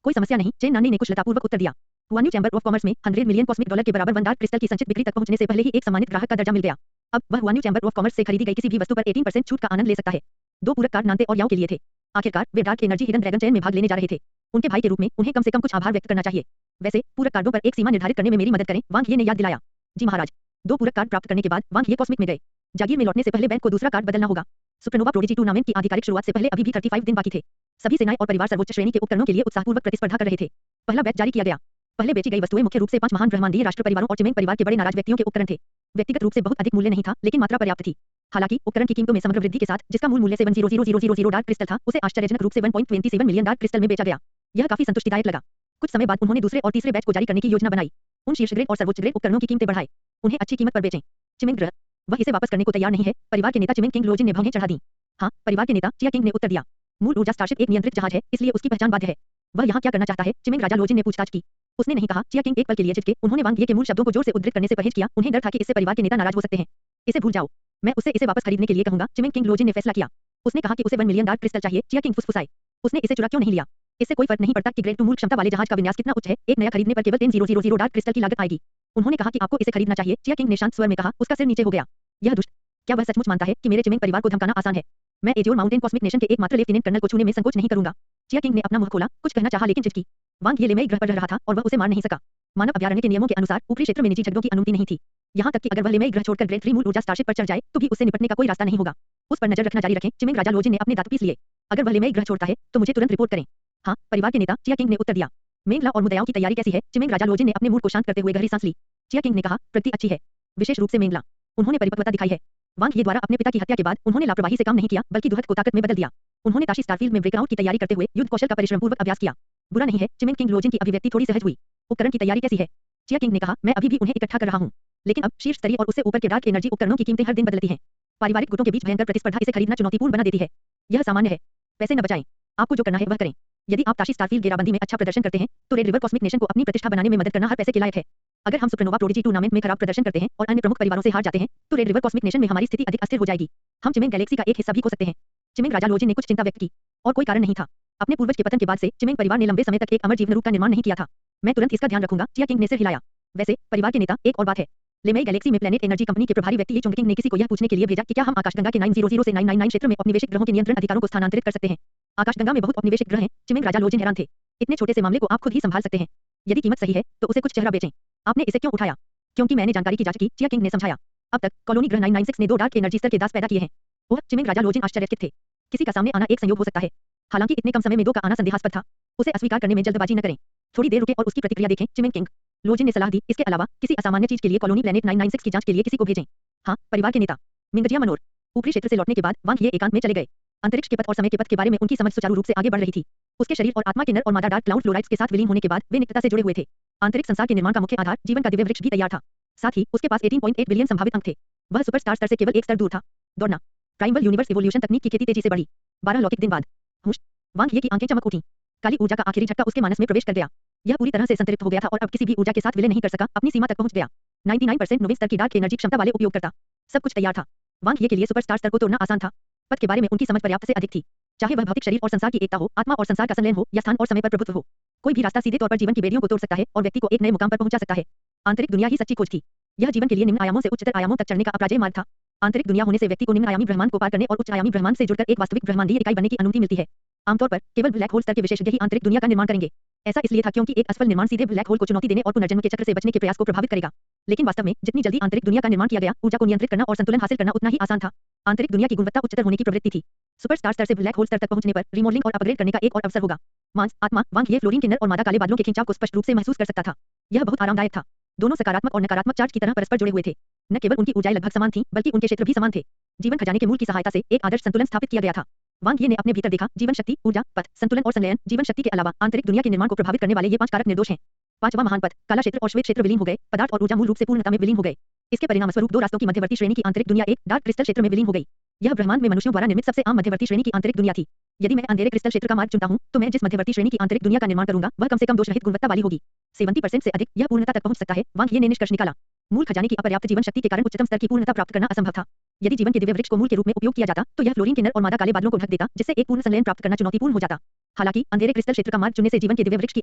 कोई समस्या नहीं, चेन नानी ने कुशलतापूर्वक उत्तर दिया। हुआन्यू चैंबर ऑफ कॉमर्स में 100 मिलियन कॉस्मिक डॉलर के बराबर 1 डार्क क्रिस्टल की संचित बिक्री तक पहुंचने से पहले ही एक सम्मानित ग्राहक का दर्जा मिल गया। अब वह हुआन्यू चैंबर ऑफ कॉमर्स से खरीदी गई किसी भी वस्तु पर 18% छूट का आनंद ले सकता है। 2 पूरक कार्ड नानते और याओ के लिए थे। आखिरकार वे डार्क एनर्जी हिडन ड्रैगन चयन में भाग लेने जा रहे थे। उनके भाई के रूप में उन्हें कम से कम कुछ आभार व्यक्त करना चाहिए। वैसे पूरक कार्डों पर एक सीमा निर्धारित करने में मेरी मदद करें, वांग ये ने याद दिलाया। जी महाराज। 2 पूरक कार्ड प्राप्त करने के बाद वांग ये कॉस्मिक में गए। जागीर में लौटने से पहले बैंक को दूसरा कार्ड बदलना होगा। सुपरनोवा प्रोडिजी टूर्नामेंट की आधिकारिक शुरुआत से पहले अभी भी 35 दिन बाकी थे। सभी सेनाएं और परिवार सर्वोच्च श्रेणी के उपकरणों के लिए उत्साहपूर्वक प्रतिस्पर्धा कर रहे थे। पहला बैच जारी किया गया। पहले बेची गई वस्तुएं मुख्य रूप से 5 महान ब्रह्मांडीय राष्ट्र परिवारों और चिमेंग परिवार के बड़े नाराज व्यक्तियों के उपकरण थे। व्यक्तिगत रूप से बहुत अधिक मूल्य नहीं था, लेकिन मात्रा पर्याप्त थी। हालांकि उपकरण की कीमतों में समग्र वृद्धि के साथ, जिसका मूल मूल्य 700000 डार्क क्रिस्टल था, उसे आश्चर्यजनक रूप से 1.27 मिलियन डार्क क्रिस्टल में बेचा गया। यह काफी संतुष्टिदायक लगा। कुछ समय बाद उन्होंने दूसरे और तीसरे बैच को जारी करने की योजना बनाई। उन शीर्ष ग्रेड और सर्वोच्च ग्रेड उपकरणों की कीमतें बढ़ाएं, उन्हें अच्छी कीमत पर बेचें। चिमिंग ग्रह, वह इसे वापस करने को तैयार नहीं है, परिवार के नेता चिमिंग किंग लोजिन ने भौहें चढ़ा दी। हाँ, परिवार के नेता चिया किंग ने उत्तर दिया। मूल ऊर्जा स्टारशिप एक नियंत्रित जहाज है, इसलिए उसकी पहचान बाध्य है। वह यहाँ क्या करना चाहता है? चिमिंग राजा लोजिन ने पूछताछ की। उसने नहीं कहा। चिया किंग एक पल के लिए झिझके, उन्होंने वांग ये के मूल शब्दों को जोर से उद्धृत करने से परहेज किया। उन्हें डर था कि इससे परिवार के नेता नाराज हो सकते हैं। इसे भूल जाओ, मैं उससे इसे वापस खरीदने के लिए कहूंगा, चिमिंग किंग लोजिन ने फैसला किया। उसने कहा कि उसे 1 मिलियन डार्क क्रिस्टल चाहिए। चिया किंग फुसफुसाए। उसने इसे चुरा क्यों नहीं लिया? इससे कोई फर्क नहीं पड़ता कि ग्रेड 2 मूल क्षमता वाले जहाज का विन्यास कितना उच्च है, एक नया खरीदने पर केवल 10000 डार्क क्रिस्टल की लागत आएगी। उन्होंने कहा कि आपको इसे खरीदना चाहिए। चिया किंग ने शांत स्वर में कहा। उसका सिर नीचे हो गया। यह दुष्ट, क्या वह सचमुच मानता है कि मेरे चिमिंग परिवार को धमकाना आसान है? मैं एजियोर माउंटेन कॉस्मिक नेशन के एकमात्र लेफ्टिनेंट कर्नल को छूने में संकोच नहीं करूंगा। चिया किंग ने अपना मुंह खोला, कुछ कहना चाहा लेकिन झिझकी। वांग ये लेमेई ग्रह पर रह रहा था और वह उसे मार नहीं सका। मानव अभयारण्य के नियमों के अनुसार ऊपरी क्षेत्र में निजी झगड़ों की अनुमति नहीं थी। यहाँ तक कि अगर वह लेमेई ग्रह छोड़कर ग्रेड 3 मूल ऊर्जा स्टारशिप पर चढ़ जाए, तो भी उससे निपटने का कोई रास्ता नहीं होगा। उस पर नजर रखना जारी रखें। चिमिंग राजा लोजिन ने अपने दांत पीस लिए। अगर वह लेमेई ग्रह छोड़ता है, तो मुझे तुरंत रिपोर्ट करें। हाँ, परिवार के नेता चिया किंग ने उत्तर दिया। मेंगला और मुदयाओं की तैयारी कैसी है? चिमिंग राजा लोजिन ने अपने मूड को शांत करते हुए गहरी सांस ली। चिया किंग ने कहा, प्रगति अच्छी है, विशेष रूप से मेंगला। उन्होंने परिपक्वता दिखाई है। वांग ये द्वारा अपने पिता की हत्या के बाद उन्होंने लापरवाही से काम नहीं किया, बल्कि दुहत को ताकत में बदल दिया। उन्होंने ताशी स्टारफील्ड में ब्रेकआउट की तैयारी करते हुए युद्ध कौशल का परिश्रमपूर्वक अभ्यास किया। बुरा नहीं है। चिमिंग किंग लोजिन की अभिव्यक्ति थोड़ी सहज हुई। उपकरण की तैयारी कैसी है? चिया किंग ने कहा, मैं अभी भी उन्हें इकट्ठा कर रहा हूँ, लेकिन अब शीर्ष स्तरीय और उससे ऊपर के डार्क एनर्जी उपकरणों की कीमतें हर दिन बदलती हैं। पारिवारिक गुटों के बीच भयंकर प्रतिस्पर्धा इसे खरीदना चुनौतीपूर्ण बना देती है। यह सामान्य है। पैसे न बचाएं, आपको जो करना है वह करें। यदि आप ताशी स्टारफील्ड घेराबंदी में अच्छा प्रदर्शन करते हैं, तो रेड रिवर कॉस्मिक नेशन को अपनी प्रतिष्ठा बनाने में मदद करना हर पैसे के लायक है। अगर हम सुपरनोवा प्रोडिजी टूर्नामेंट में खराब प्रदर्शन करते हैं और अन्य प्रमुख परिवारों से हार जाते हैं तो रेड रिवर कॉस्मिक नेशन में हमारी स्थिति अधिक अस्थिर हो जाएगी। हम चिमेंग गैलेक्सी का एक हिस्सा भी हो सकते हैं। चिमेंग राजा लोजिन ने कुछ चिंता व्यक्त की। और कोई कारण नहीं था। अपने पूर्वज के पतन के बाद से चिमेंग परिवार ने लंबे समय तक एक अमर जीवन रूप का निर्माण नहीं किया था। मैं तुरंत इसका ध्यान रखूंगा, चिया किंग ने सिर हिलाया। वैसे परिवार के नेता, एक और बात है। लेमई गैलेक्सी में प्लैनेट एनर्जी कंपनी के प्रभारी व्यक्ति ये चुंगकिंग ने किसी को यह पूछने के लिए भेजा कि क्या हम आकाशगंगा के 900 से 999 क्षेत्र में औपनिवेशिक ग्रहों के नियंत्रण अधिकारों को स्थानांतरित कर सकते हैं। आकाशगंगा में बहुत औपनिवेशिक ग्रह हैं। चिमेंग राजा लोजिन हैरान थे। इतने छोटे से मामले को आप खुद ही संभाल सकते हैं। यदि कीमत सही है तो उसे कुछ चेहरा बेचें। आपने इसे क्यों उठाया? क्योंकि मैंने जानकारी की जांच की, चिया किंग ने समझाया। अब तक कॉलोनी ग्रह 996 ने 2 डार्क एनर्जी स्तर के दास पैदा किए हैं। ओह, चिमेंग राजा लोजिन आश्चर्यचकित थे। किसी का सामने आना एक संयोग हो सकता है। हालांकि इतने कम समय में 2 का आना संदेहास्पद था। उसे अस्वीकार करने में जल्दबाजी न करें। थोड़ी देर रुकें और उसकी प्रतिक्रिया देखें, चिमेंग किंग। लोजिन ने सलाह दी, इसके अलावा किसी असामान्य चीज के लिए कॉलोनी प्लैनेट 996 की जांच के लिए किसी को भेजें। हाँ, परिवार के नेता मिंगजिया मनोर। ऊपरी क्षेत्र से लौटने के बाद वांग ये एकांत में चले गए। अंतरिक्ष के पथ और समय के पथ के बारे में उनकी समझ सुचारू रूप से आगे बढ़ रही थी। उसके शरीर और आत्मा के नर और मादा डार्क क्लाउड फ्लोराइड्स के साथ विलीन होने के बाद वे नित्यता से जुड़े हुए थे। आंतरिक संसार के निर्माण का मुख्य आधार, जीवन का दिव्य वृक्ष भी तैयार था। साथ ही उसके पास 18.8 बिलियन संभावित अंक थे। वह सुपरस्टार स्तर से केवल एक स्तर दूर था। दौड़ना। प्राइमल यूनिवर्स इवोल्यूशन तकनीक की खेती तेजी से बढ़ी। 12 लौकिक दिन बाद हुश, वांग ये की आंखें चमक उठी। काली ऊर्जा का आखिरी झटका उसके मानस में प्रवेश कर गया। यह पूरी तरह से संतृप्त हो गया था और अब किसी भी ऊर्जा के साथ विलय नहीं कर सका, अपनी सीमा तक पहुंच गया। 99% नोवेल स्तर की डार्क एनर्जी क्षमता वाले उपयोगकर्ता। सब कुछ तैयार था। वांग ये के लिए सुपरस्टार स्तर को तोड़ना आसान था। पथ के बारे में उनकी समझ पर्याप्त से अधिक थी। चाहे वह भौतिक शरीर और संसार की एकता हो, आत्मा और संसार का संलयन हो, या स्थान और समय पर प्रभुत्व हो, कोई भी रास्ता सीधे तौर पर जीवन की बेड़ियों को तोड़ सकता है और व्यक्ति को एक नए मुकाम पर पहुंचा सकता है। आंतरिक दुनिया ही सच्ची खोज थी। यह जीवन के लिए निम्न आयामों से उच्चतर आयामों तक चढ़ने का अपराजय मार्ग था। आंतरिक दुनिया होने से व्यक्ति को निम्न आयामी ब्रह्मांड को पार करने और उच्च आयामी ब्रह्मांड से जुड़कर एक वास्तविक ब्रह्मांडीय इकाई बनने की अनुमति मिलती है। आमतौर पर केवल ब्लैक होल स्तर के विशेषज्ञ ही आंतरिक दुनिया का निर्माण करेंगे। ऐसा इसलिए था क्योंकि एक असफल निर्माण सीधे ब्लैक होल को चुनौती देने और पुनर्जन्म के चक्र से बचने के प्रयास को प्रभावित करेगा। लेकिन वास्तव में जितनी जल्दी आंतरिक दुनिया का निर्माण किया गया, ऊर्जा को नियंत्रित करना और संतुलन हासिल करना उतना ही आसान था। आंतरिक दुनिया की गुणवत्ता उच्चतर होने की प्रवृत्ति थी। सुपरस्टार स्तर से ब्लैक होल स्तर तक पहुंचने पर रिमॉडलिंग और अपग्रेड करने का एक और अवसर होगा। मांस, आत्मा, वांग ये फ्लोरीन के नर और मादा काले बादलों के खिंचाव को स्पष्ट रूप से महसूस कर सकता था। यह बहुत आरामदायक था। दोनों सकारात्मक और नकारात्मक चार्ज की तरह परस्पर जुड़े हुए थे। न केवल उनकी ऊर्जाएं लगभग समान थीं, बल्कि उनके क्षेत्र भी समान थे। जीवन खजाने के मूल की सहायता से एक आदर्श संतुलन स्थापित किया गया था। वांग ये ने अपने भीतर देखा, जीवन शक्ति, ऊर्जा, पथ, संतुलन और संलयन। जीवन शक्ति के अलावा आंतरिक दुनिया के निर्माण को प्रभावित करने वाले ये 5 कारक निर्दोष हैं। 5वां महान पथ, काला क्षेत्र और श्वेत क्षेत्र विलीन हो गए। पदार्थ और ऊर्जा मूल रूप से पूर्णता में विलीन हो गए। इसके परिणामस्वरूप 2 रास्तों की मध्यवर्ती श्रेणी की आंतरिक दुनिया एक डार्क क्रिस्टल क्षेत्र में विलीन हो गई। यह ब्रह्मांड में मनुष्यों द्वारा निर्मित सबसे आम मध्यवर्ती श्रेणी की आंतरिक दुनिया थी। यदि मैं अंधेरे क्रिस्टल क्षेत्र का मार्ग चुनता हूं, तो मैं जिस मध्यवर्ती श्रेणी की आंतरिक दुनिया का निर्माण करूंगा, वह कम से कम दोषरहित गुणवत्ता वाली होगी। 70% से अधिक यह पूर्णता तक पहुंच सकता है, वांग ये ने निष्कर्ष निकाला। मूल खजाने की अपर्याप्त जीवन शक्ति के कारण उच्चतम स्तर की पूर्णता प्राप्त करना असंभव था। यदि जीवन के दिव्य वृक्ष को मूल के रूप में उपयोग किया जाता, तो यह फ्लोरीन के नर और मादा काले बादलों को ढक देता, जिससे एक पूर्ण संलयन प्राप्त करना चुनौतीपूर्ण हो जाता। हालांकि अंधेरे क्रिस्टल क्षेत्र का मार्ग चुनने से जीवन के दिव्य वृक्ष की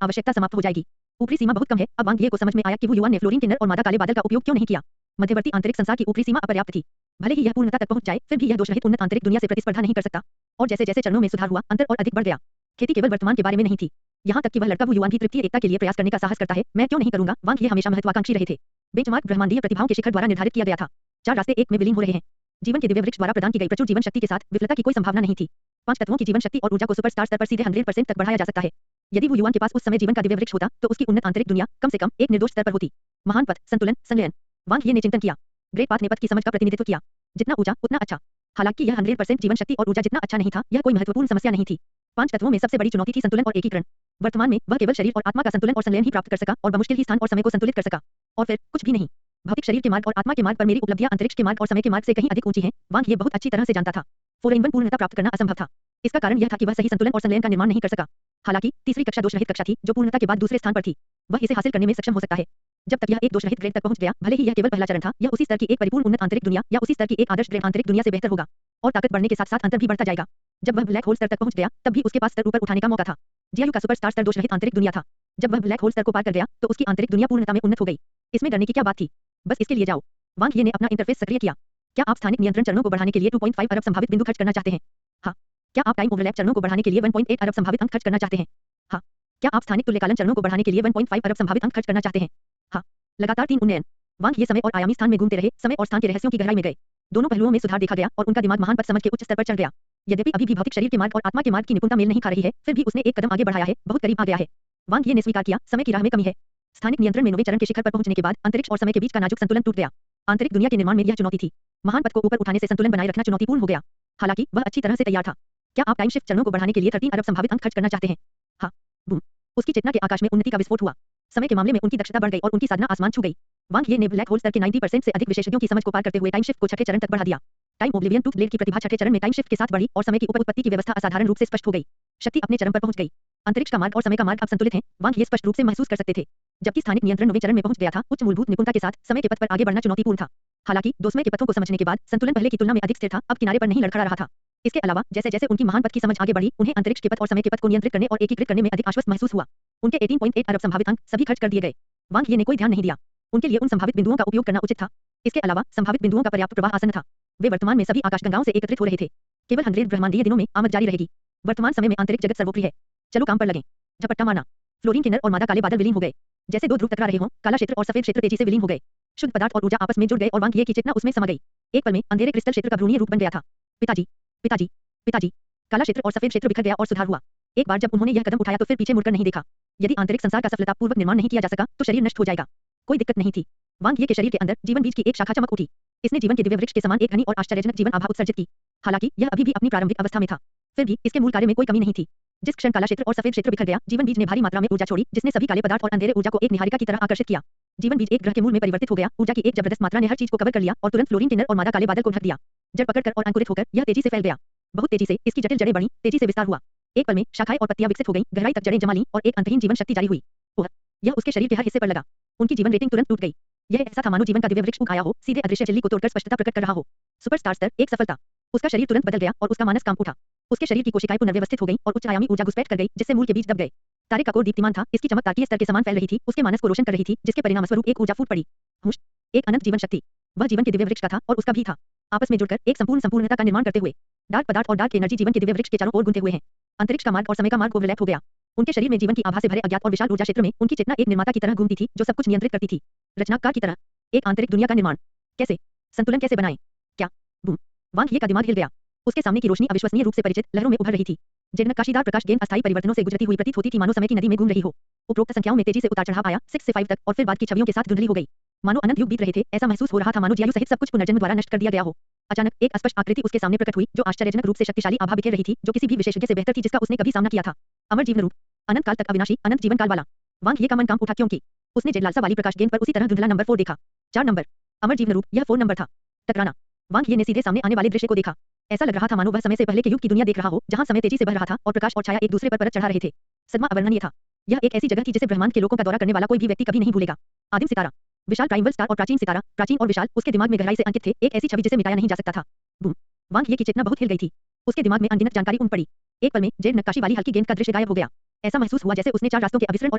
आवश्यकता समाप्त हो जाएगी। ऊपरी सीमा बहुत कम है। अब वांग ये को समझ में आया कि वो युवा ने फ्लोरीन के नर और मादा काले बादल का उपयोग क्यों नहीं किया। मध्यवर्ती आंतरिक संसार की ऊपरी सीमा अपर्याप्त थी। भले ही यह पूर्णता तक पहुंच जाए, फिर भी यह दोषरहित उन्नत आंतरिक दुनिया से प्रतिस्पर्धा नहीं कर सकता। और जैसे जैसे चरणों में सुधार हुआ, अंतर और अधिक बढ़ गया। खेती केवल वर्तमान के बारे में नहीं थी। यहाँ तक कि वह लड़का वो युवान की तृप्ति एकता के लिए प्रयास करने का साहस करता है। मैं क्यों नहीं करूंगा? वांग ये हमेशा महत्वाकांक्षी रहे थे। बेंचमार्क ब्रह्मांडीय प्रतिभाओं के शिखर द्वारा निर्धारित किया गया था। 4 रास्ते एक में विलीन हो रहे हैं। जीवन के दिव्य वृक्ष द्वारा प्रदान की गई प्रचुर जीवन शक्ति के साथ विफलता की कोई संभावना नहीं थी। 5 तत्वों की जीवन शक्ति और ऊर्जा को सुपरस्टार स्तर पर सीधे 100% तक बढ़ाया जा सकता है। यदि वो युवान के पास उस समय जीवन का दिव्य वृक्ष होता, तो उसकी उन्नत आंतरिक दुनिया कम से कम एक निर्दोष स्तर पर होती। महान पथ, संतुलन, संलयन। वांग ये ने चिंतन किया। ग्रेट पाथ ने पथ की समझ का प्रतिनिधित्व किया। जितना ऊंचा उतना अच्छा। हालांकि यह 100% जीवन शक्ति और ऊर्जा जितना अच्छा नहीं था, यह कोई महत्वपूर्ण समस्या नहीं थी। 5 तत्वों में सबसे बड़ी चुनौती थी संतुलन और एकीकरण। वर्तमान में वह केवल शरीर और आत्मा का संतुलन और संलयन ही प्राप्त कर सका और बमुश्किल ही स्थान और समय को संतुलित कर सका। और फिर कुछ भी नहीं। भौतिक शरीर के मार्ग और आत्मा के मार्ग पर मेरी उपलब्धियां अंतरिक्ष के मार्ग और समय के मार्ग से कहीं अधिक ऊंची हैं। वांग ये बहुत अच्छी तरह से जानता था। 4-in-1 पूर्णता प्राप्त करना असंभव था। इसका कारण यह था कि वह सही संतुलन और संलयन का निर्माण नहीं कर सका। हालांकि तीसरी कक्षा दोषरहित कक्षा थी, जो पूर्णता के बाद दूसरे स्थान पर थी। वह इसे हासिल करने में सक्षम हो सकता है। जब तक यह एक दोषरहित ग्रेड तक पहुंच गया, भले ही यह केवल पहला चरण था, यह उसी स्तर की एक परिपूर्ण उन्नत आंतरिक दुनिया या उसी स्तर की एक आदर्श ग्रेड आंतरिक दुनिया से बेहतर होगा। और ताकत बढ़ने के साथ साथ अंतर भी बढ़ता जाएगा। जब वह ब्लैक होल स्तर तक पहुंच गया, तब भी उसके पास स्तर ऊपर उठाने का मौका था। जियायु का सुपरस्टार स्तर दोषरहित आंतरिक दुनिया था। जब वह ब्लैक होल स्तर को पार कर गया, तो उसकी आंतरिक दुनिया पूर्णता में उन्नत हो गई। इसमें डरने की क्या बात थी? बस इसके लिए जाओ। वांग ये ने अपना इंटरफेस सक्रिय किया। क्या आप स्थानिक नियंत्रण चरणों को बढ़ाने के लिए 2.5 अरब संभावित बिंदु खर्च करना चाहते हैं? हाँ। क्या आप टाइम ओवरलैप चरणों को बढ़ाने के लिए 1.8 अरब संभावित अंक खर्च करना चाहते हैं? हाँ। क्या आप स्थानिक तुल्यकालन चरणों को बढ़ाने के लिए 1.5 अरब संभावित अंक खर्च करना चाहते हैं? हाँ। लगातार 3 उन्नयन। वांग ये समय और आयामी स्थान में घूमते रहे, समय और स्थान के रहस्यों की गहराई में गए। दोनों पहलुओं में सुधार देखा गया और उनका दिमाग महान पथ समझ के उच्च स्तर पर चढ़ गया। यद्यपि अभी भी भौतिक शरीर के मार्ग और आत्मा के मार्ग की निपुणता मेल नहीं खा रही है, फिर भी उसने एक कदम आगे बढ़ाया है, बहुत करीब आ गया है। वांग ये ने स्वीकार किया, समय की राह में कमी है। स्थानिक नियंत्रण में 9वें चरण के शिखर पर पहुंचने के बाद अंतरिक्ष और समय के बीच का नाजुक संतुलन टूट गया। आंतरिक दुनिया के निर्माण में यह चुनौती थी। महान पथ को ऊपर उठाने से संतुलन बनाए रखना चुनौतीपूर्ण हो गया। हालांकि वह अच्छी तरह से तैयार था। क्या आप टाइम शिफ्ट चरणों को बढ़ाने के लिए 13 अरब संभावित अंक खर्च करना चाहते हैं? हाँ। बूम। उसकी चेतना के आकाश में उन्नति का विस्फोट हुआ। समय के मामले में उनकी दक्षता बढ़ गई और उनकी साधना आसमान छू गई। वांग ये ने ब्लैक होल स्तर के 90% से अधिक विशेषज्ञों की समझ को पार करते हुए टाइम शिफ्ट को छठे चरण तक बढ़ा दिया। टाइम ओब्लिवियन टूथ ब्लेड की प्रतिभा छठे चरण में टाइम शिफ्ट के साथ बढ़ी और समय की उपउत्पत्ति की व्यवस्था असाधारण रूप से स्पष्ट हो गई। शक्ति अपने चरम पर पहुंच गई। अंतरिक्ष का मार्ग और समय का मार्ग अब संतुलित हैं। वांग ये स्पष्ट रूप से महसूस कर सकते थे। जबकि स्थानिक नियंत्रण 9वें चरण में पहुंच गया था। उच्च मूलभूत निपुणता के साथ समय के पथ पर आगे बढ़ना चुनौतीपूर्ण था। हालांकि दोस्मय के पथों को समझने के बाद संतुलन पहले की तुलना में अधिक स्थिर था, अब किनारे पर नहीं लड़खड़ा रहा था। इसके अलावा जैसे जैसे उनकी महान पथ की समझ आगे बढ़ी, उन्हें अंतरिक्ष के पथ और समय के पथ को नियंत्रित करने और एकीकृत करने में अधिक आश्वस्त महसूस हुआ। उनके 18.8 अरब संभावित अंक सभी खर्च कर दिए गए। वांग ये ने कोई ध्यान नहीं दिया। उनके लिए उन संभावित बिंदुओं का उपयोग करना उचित था। इसके अलावा संभावित बिंदुओं का पर्याप्त प्रवाह आसन्न था। वे वर्तमान में सभी आकाशगंगाओं से एकत्रित हो रहे थे। केवल 100 ब्रह्मांडीय दिनों में आमद जारी रहेगी। वर्तमान समय में आंतरिक जगत सर्वोपरि है। चलो काम पर लगें। झपट्टा मारना। फ्लोरीन के नर और मादा काले बादल विलीन हो गए। जैसे दो ध्रुव टकरा रहे हों, काला क्षेत्र और सफेद क्षेत्र तेजी से विलीन हो गए। शुद्ध पदार्थ और ऊर्जा आपस में जुड़ गए और वांग ये की चेतना उसमें समा गई। एक पल में अंधेरे क्रिस्टल क्षेत्र का भ्रूणीय रूप बन गया था। पिताजी, पिताजी, पिताजी। काला क्षेत्र और सफेद क्षेत्र बिखर गया और सुधार हुआ। एक बार जब उन्होंने यह कदम उठाया तो फिर पीछे मुड़कर नहीं देखा। यदि आंतरिक संसार का सफलतापूर्वक निर्माण नहीं किया जा सका तो शरीर नष्ट हो जाएगा। कोई दिक्कत नहीं थी। वांग ये के शरीर के अंदर जीवन बीज की एक शाखा चमक उठी। इसने जीवन के दिव्य वृक्ष के समान एक घनी और आश्चर्यजनक जीवन आभा उत्सर्जित की। हालांकि यह अभी भी अपनी प्रारंभिक अवस्था में था, फिर भी इसके मूल कार्य में कोई कमी नहीं थी। जिस क्षण काला क्षेत्र और सफेद क्षेत्र बिखर गया, जीवन बीज ने भारी मात्रा में ऊर्जा छोड़ी, जिसने सभी काले पदार्थ और अंधेरे ऊर्जा को एक निहारिका की तरह आकर्षित किया। जीवन बीज एक ग्रह के मूल में परिवर्तित हो गया। ऊर्जा की एक जबरदस्त मात्रा ने हर चीज को कवर कर लिया और तुरंत फ्लोरीन के नर और मादा काले बादल को ढक दिया। जड़ पकड़कर और अंकुरित होकर यह तेजी से फैल गया। बहुत तेजी से इसकी जटिल जड़ें बढ़ी, तेजी से विस्तार हुआ। एक पल में शाखाएं और पत्तियां विकसित हो गईं, गहराई तक जड़ें जमा लीं और एक अंतहीन जीवन शक्ति जारी हुई। ओह! यह उसके शरीर के हर हिस्से पर लगा। उनकी जीवन रेटिंग तुरंत टूट गई। यह ऐसा था मानो जीवन का दिव्य वृक्ष उग आया हो, सीधे अदृश्य झिल्ली को तोड़कर स्पष्टता प्रकट कर रहा हो। सुपरस्टार स्तर एक सफलता। उसका शरीर तुरंत बदल गया और उसका मानस कांप उठा। उसके शरीर की कोशिकाएं पुनर्व्यवस्थित हो गईं और उच्च आयामी ऊर्जा घुसपैठ कर गई, जिससे मूल के बीज दब गए। तारे का कोर दीप्तिमान था, इसकी चमक तारकीय स्तर के समान फैल रही थी, उसके मानस को रोशन कर रही थी, जिसके परिणामस्वरूप एक ऊर्जा फूट पड़ी। हुश! एक अनंत जीवन शक्ति। वह जीवन के दिव्य वृक्ष का था और उसका भी था। आपस में जुड़कर एक संपूर्णता का निर्माण करते हुए। डार्क पदार्थ और डार्क एनर्जी जीवन के दिव्य वृक्ष के चारों ओर गुंथे हुए हैं। अंतरिक्ष का मार्ग और समय का मार्ग ओवरलैप हो गया। उनके शरीर में जीवन की आभा से भरे अज्ञात और विशाल ऊर्जा क्षेत्र में उनकी चेतना एक निर्माता की तरह घूमती थी, जो सब कुछ नियंत्रित करती थी। रचनाकार की तरह। एक आंतरिक दुनिया का निर्माण। कैसे? संतुलन कैसे बनाएं? क्या? बूम! वांग ये का दिमाग हिल गया। उसके सामने की रोशनी अविश्वसनीय रूप से परिचित लहरों में उभर रही थी। नक्काशीदार प्रकाश गेंद अस्थायी परिवर्तनों से गुजरती हुई प्रतीत होती थी, मानो समय की नदी में घूम रही हो। उपरोक्त संख्याओं में तेजी से उतार चढ़ाव आया, 6 से 5 तक, और फिर बाद की छवियों के साथ धुंधली हो गई। मानो अनंत युग बीत रहे थे, ऐसा महसूस हो रहा था मानो जियायु सहित सब कुछ पुनर्जन्म द्वारा नष्ट कर दिया गया हो। अचानक एक अस्पष्ट आकृति उसके सामने प्रकट हुई, जो आश्चर्यजनक रूप से शक्तिशाली आभा बिखेर रही थी, जो किसी भी विशेषज्ञ से बेहतर थी जिसका उसने कभी सामना किया था। अमर जीवन रूप, अनंत काल तक अविनाशी, अनंत जीवन काल वाला। वांग ये का मन कांप उठा, क्योंकि उसने जेडलालसा वाली प्रकाश गेंद पर उसी तरह धुंधला नंबर 4 देखा। 4 नंबर। अमर जीवन रूप, यह 4 नंबर था। टकराना। वांग ये ने सीधे सामने आने वाले दृश्य को देखा। ऐसा लग रहा था मानो वह समय से पहले के युग की दुनिया देख रहा हो, जहां समय तेजी से बह रहा था और प्रकाश और छाया एक दूसरे पर परत चढ़ा रहे थे। सदमा अवर्णनीय था। यह एक ऐसी जगह थी जिसे ब्रह्मांड के लोकों का दौरा करने वाला कोई भी व्यक्ति कभी नहीं भूलेगा। आदिम सितारा, विशाल प्राइमल स्टार और प्राचीन सितारा, प्राचीन और विशाल, उसके दिमाग में गहराई से अंकित थे, एक ऐसी छवि जिसे मिटाया नहीं जा सकता था। बूम! वांग ये की चेतना बहुत हिल गई थी। उसके दिमाग में अनगिनत जानकारी उमड़ पड़ी। एक पल में जेड नक्काशी वाली हल्की गेंद का दृश्य गायब हो गया। ऐसा महसूस हुआ जैसे उसने 4 रास्तों के अभिसरण और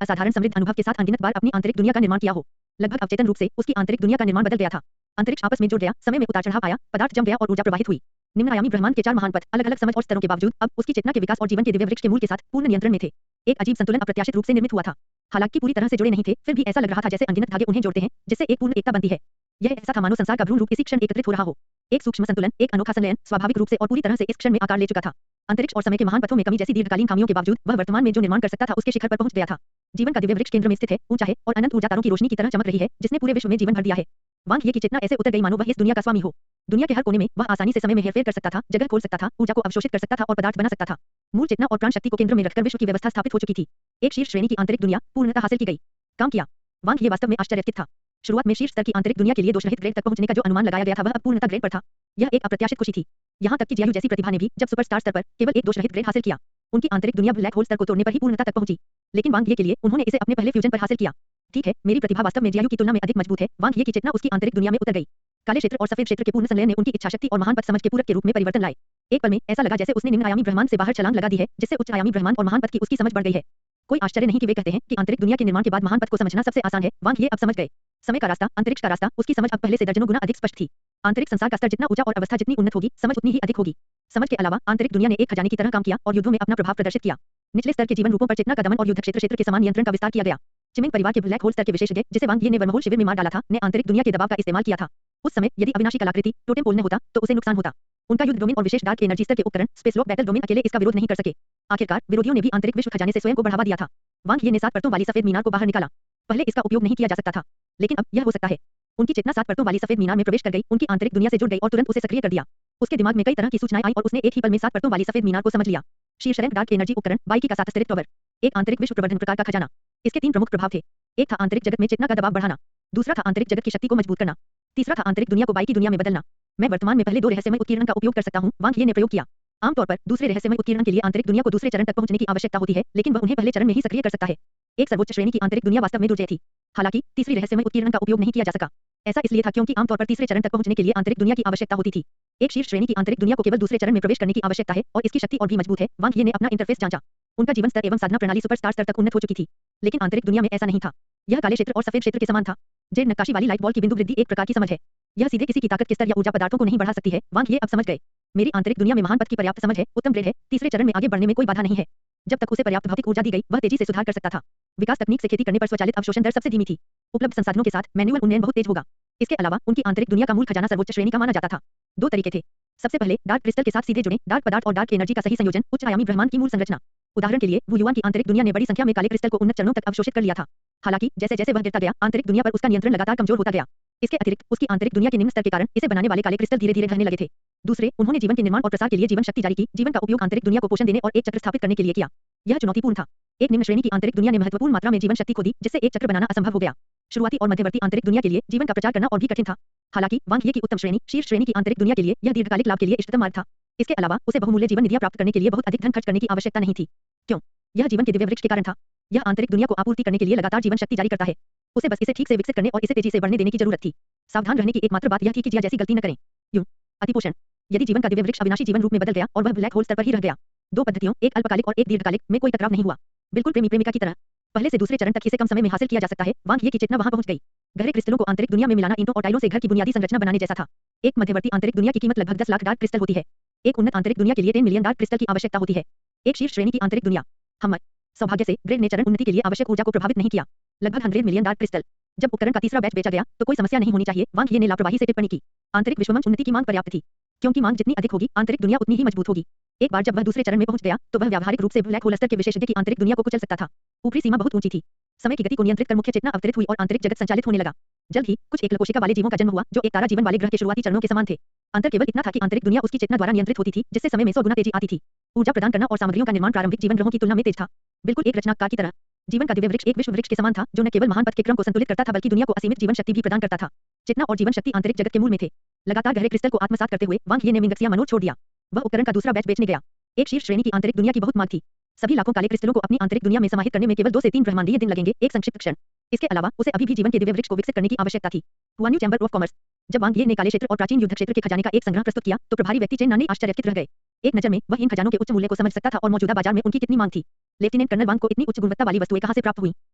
असाधारण समृद्ध अनुभव के साथ अनगिनत बार अपनी आंतरिक दुनिया का निर्माण किया हो। लगभग अवचेतन रूप से उसकी आंतरिक दुनिया का निर्माण बदल गया था। अंतरिक्ष आपस में जुड़ गया, समय में उतार चढ़ाव आया, पदार्थ जम गया और ऊर्जा प्रवाहित हुई। निम्न आयामी ब्रह्मांड के 4 महान पथ अलग अलग समझ और स्तरों के बावजूद अब उसकी चेतना के विकास और जीवन के दिव्य वृक्ष के मूल के साथ पूर्ण नियंत्रण में थे। एक अजीब संतुलन अप्रत्याशित रूप से निर्मित हुआ था। हालांकि पूरी तरह से जुड़े नहीं थे, फिर भी ऐसा लग रहा था जैसे अनगिनत धागे उन्हें जोड़ते हैं, जिससे एक पूर्ण एकता बनती है। यह ऐसा था मानो संसार का भ्रूण रूप इसी क्षण एकत्रित हो रहा हो। एक सूक्ष्म संतुलन, एक अनोखा संलयन, स्वाभाविक रूप से और पूरी तरह से इस क्षण में आकार ले चुका था। अंतरिक्ष और समय के महान पथों में कमी जैसी दीर्घकालीन खामियों के बावजूद वह वर्तमान में जो निर्माण कर सकता था उसके शिखर पर पहुंच गया था। जीवन का दिव्य वृक्ष केंद्र में स्थित है, ऊंचा है और अनंत ऊर्जा तारों की रोशनी की तरह चमक रही है, जिसने पूरे विश्व में जीवन भर दिया है। वांग ये की चेतना ऐसे उतर गई मानो वह इस दुनिया का स्वामी हो। दुनिया के हर कोने में वह आसानी से समय में हेरफेर कर सकता था, जगह खोल सकता था, ऊर्जा को अवशोषित कर सकता था और पदार्थ बना सकता था। मूल चेतना और प्राण शक्ति को केंद्र में रखकर विश्व की व्यवस्था स्थापित हो चुकी थी। एक शीर्ष श्रेणी की आंतरिक दुनिया पूर्णतः हासिल की गई। काम किया। वांग ये वास्तव में आश्चर्यचकित था। शुरुआत में शीर्ष स्तर की आंतरिक दुनिया के लिए दोषरहित ग्रेड तक पहुंचने का जो अनुमान लगाया गया था वह अब पूर्णतः ग्रेड पर था। यह एक अप्रत्याशित खुशी थी। यहाँ तक कि जियायु जैसी प्रतिभा ने भी जब सुपरस्टार स्तर पर केवल एक दोषरहित ग्रेड हासिल किया, उनकी आंतरिक दुनिया ब्लैक होल स्तर को तोड़ने पर ही पूर्णता तक पहुंची। लेकिन वांग ये के लिए उन्होंने इसे अपने पहले फ्यूजन पर हासिल किया। ठीक है, मेरी प्रतिभा वास्तव में जियायु की तुलना में अधिक मजबूत है। वांग ये की चेतना उसकी आंतरिक दुनिया में उतर गई। काले क्षेत्र और सफेद क्षेत्र के पूर्ण संलयन ने उनकी इच्छाशक्ति और महान पथ समझ के पूरक के रूप में परिवर्तन लाए। एक पल में ऐसा लगा जैसे उसने निम्न आयामी ब्रह्मांड से बाहर छलांग लगा दी है, जिससे उच्च आयामी ब्रह्मांड और महान पथ की उसकी समझ बढ़ गई है। कोई आश्चर्य नहीं कि वे कहते हैं कि आंतरिक दुनिया के निर्माण के बाद महान पथ को समझना सबसे आसान है। वांग ये अब समझ गए। समय का रास्ता, अंतरिक्ष का रास्ता, उसकी समझ अब पहले से दर्जनों गुना अधिक स्पष्ट थी। आंतरिक संसार का स्तर जितना ऊंचा और अवस्था जितनी उन्नत होगी, समझ उतनी ही अधिक होगी। समझ के अलावा आंतरिक दुनिया ने एक खजाने की तरह काम किया और युद्धों में अपना प्रभाव प्रदर्शित किया। निचले स्तर के जीवन रूपों पर चेतना का दमन और युद्ध क्षेत्र के समान नियंत्रण का विस्तार किया गया। चिमिंग परिवार के ब्लैक होल स्तर के विशेषज्ञ, जिसे वांग ये ने वर्महोल शिविर में मार डाला था, ने आंतरिक दुनिया के दबाव का इस्तेमाल किया था। उस समय यदि अविनाशी कलाकृति टोटेम पोल न होता तो उसे नुकसान होता। उनका युद्ध डोमेन और विशेष डार्क एनर्जी स्तर के उपकरण स्पेसलॉक बैटल डोमेन अकेले इसका विरोध नहीं कर सके। आखिरकार विरोधियों ने भी आंतरिक विश्व खजाने से स्वयं को बढ़ावा दिया था। वांग ये ने 7 परतों वाली सफेद मीनार को बाहर निकाला। पहले इसका उपयोग नहीं किया जा सकता था, लेकिन अब यह हो सकता है। उनकी चेतना 7 परतों वाली सफेद मीनार में प्रवेश कर गई, उनकी आंतरिक दुनिया से जुड़ गई और तुरंत उसे सक्रिय कर दिया। उसके दिमाग में कई तरह की सूचनाएं आई और उसने एक ही पल में 7 परतों वाली सफेद मीनार को समझ लिया। शीर्ष रैंक डार्क एनर्जी उपकरण, बाइकी का 7 स्टेरिक टॉवर, एक आंतरिक विश्व प्रवर्धन प्रकार का खजाना। इसके 3 प्रमुख प्रभाव थे। एक था आंतरिक जगत में चेतना का दबाव बढ़ाना, दूसरा था आंतरिक जगत की शक्ति को मजबूत करना, तीसरा था आंतरिक दुनिया को बाइकी दुनिया में बदलना। मैं वर्तमान में पहले 2 रहस्यमय उत्कीर्ण का उपयोग कर सकता हूं, वांग ये ने प्रयोग किया। आमतौर पर दूसरे रहस्यमय उत्कीर्ण के लिए आंतरिक दुनिया को दूसरे चरण तक पहुंचने की आवश्यकता होती है, लेकिन वह उन्हें पहले चरण में ही सक्रिय कर सकता है। एक सर्वोच्च श्रेणी की आंतरिक दुनिया वास्तव में दुर्जय थी। हालांकि तीसरी रहस्यमय उत्कीर्णन का उपयोग नहीं किया जा सका। ऐसा इसलिए था क्योंकि आमतौर पर तीसरे चरण तक पहुंचने के लिए आंतरिक दुनिया की आवश्यकता होती थी। एक शीर्ष श्रेणी की आंतरिक दुनिया को केवल दूसरे चरण में प्रवेश करने की आवश्यकता है और इसकी शक्ति और भी मजबूत है। वांग ये ने अपना इंटरफेस जांचा। उनका जीवन स्तर एवं साधना प्रणाली सुपरस्टार स्तर तक उन्नत हो चुकी थी। लेकिन आंतरिक दुनिया में ऐसा नहीं था। यह काले क्षेत्र और सफेद क्षेत्र के समान था। जेड नक्काशी वाली लाइट बॉल की बिंदु वृद्धि एक प्रकार की समझ है। यह सीधे किसी की ताकत के स्तर या ऊर्जा पदार्थों को नहीं बढ़ा सकती है। वांग ये अब समझ गए। मेरी आंतरिक दुनिया में महान पद की पर्याप्त समझ है, उत्तम ग्रेड है, तीसरे चरण में आगे बढ़ने में कोई बाधा नहीं है। जब तक उसे पर्याप्त भौतिक ऊर्जा दी गई, वह तेजी से सुधार कर सकता था। विकास तकनीक से खेती करने पर स्वचालित अवशोषण दर सबसे धीमी थी। उपलब्ध संसाधनों के साथ मैनुअल उन्नयन बहुत तेज होगा। इसके अलावा उनकी आंतरिक दुनिया का मूल खजाना सर्वोच्च श्रेणी का माना जाता था। दो तरीके थे। सबसे पहले डार्क क्रिस्टल के साथ सीधे जुड़े डार्क पदार्थ और डार्क एनर्जी का सही संयोजन, उच्च आयामी ब्रह्मांड की मूल संरचना। उदाहरण के लिए वुयुआन की आंतरिक दुनिया ने बड़ी संख्या में काले क्रिस्टल को उन्नत चरणों तक अवशोषित कर लिया था। हालांकि जैसे जैसे वह गिरता गया, आंतरिक दुनिया पर उसका नियंत्रण लगातार कमजोर होता गया। इसके अतिरिक्त उसकी आंतरिक दुनिया के निम्न स्तर के कारण इसे बनाने वाले काले क्रिस्टल धीरे धीरे ढहने लगे थे। दूसरे, उन्होंने जीवन के निर्माण और प्रसार के लिए जीवन शक्ति जारी की। जीवन का उपयोग आंतरिक दुनिया को पोषण देने और एक चक्र स्थापित करने के लिए किया। यह चुनौतीपूर्ण था। एक निम्न श्रेणी की आंतरिक दुनिया ने महत्वपूर्ण मात्रा में जीवन शक्ति खो दी, जिससे एक चक्र बनाना असंभव हो गया। शुरुआती और मध्यवर्ती आंतरिक दुनिया के लिए जीवन का प्रचार करना और भी कठिन था। हालांकि वांग ये की उत्तम श्रेणी, शीर्ष श्रेणी की आंतरिक दुनिया के लिए यह दीर्घकालिक लाभ के लिए इष्टतम मार्ग था। इसके अलावा उसे बहुमूल्य जीवन निधियां प्राप्त करने के लिए बहुत अधिक धन खर्च करने की आवश्यकता नहीं थी। क्यों? यह जीवन के दिव्य वृक्ष के कारण था। यह आंतरिक दुनिया को आपूर्ति करने के लिए लगातार जीवन शक्ति जारी करता है। उसे बस इसे ठीक से विकसित करने और इसे तेजी से बढ़ने देने की जरूरत थी। सावधान रहने की एकमात्र बात यह थी कि जिया जैसी गलती न करें। यूं अतिपोषण। यदि जीवन का दिव्य वृक्ष अविनाशी जीवन रूप में बदल गया और वह ब्लैक होल स्तर पर ही रह गया। दो पद्धतियों, एक अल्पकालिक और एक दीर्घकालिक, में कोई टकराव नहीं हुआ। बिल्कुल प्रेमी प्रेमिका की तरह। पहले से दूसरे चरण तक इसे कम समय में हासिल किया जा सकता है। वांग ये की चेतना वहां पहुंच गई। गहरे क्रिस्टलों को आंतरिक दुनिया में मिलाना ईंटों और टाइलों से घर की बुनियादी संरचना बनाने जैसा था। एक मध्यवर्ती आंतरिक दुनिया की कीमत लगभग 10 लाख डार्क क्रिस्टल होती है। एक उन्नत आंतरिक दुनिया के लिए 10 मिलियन डार्क क्रिस्टल की आवश्यकता होती है। एक शीर्ष श्रेणी की आंतरिक दुनिया। हम सौभाग्य से ग्रेड ने चरण उन्नति के लिए आवश्यक ऊर्जा को प्रभावित नहीं किया। लगभग 100 मिलियन डार्क क्रिस्टल। जब उपकरण का तीसरा बैच बेचा गया तो कोई समस्या नहीं होनी चाहिए। वांग ये ने लापरवाही से टिप्पणी की। आंतरिक विश्वमंच उन्नति की मांग पर्याप्त थी। क्योंकि मांग जितनी अधिक होगी, आंतरिक दुनिया उतनी ही मजबूत होगी। एक बार जब वह दूसरे चरण में पहुंच गया, तो वह व्यावहारिक रूप से ब्लैक होल स्तर के विशेषज्ञ की आंतरिक दुनिया को कुचल सकता था। ऊपरी सीमा बहुत ऊंची थी। समय की गति को नियंत्रित कर मुख्य चेतना अवतरित हुई और आंतरिक जगत संचालित होने लगा। जल्द ही कुछ एकल कोशिका वाले जीवों का जन्म हुआ, जो एक तारा जीवन वाले ग्रह के शुरुआती चरणों के समान थे। अंतर केवल इतना था कि आंतरिक दुनिया उसकी चेतना द्वारा नियंत्रित होती थी, जिससे समय में 100 गुना तेजी आती थी। ऊर्जा प्रदान करना और सामग्रियों का निर्माण प्रारंभिक जीवन ग्रहों की तुलना में तेज था। बिल्कुल एक रचनाकार की तरह। जीवन का दिव्य वृक्ष एक विश्व वृक्ष के समान था, जो न केवल महान पथ के क्रम को संतुलित करता था, बल्कि दुनिया को असीमित जीवन शक्ति भी प्रदान करता था। चेतना और जीवन शक्ति आंतरिक जगत के मूल में थे। लगातार गहरे क्रिस्टल को आत्मसात करते हुए वांग ये ने मिंगक्सिया मनोर छोड़ दिया। वह उपकरण का दूसरा बैच बेचने गया। एक शीर्ष श्रेणी की आंतरिक दुनिया की बहुत मांग थी। सभी लाखों काले क्रिस्टलों को अपनी आंतरिक दुनिया में समाहित करने में केवल 2 से 3 ब्रह्मांडीय दिन लगेंगे। एक संक्षिप्त क्षण। इसके अलावा उसे अभी भी जीवन के दिव्य वृक्ष को विकसित करने की आवश्यकता थी। हुआ न्यू चैम्बर ऑफ कॉमर्स। जब वांग ये ने काले क्षेत्र और प्राचीन युद्ध क्षेत्र के खजाने का एक संग्रह प्रस्तुत किया, तो प्रभारी व्यक्ति चेन नानी आश्चर्यचकित रह गए। एक नजर में वह इन खजानों के उच्च मूल्य को समझ सकता था और मौजूदा बाजार में उनकी कितनी मांग थी। लेफ्टिनेंट कर्नल वांग को इतनी उच्च गुणवत्ता वाली वस्तुएं कहां से प्राप्त हुई?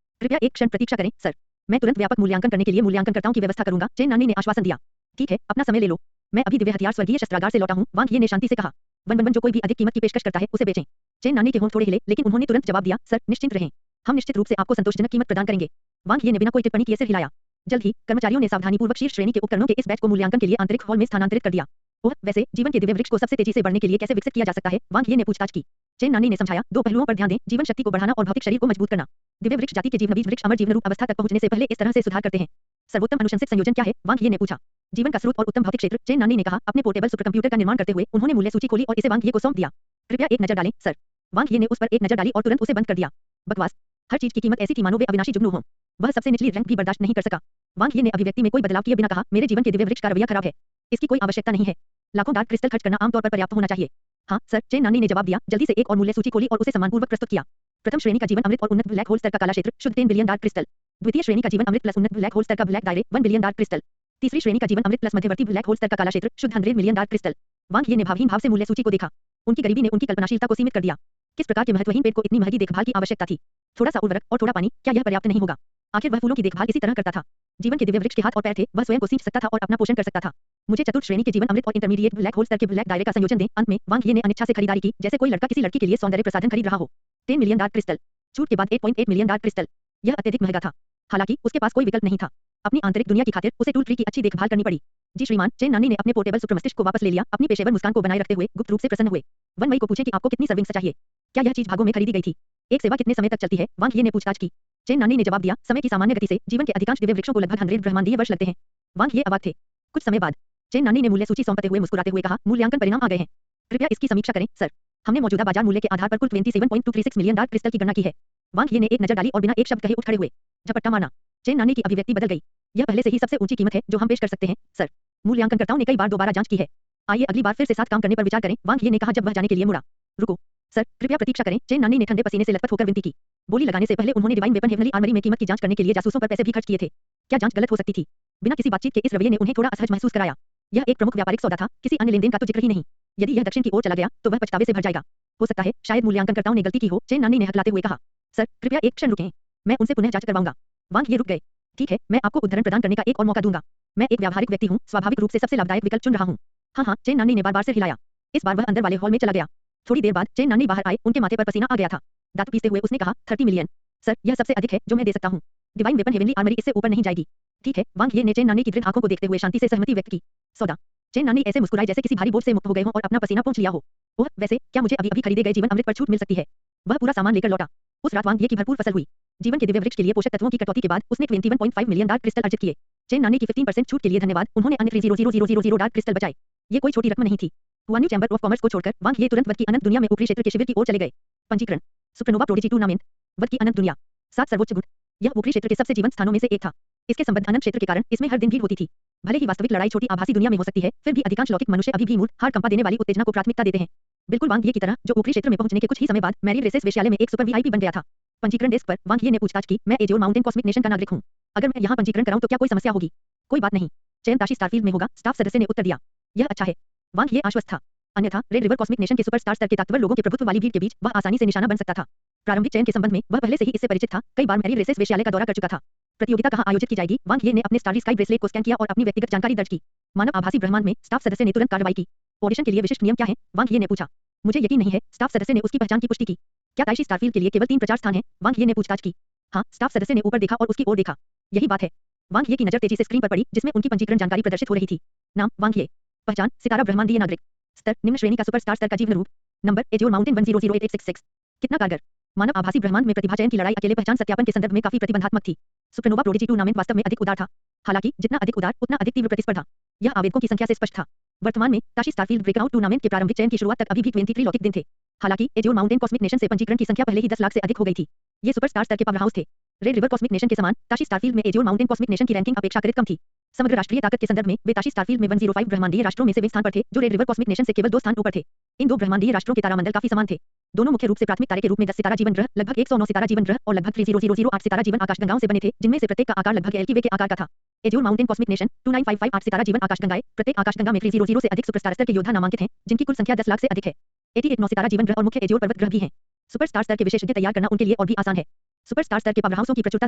कृपया एक क्षण प्रतीक्षा करें, सर। मैं तुरंत व्यापक मूल्यांकन करने के लिए मूल्यांकनकर्ताओं की व्यवस्था करूंगा, चेन नानी ने आश्वासन दिया। ठीक है, अपना समय ले लो। मैं अभी दिव्य हथियार स्वर्गीय शस्त्रागार से लौटा हूं, वांग ये ने शांति से कहा। वन जो कोई भी अधिक कीमत की पेशकश करता है, उसे बेचें। चेन नानी के होंठ थोड़े हिले, लेकिन उन्होंने तुरंत जवाब दिया, सर निश्चिंत रहें। हम निश्चित रूप से आपको संतोषजनक कीमत प्रदान करेंगे। वांग ये ने बिना कोई टिप्पणी किए सिर हिलाया। जल्द ही कर्मचारियों ने सावधानीपूर्वक शीर्ष श्रेणी के उपकरणों के इस बैच को मूल्यांकन के लिए आंतरिक हॉल में स्थानांतरित कर दिया। ओह, वैसे जीवन के दिव्य वृक्ष को सबसे तेजी से बढ़ने के लिए कैसे विकसित किया जा सकता है? वांग ये ने पूछताछ की। चेन नानी ने समझाया, 2 पहलुओं पर ध्यान दें, जीवन शक्ति को बढ़ाना और भौतिक शरीर को मजबूत करना। दिव्य वृक्ष जाति के जीवनबीज वृक्ष अमर जीवन रूप अवस्था तक पहुंचने से पहले इस तरह से सुधार करते हैं। सर्वोत्तम अनुशंसित संयोजन क्या है? वांग ये ने पूछा। जीवन का स्रोत और उत्तम भौतिक क्षेत्र, चेन नानी ने कहा। अपने पोर्टेबल सुपरकंप्यूटर का निर्माण करते हुए उन्होंने मूल्य सूची खोली और इसे वांग ये को सौंप दिया। कृपया एक नजर डालें, सर। वांग ये ने उस पर एक नजर डाली और तुरंत उसे बंद कर दिया। बकवास। हर चीज की कीमत ऐसी थी मानो वे अविनाशी जुगनू हों। वह सबसे निचली रैंक भी बर्दाश्त नहीं कर सका। वांग ये ने अभिव्यक्ति में कोई बदलाव किए बिना कहा, मेरे जीवन के दिव्य वृक्ष का रवैया खराब है। इसकी कोई आवश्यकता नहीं है। लाखों डार्क क्रिस्टल खर्च करना आमतौर पर पर्याप्त होना चाहिए। हाँ सर, चेन नानी ने जवाब दिया। जल्दी से एक और मूल्य सूची खोली और उसे सम्मानपूर्वक प्रस्तुत किया। प्रथम श्रेणी का जीवन अमृत और उन्नत ब्लैक होल स्तर का काला क्षेत्र, शुद्ध 10 बिलियन डार्क क्रिस्टल। द्वितीय श्रेणी का जीवन अमृत प्लस उन्नत ब्लैक होल स्तर का ब्लैक दायरे, 1 बिलियन डार्क क्रिस्टल। तीसरी श्रेणी का जीवन अमृत प्लस मध्यवर्ती ब्लैक होल स्तर का काला क्षेत्र, शुद्ध 100 मिलियन डार्क क्रिस्टल। वांग ये ने भावहीन भाव से मूल्य सूची को देखा। उनकी गरीबी ने उनकी कल्पनाशीलता को सीमित कर दिया। किस प्रकार के महत्वहीन पेड़ को इतनी महंगी देखभाल की आवश्यकता थी? थोड़ा सा उर्वरक और थोड़ा पानी, क्या यह पर्याप्त नहीं होगा? आखिर वह फूलों की देखभाल इसी तरह करता था। जीवन के दिव्य वृक्ष के हाथ और पैर थे, वह स्वयं को सींच सकता था और अपना पोषण कर सकता था। मुझे चतुर्थ श्रेणी के जीवन अमृत और इंटरमीडिएट ब्लैक होल स्तर के ब्लैक दायरे का संयोजन दें। अंत में वांग ये ने अनिच्छा से खरीदारी की, जैसे कोई लड़का किसी लड़की के लिए सौंदर्य प्रसाधन खरीद रहा हो। 10 मिलियन डार्क क्रिस्टल। छूट के बाद 8.8 मिलियन डार्क क्रिस्टल। यह अत्यधिक महंगा था। हालांकि उसके पास कोई विकल्प नहीं था। अपनी आंतरिक दुनिया की खातिर उसे टूल ट्री की अच्छी देखभाल करनी पड़ी। जी श्रीमान, चेन नानी ने अपने पोर्टेबल सुपरमस्तिष्क को वापस ले लिया। अपनी पेशेवर मुस्कान को बनाए रखते हुए गुप्त रूप से प्रसन्न हुए। 1 मई को पूछे कि आपको कितनी सर्विंग्स चाहिए? क्या यह चीज भागों में खरीदी गई थी? एक सेवा कितने समय तक चलती है? वांग ये ने पूछताछ की। चेन नानी ने जवाब दिया, समय की सामान्य गति से जीवन के अधिकांश दिव्य वृक्षों को लगभग 100 ब्रह्मांडीय वर्ष लगते हैं। वांग ये अवाक थे। कुछ समय बाद चेन नानी ने मूल्य सूची सौंपते हुए मुस्कुराते हुए कहा, मूल्यांकन परिणाम आ गए हैं। कृपया इसकी समीक्षा करें, सर। हमने मौजूदा बाजार मूल्य के आधार पर कुल 27.236 मिलियन डार्क क्रिस्टल की गणना की है। वांग ये ने एक नजर डाली और बिना एक शब्द कहे उठ खड़े हुए। झपट्टा मारना। चेन नानी की अभिव्यक्ति बदल गई। यह पहले से ही सबसे ऊंची कीमत है जो हम पेश कर सकते हैं, सर। मूल्यांकनकर्ताओं ने कई बार दोबारा जांच की है। आइए अगली बार फिर से साथ काम करने पर विचार करें, वांग ये ने कहा जब वह जाने के लिए मुड़ा। रुको, सर, कृपया प्रतीक्षा करें, चेन नानी ने ठंडे पसीने से लथपथ होकर विनती की। बोली लगाने से पहले उन्होंने डिवाइन वेपन हेवनली आर्मरी में कीमत की जांच करने के लिए जासूसों पर पैसे भी खर्च किए थे। क्या जांच गलत हो सकती थी? बिना किसी बातचीत के इस रवैये ने उन्हें थोड़ा असहज महसूस कराया। यह एक प्रमुख व्यापारिक सौदा था, किसी अन्य लेनदेन का तो जिक्र ही नहीं। यदि यह दक्षिण की ओर चला गया तो वह पछतावे से भर जाएगा। हो सकता है शायद मूल्यांकनकर्ताओं ने गलती की हो, चेन नानी ने हकलाते हुए कहा। सर, कृपया एक क्षण रुकें। मैं उनसे पुनः जांच करवाऊंगा। वांग ये रुक गए। ठीक है, मैं आपको उदाहरण प्रदान करने का एक और मौका दूंगा। मैं एक व्यावहारिक व्यक्ति हूँ, स्वाभाविक रूप से सबसे लाभदायक विकल्प चुन रहा हूँ। हाँ हाँ, चेन नानी ने बार-बार सिर हिलाया। इस बार वह अंदर वाले हॉल में चला गया। थोड़ी देर बाद चेन नानी बाहर आए, उनके माथे पर पसीना आ गया था। दांत पीसते हुए उसने कहा, 30 मिलियन। सर, यह सबसे अधिक है जो मैं दे सकता हूँ। डिवाइन वेपन हेवनली आर्मरी इससे ऊपर नहीं जाएगी। ठीक है, वांग ये ने चेन नानी की दृढ़ आंखों को देखते हुए शांति से सहमति व्यक्त की। सौदा। चेन नानी ऐसे मुस्कुराए जैसे किसी भारी बोझ से मुक्त हो गए हों और अपना पसीना पोंछ लिया हो। ओह, वैसे क्या मुझे अभी-अभी खरीदे गए जीवन अमृत पर छूट मिल सकती है? वह पूरा सामान लेकर लौटा। उस रात वांग ये की भरपूर फसल हुई। जीवन के दिव्य वृक्ष के लिए पोषक तत्वों की कटौती के बाद उसने 21.5 मिलियन डार्क क्रिस्टल अर्जित किए। चेन नानी की 15% छूट के लिए धन्यवाद। उन्होंने अन्य 30,000 डार्क क्रिस्टल बचाए। ये कोई छोटी रकम नहीं थी। हुआन्यू चैंबर ऑफ कॉमर्स को छोड़कर वांग ये तुरंत वध की अनंत दुनिया में ऊपरी क्षेत्र के शिविर की ओर चले गए। पंजीकरण। Supernova prodigy tournament. वध की अनंत दुनिया। 7 सर्वोच्च गुट। यह ऊपरी क्षेत्र के सबसे जीवंत स्थानों में से एक था। इसके संबद्ध अनंत क्षेत्र के कारण इसमें हर दिन भीड़ होती थी। भले ही वास्तविक लड़ाई छोटी आभासी दुनिया में हो सकती है, फिर भी अधिकांश लौकिक मनुष्य अभी भी मूड हार कंपा देने वाली उत्तेजना को प्राथमिकता देते हैं। बिल्कुल वांग ये की तरह, जो ऊपरी क्षेत्र में पहुंचने के कुछ ही समय बाद मैरी रेसेस वेश्यालय में एक सुपर वीआईपी बन गया था। पंजीकरण डेस्क पर वांग ये ने पूछताछ की, मैं एजियोर माउंटेन कॉस्मिक नेशन का नागरिक हूँ। अगर मैं यहाँ पंजीकरण कराऊं तो क्या कोई समस्या होगी? कोई बात नहीं। चयन ताशी स्टारफील्ड में होगा, स्टाफ सदस्य ने उत्तर दिया। यह अच्छा है। वांग ये आश्वस्त था। अन्यथा रेड रिवर कॉस्मिक नेशन के सुपरस्टार स्तर के ताकतवर लोगों के प्रभुत्व वाली भीड़ के बीच वह आसानी से निशाना बन सकता था। प्रारंभिक चयन के संबंध में वह पहले से ही इससे परिचित था, कई बार मैरी रेसेस वेश्यालय का दौरा कर चुका था। प्रतियोगिता कहाँ आयोजित की जाएगी? वांग ये ने अपने स्टारली स्काई ब्रेसलेट को स्कैन किया और अपनी व्यक्तिगत जानकारी दर्ज की। मानव आभासी ब्रह्मांड में स्टाफ सदस्य ने तुरंत कार्रवाई की। ऑडिशन के लिए विशिष्ट नियम क्या है? वांग ये ने पूछा। मुझे यकीन नहीं है, स्टाफ सदस्य ने उसकी पहचान की पुष्टि की। क्या ताइशी स्टारफील्ड के लिए केवल 3 प्रचार स्थान हैं? वांग ये ने पूछताछ की। हाँ, स्टाफ सदस्य ने ऊपर देखा और उसकी ओर देखा। यही बात है। वांग ये की नजर तेजी से स्क्रीन पर पड़ी, जिसमें उनकी पंजीकरण जानकारी प्रदर्शित हो रही थी। नाम वांग ये। पहचान सितारा ब्रह्मांडीय नागरिक। स्तर निम्न श्रेणी का सुपरस्टार स्तर का जीवन रूप। Number एजियोर mountain 100866। कितना कारगर। मानव आभासी ब्रह्मांड में प्रतिभा चयन की लड़ाई अकेले पहचान सत्यापन के संदर्भ में काफी प्रतिबंधात्मक थी। सुपरनोवा प्रोडिजी टूर्नामेंट वास्तव में अधिक उदार था। हालांकि जितना अधिक उदार उतना अधिक तीव्र प्रतिस्पर्धा। यह आवेदकों की संख्या से स्पष्ट था। वर्तमान में ताशी स्टारफील्ड ब्रेकआउट टूर्नामेंट के प्रारंभिक चयन की शुरुआत तक अभी भी 23 लौकिक दिन थे। हालांकि एजियोर माउंटेन कॉस्मिक नेशन से पंजीकरण की संख्या पहले ही 10 लाख से अधिक हो गई थी। ये सुपरस्टार स्तर के पावरहाउस थे। रेड रिवर कॉस्मिक नेशन के समान ताशी स्टारफील्ड में एजियोर माउंटेन कॉस्मिक नेशन की रैंकिंग अपेक्षाकृत कम थी। समग्र राष्ट्रीय ताकत के संदर्भ में वे ताशी स्टारफील्ड में 105 ब्रह्मांडीय राष्ट्रों में से वे स्थान पर थे, जो रेड रिवर कॉस्मिक नेशन से केवल 2 स्थान ऊपर थे। इन 2 ब्रह्मांडीय राष्ट्रों के तारामंडल काफी समान थे। दोनों मुख्य रूप से प्राथमिक तारे के रूप में 10 सितारा जीवन ग्रह, लगभग 109 सितारा जीवन ग्रह और लगभग 30008 सितारा जीवन आकाशगंगाओं से बने थे, जिनमें से प्रत्येक का आकार लगभग मिल्की वे के आकार का था। एजियोर माउंटेन कॉस्मिक नेशन 29558 सितारा जीवन आकाशगंगाएं, प्रत्येक आकाशगंगा में 300 से अधिक सुपरस्टार स्तर के योद्धा नामांकित हैं, जिनकी कुल संख्या 10 लाख से अधिक है। 88 9 सितारा जीवन ग्रह और मुख्य एजियोर पर्वत ग्रह भी हैं। सुपरस्टार स्तर के विशेषज्ञ तैयार करना उनके लिए और भी आसान है। सुपरस्टार स्तर के पावरहाउसों की प्रचुरता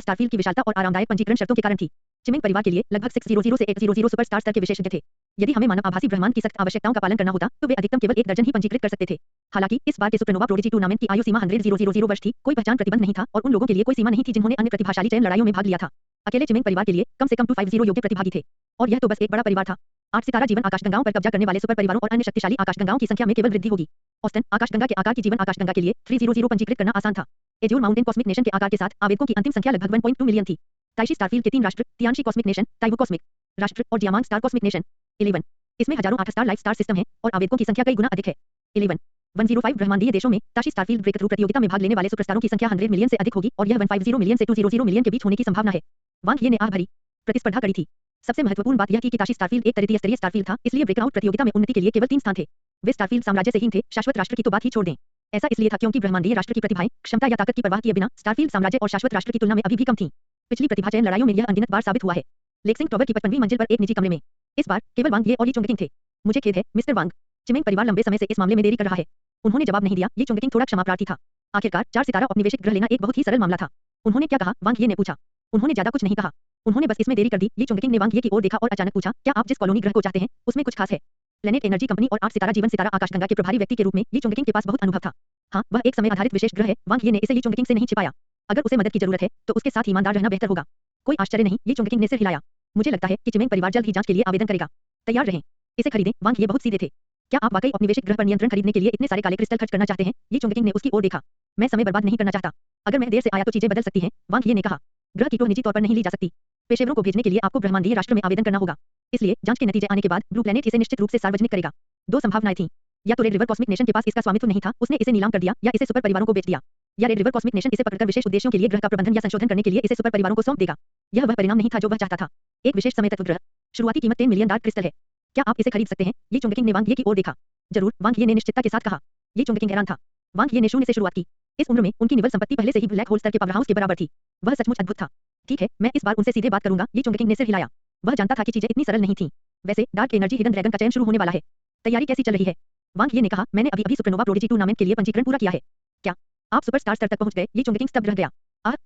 स्टारफील्ड की विशालता और आरामदायक पंजीकरण शर्तों के कारण थी। चिमिंग परिवार के लिए लगभग 600 से 800 सुपरस्टार स्तर के विशेषज्ञ थे। यदि हमें मानव आभासी ब्रह्मांड की सख्त आवश्यकताओं का पालन करना होता, तो वे अधिकतम केवल 1 दर्जन ही पंजीकृत कर सकते थे। हालांकि इस बार के सुपरनोवा प्रोडिजी टूर्नामेंट की आयु सीमा 100 वर्ष थी, कोई पहचान प्रतिबंध नहीं था और उन लोगों के लिए कोई सीमा नहीं थी जिन्होंने अन्य प्रतिभाशाली चयन लड़ाइयों में भाग लिया था। अकेले चिमिंग परिवार के लिए कम से कम 250 योग्य प्रतिभागी थे। और यह तो बस एक बड़ा परिवार था। 8 सितारा जीवन आकाशगंगाओं पर कब्जा करने वाले सुपर परिवारों और अन्य शक्तिशाली आकाशगंगाओं की संख्या में केवल वृद्धि होगी। ऑस्टन आकाशगंगा के आकार की जीवन आकाशगंगा के लिए 300 पंजीकृत करना आसान था। एजियोर माउंटेन कॉस्मिक नेशन के आकार के साथ आवेदकों की अंतिम संख्या लगभग 1.2 मिलियन थी। ताइशी स्टारफील्ड के 3 राष्ट्र, तियानशी कॉस्मिक नेशन, ताइवो कॉस्मिक राष्ट्र और जियामांग स्टार कॉस्मिक नेशन 11। इसमें हजारों 8 स्टार लाइफ स्टार सिस्टम है और आवेदकों की संख्या कई गुना अधिक है। 11 105 ब्रह्मांडीय देशों में ताशी स्टारफील्ड ब्रेकथ्रू प्रतियोगिता में भाग लेने वाले सुपरस्टारों की संख्या 100 मिलियन से अधिक होगी और यह 150 मिलियन से 200 मिलियन के बीच होने की संभावना है। वांग ये ने आह भरी प्रतिस्पर्धा कड़ी थी। सबसे महत्वपूर्ण बात यह थी कि ताशी स्टारफील्ड एक तृतीय स्तरीय स्टारफील्ड था, इसलिए ब्रेकआउट प्रतियोगिता में उन्नति के लिए केवल 3 स्थान थे। वे स्टारफील्ड साम्राज्य से हीन थे, शाश्वत राष्ट्र की तो बात ही छोड़ दें। ऐसा इसलिए था क्योंकि ब्रह्मांडीय राष्ट्र की प्रतिभाएं, क्षमता या ताकत की परवाह किए बिना स्टारफील्ड साम्राज्य और शाश्वत राष्ट्र की तुलना में अभी भी कम थीं। पिछली प्रतिभा चयन लड़ाइयों में यह अनगिनत बार साबित हुआ है। लेक्सिंग टॉवर की 55वीं मंजिल पर एक निजी कमरे में इस बार केवल वांग ये और ली चुंगकिंग थे। मुझे खेद है मिस्टर वांग, चिमिंग परिवार लंबे समय से इस मामले में देरी कर रहा है। उन्होंने जवाब नहीं दिया। ली चुंगकिंग थोड़ा क्षमा प्रार्थी था। आखिरकार 4 सितारा औपनिवेशिक ग्रह लेना एक बहुत ही सरल मामला था। उन्होंने क्या कहा? वांग ये ने पूछा। उन्होंने ज्यादा कुछ नहीं कहा, उन्होंने बस इसमें देरी कर दी। ली चुंगकिंग ने वांग ये की ओर देखा और अचानक पूछा, क्या आप जिस कॉलोनी ग्रह को चाहते हैं उसमें कुछ खास है? प्लेनेट एनर्जी कंपनी और 8 सितारा जीवन सितारा आकाशगंगा के प्रभारी व्यक्ति के रूप में ली चुंगकिंग के पास बहुत अनुभव था। हाँ, वह एक समय आधारित विशेष ग्रह है। वांग ये ने इसे ली चुंगकिंग से नहीं छिपाया। अगर उसे मदद की जरूरत है तो उसके साथ ईमानदार रहना बेहतर होगा। कोई आश्चर्य नहीं, ली चुंगकिंग ने सिर हिलाया। मुझे लगता है कि चिमिंग परिवार जल्द ही जांच के लिए आवेदन करेगा। तैयार रहें, इसे खरीदें। वांग ये बहुत सीधे थे। क्या आप वाकई औपनिवेशिक ग्रह पर नियंत्रण खरीदने के लिए इतने सारे काले क्रिस्टल खर्च करना चाहते हैं? ली चुंगकिंग ने उसकी ओर देखा। मैं समय बर्बाद नहीं करना चाहता। अगर मैं देर से आया तो चीजें बदल सकती हैं, वांग ये ने कहा। ग्रह की तो निजी तौर पर नहीं ली जा सकती। पेशेवरों को भेजने के लिए आपको ब्रह्मांडीय राष्ट्र में आवेदन करना होगा। इसलिए जांच के नतीजे आने के बाद ब्लू प्लैनेट इसे निश्चित रूप से सार्वजनिक करेगा। 2 संभावनाएं थीं। या तो रेड रिवर कॉस्मिक नेशन के पास इसका स्वामित्व नहीं था, उसने इसे नीलाम कर दिया, या इसे सुपर परिवारों को बेच दिया। या रेड रिवर कॉस्मिक नेशन इसे पकड़कर विशेष उद्देश्यों के लिए ग्रह का प्रबंधन या संशोधन करने के लिए इसे सुपर परिवारों को सौंप देगा। यह वह परिणाम नहीं था जो वह चाहता था। एक विशेष समय तत्व ग्रह। शुरुआती कीमत 10 मिलियन डार्क क्रिस्टल है। क्या आप इसे खरीद सकते हैं? ली चुंगकिंग ने वांग ये की ओर देखा। जरूर, वांग ये ने निश्चितता के साथ कहा। ली चुंगकिंग हैरान था। वांग ये ने शून्य से शुरुआत की। इस उम्र में उनकी निवल संपत्ति पहले से ही ब्लैक होल स्तर के पावर हाउस के बराबर थी। वह सचमुच अद्भुत था। ठीक है, मैं इस बार उनसे सीधे बात करूंगा। ये चुंगकिंग ने सिर हिलाया। वह जानता था कि चीजें इतनी सरल नहीं थीं। वैसे डार्क एनर्जी हिडन ड्रैगन का चयन शुरू होने वाला है। तैयारी कैसी चल रही है? वांग ये ने कहा, मैंने अभी सुपरनोवा प्रोडिजी टूर्नामेंट के लिए पंजीकरण पूरा किया है। क्या आप सुपरस्टार स्तर तक पहुंच गए? ये चुंगकिंग स्तब्ध रह गया।